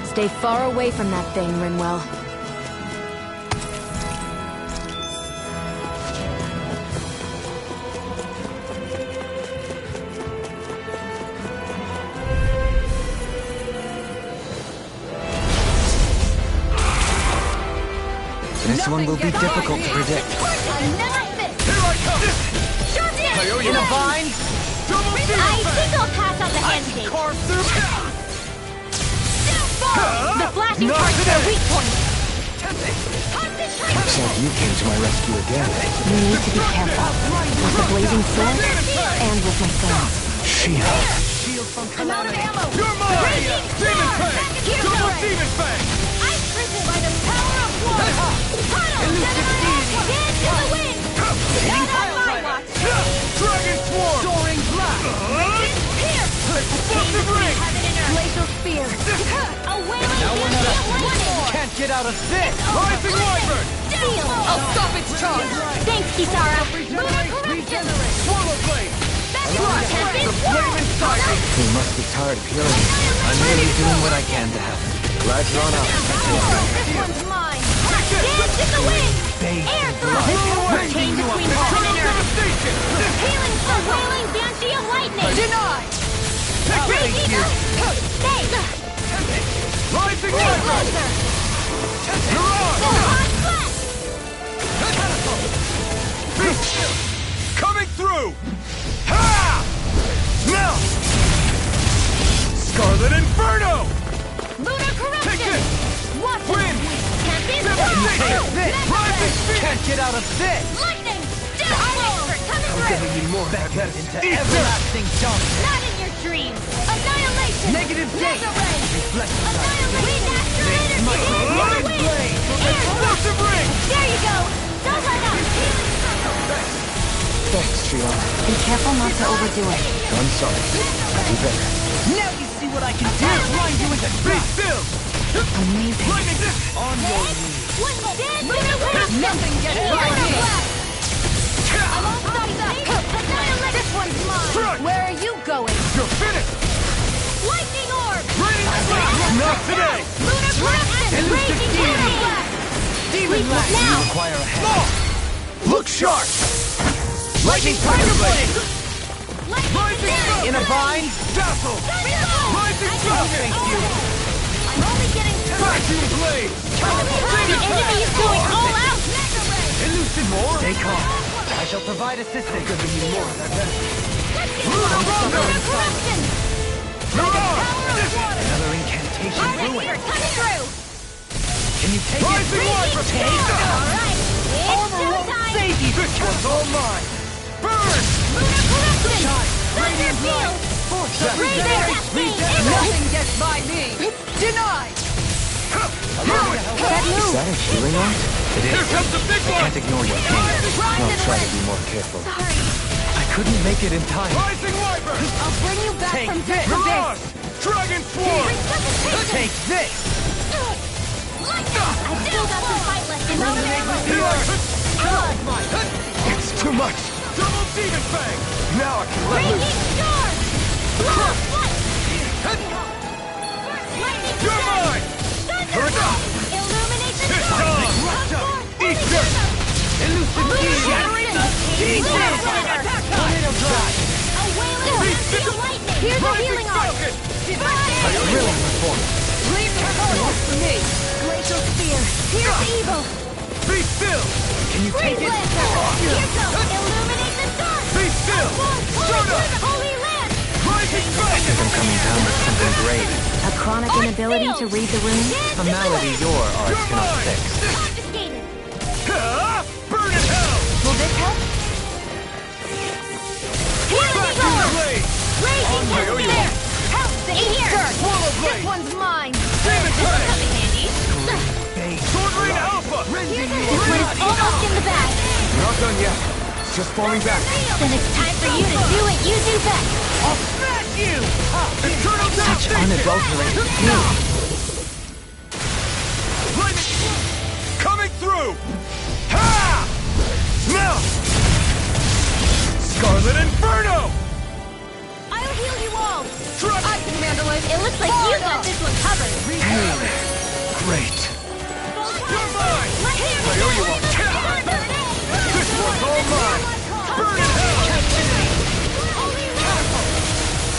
Stay far away from that thing, Rinwell. This one will be difficult to predict. In a vine? I think I'll pass on the handshake. The flashing parts are weak points. Looks like you came to my rescue again. You need to be careful. With the blazing sword, and with my thorns. Shield. I'm out of ammo. You're mine! Demon Fang! Double Demon Fang! I'm crippled by the power of war. Tunnel! Dance to the wind! Not on my watch! Dragon Swarm! Soaring blast! Here! Explosive Ring! Glacial spear! A wailing lightning! Can't get out of this! Rising Wyvern! Steel! I'll stop its charge! Thanks, Kisara! Lunar corruption! Swallow Blade! Tempest! You must be tired of hearing it. I'm merely doing what I can to help. Glad you're on up. This one's mine! Dance in the wind! Air thrust! Chain between heaven and earth! Healing from wailing banshee of lightning! Denied! Raging Stay! Rising Wyvern! You're on! Hot flash! Coming through! Ha! Now! Scarlet Inferno! Lunar corruption! Take this! Wind! Tempest! Rising Spear! Can't get out of this! Lightning! Death blow! Coming through! Giving you more backers into Eat everlasting jump. Not in your dreams! Annihilation! Negative date. Laser ray! Reflect Annihilation! Astral energy! Light Wind! blade! Air thrust! Explosive Ring! There you go! Don't let up! Thanks, Shield. Be careful not to overdo it. I'm sorry. I'll do better. Now you see what I can do! Grind you into Be still! Amazing. Lightning this! on your knees. One dance in the wind! Nothing gets by Lunar me! blast! Alongside that! Annihilate! This one's mine! Strike! Where are you going? You're finished! Lightning orb! Raining Blast! Not today! Lunar corruption! Raging demon blast! Demon blast! Now! Require a hand. Law! Look sharp! Lightning Tiger Blade! Rising Sun! In a vine? Dazzle! Rising Sun! Thank you. I'm only getting Crashing Blade! The enemy is going all out! Elusive more? Stay calm. I shall provide assistance. Giving you more of that medicine. Lunar corruption! Another incantation ruin. Coming through! Can you take Rising it? Wyvern! Alright! It's Armor won't showtime! save you. This one's all mine. Burn! Lunar corruption! Shine. Thunder field! Force of Razor cascade! Nothing gets by me! Denied! Is that a healing art? It Here is. comes the big one! Can't ignore your pain. I'll try to be more careful. Sorry. I couldn't make it in time. Rising Wyvern! I'll bring you back Take from this. Mirage! Dragon Swarm! Take this. I still got some fight left in me. Here I much! Double demon fang! Now I can let loose! You're mine! Hurry up! Illuminate the It's dark! on! Eat this! Elusive Shattering the Jesus! Tornado drive! A wailing steel lightning! Here's a healing arm! A thrilling performance. Leave the portals for me! Glacial spear! Here's evil! Be still! Can you take it? Here goes! Illuminate the dark! Be still! Shona! Holy land! Rising I think I'm coming down with something great. A chronic inability to read the room? A malady your art cannot fix. Confiscated! Burn in hell! Will this help? Healing Back to the blade! Raging I owe you there! Help! Here! Swallow This blade! one's mine! Demon fang! Coming handy! Sword rain alpha! Here's this one's almost in the bag! Not done yet. Just falling back. Then it's time for you to do what you do best! I'll smash you! Eternal Such damnation! unadulterated skill. Lightning! Coming through! Ha! Now! Scarlet Inferno! I'll heal you all! Truck! I can handle it! It looks like you got this one covered! Great. You're mine! I owe you one. This one's all mine! Burn in hell!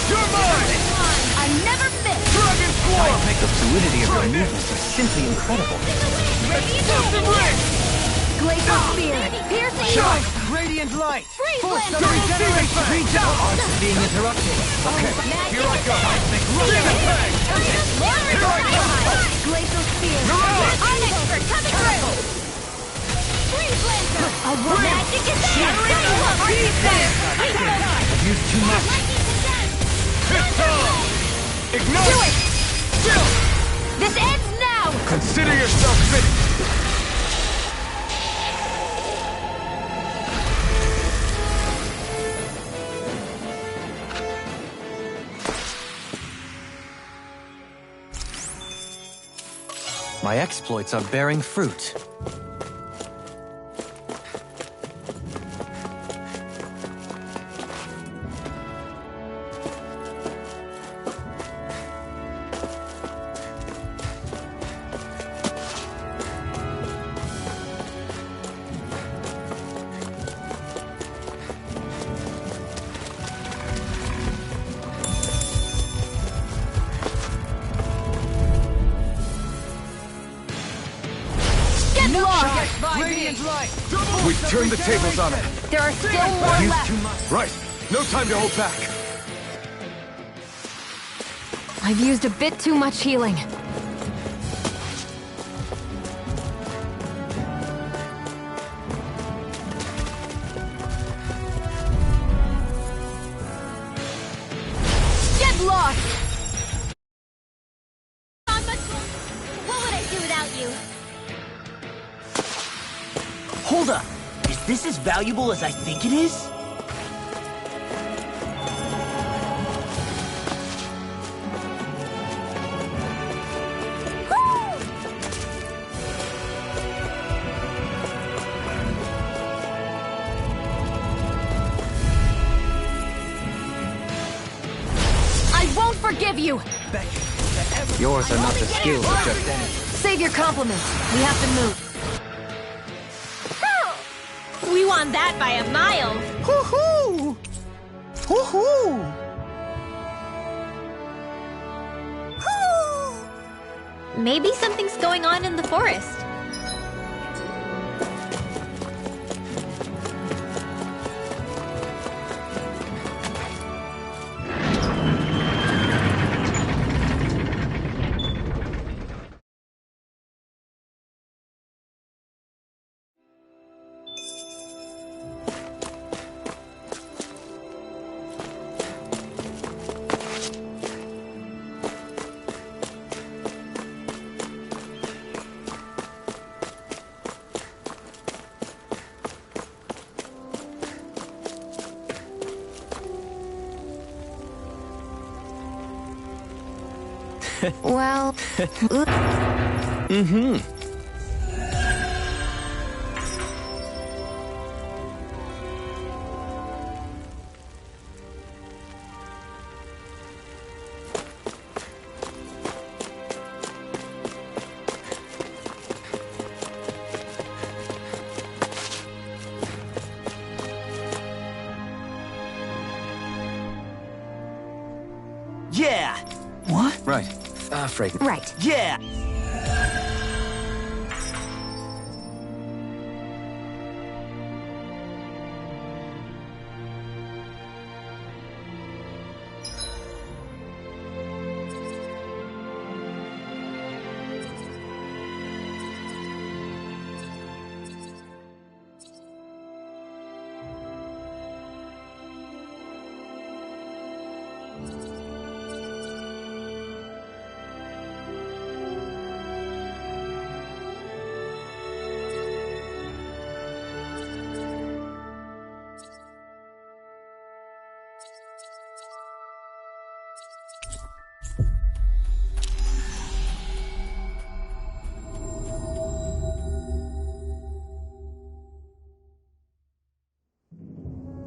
You're mine! I never miss! Dragon Swarm! The fluidity of your movements is simply incredible. Explosive ring! Glacial spear! Pierce Shine! evil! Radiant light! Freeze land! Regeneration! Regional arts is being interrupted. Okay, here I go! Demon fang! Here I come! Glacial spear! You're on! I'm expert! Coming through! Freeze lancer! A magic is there! I've used too much. It's on! Ignite! Do it! Still! This ends now! Consider yourself finished! My exploits are bearing fruit. Radiant light! We've turned the tables on him. There are still more Used left. too much. Right. No time to hold back. I've used a bit too much healing. Get lost! What would I do without you? Hold up! Is this as valuable as I think it is? I won't forgive you! Yours are not the skills of just any. Save your compliments. We have to move. We won that by a mile! Woohoo! Woohoo! Maybe something's going on in the forest. Well... laugh right now. Right. Yeah!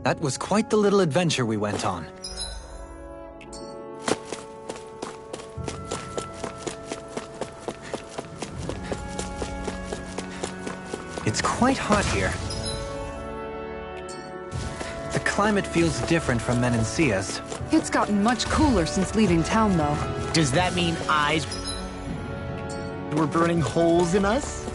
That was quite the little adventure we went on. It's quite hot here. The climate feels different from Menancia's. It's gotten much cooler since leaving town, though. Does that mean eyes were burning holes in us?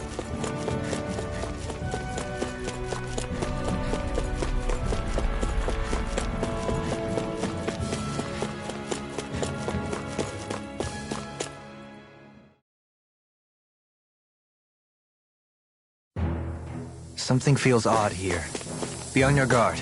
Something feels odd here. Be on your guard.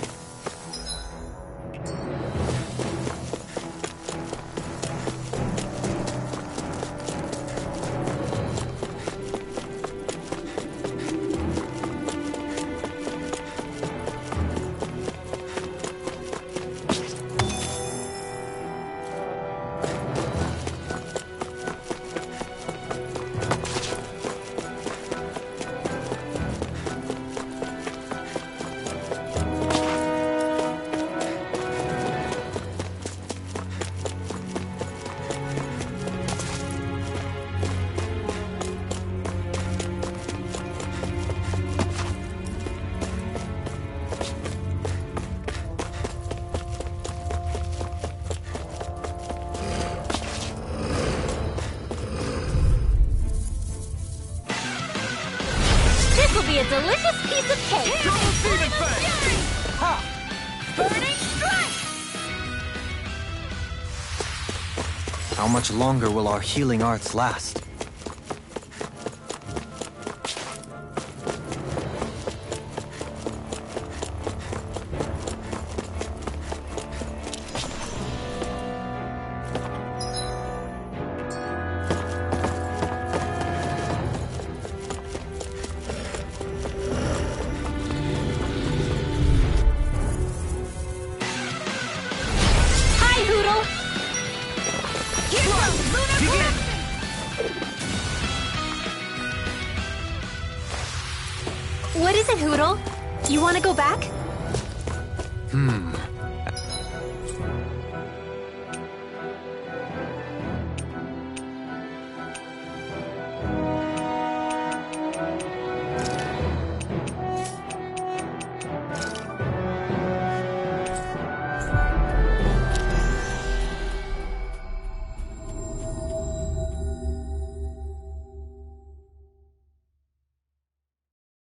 This will be a delicious piece of cake! Burning strike! How much longer will our healing arts last? What is it, Hoodle? You want to go back?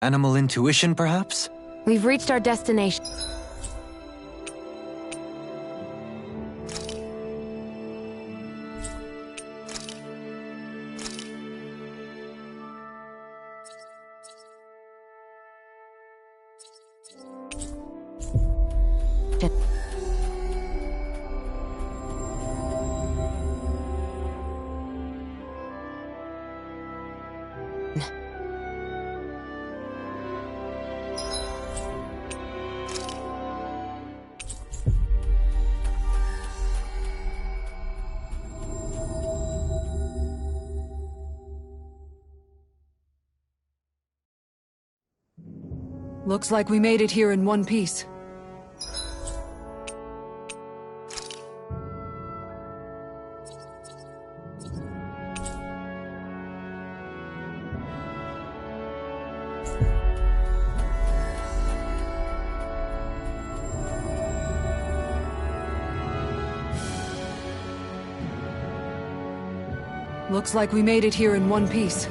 Animal intuition, perhaps? We've reached our destination. Looks like we made it here in one piece. Looks like we made it here in one piece.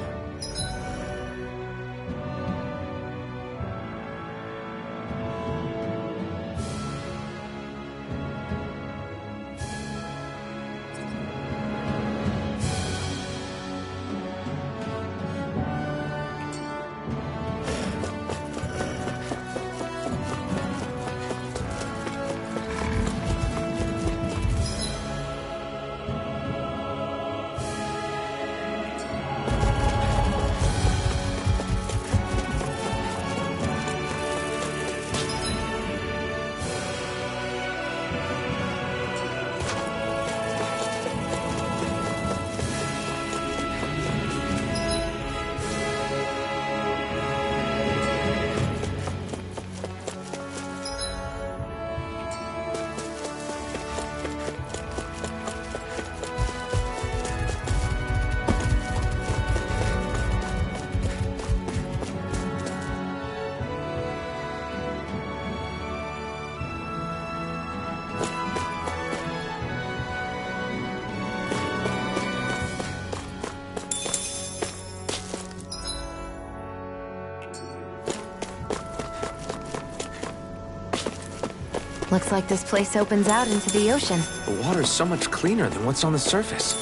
Looks like this place opens out into the ocean. The water's so much cleaner than what's on the surface.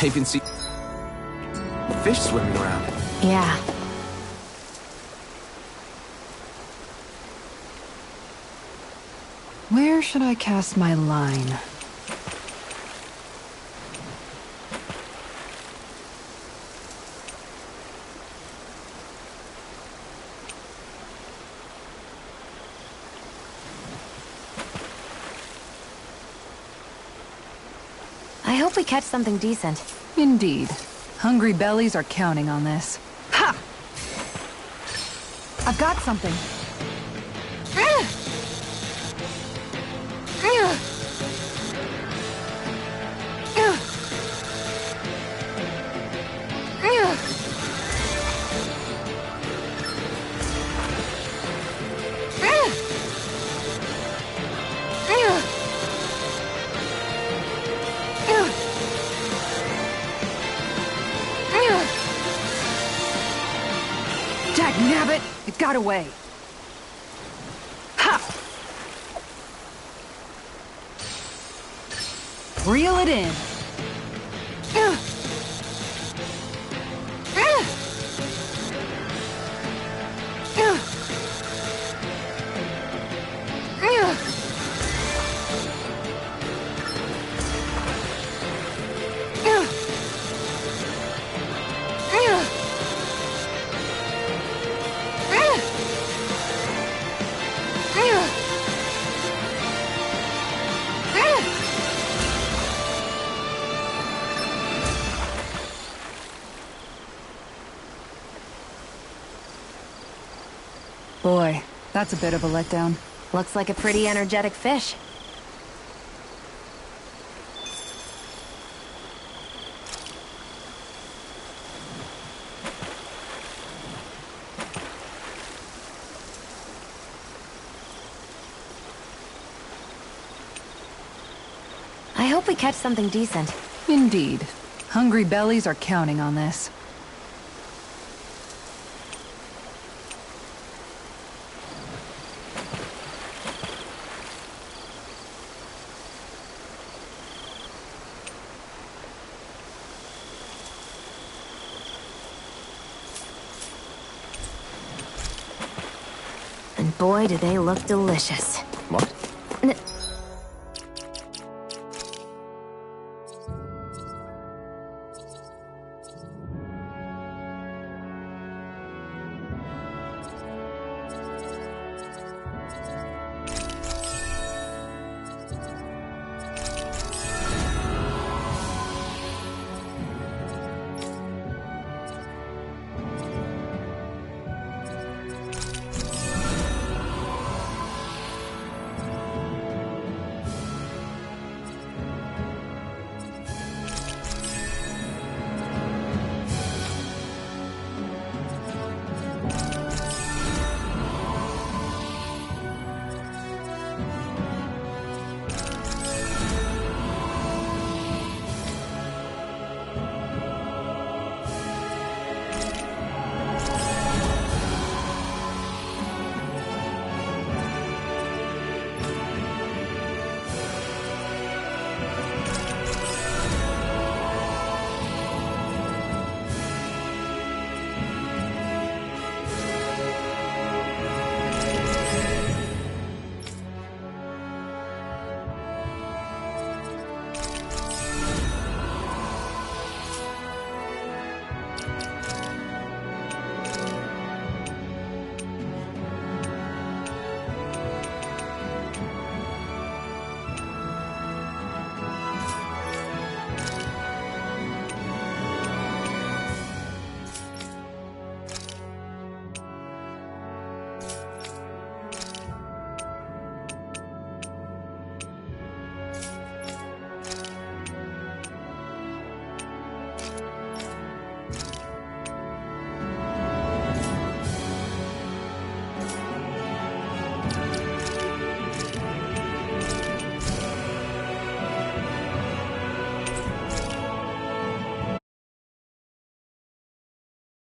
I even see fish swimming around. Yeah. Where should I cast my line? I hope we catch something decent. Indeed. Hungry bellies are counting on this. Ha! I've got something. Dagnabbit! It got away. Ha! Reel it in. Boy, that's a bit of a letdown. Looks like a pretty energetic fish. I hope we catch something decent. Indeed. Hungry bellies are counting on this. And boy, do they look delicious. What?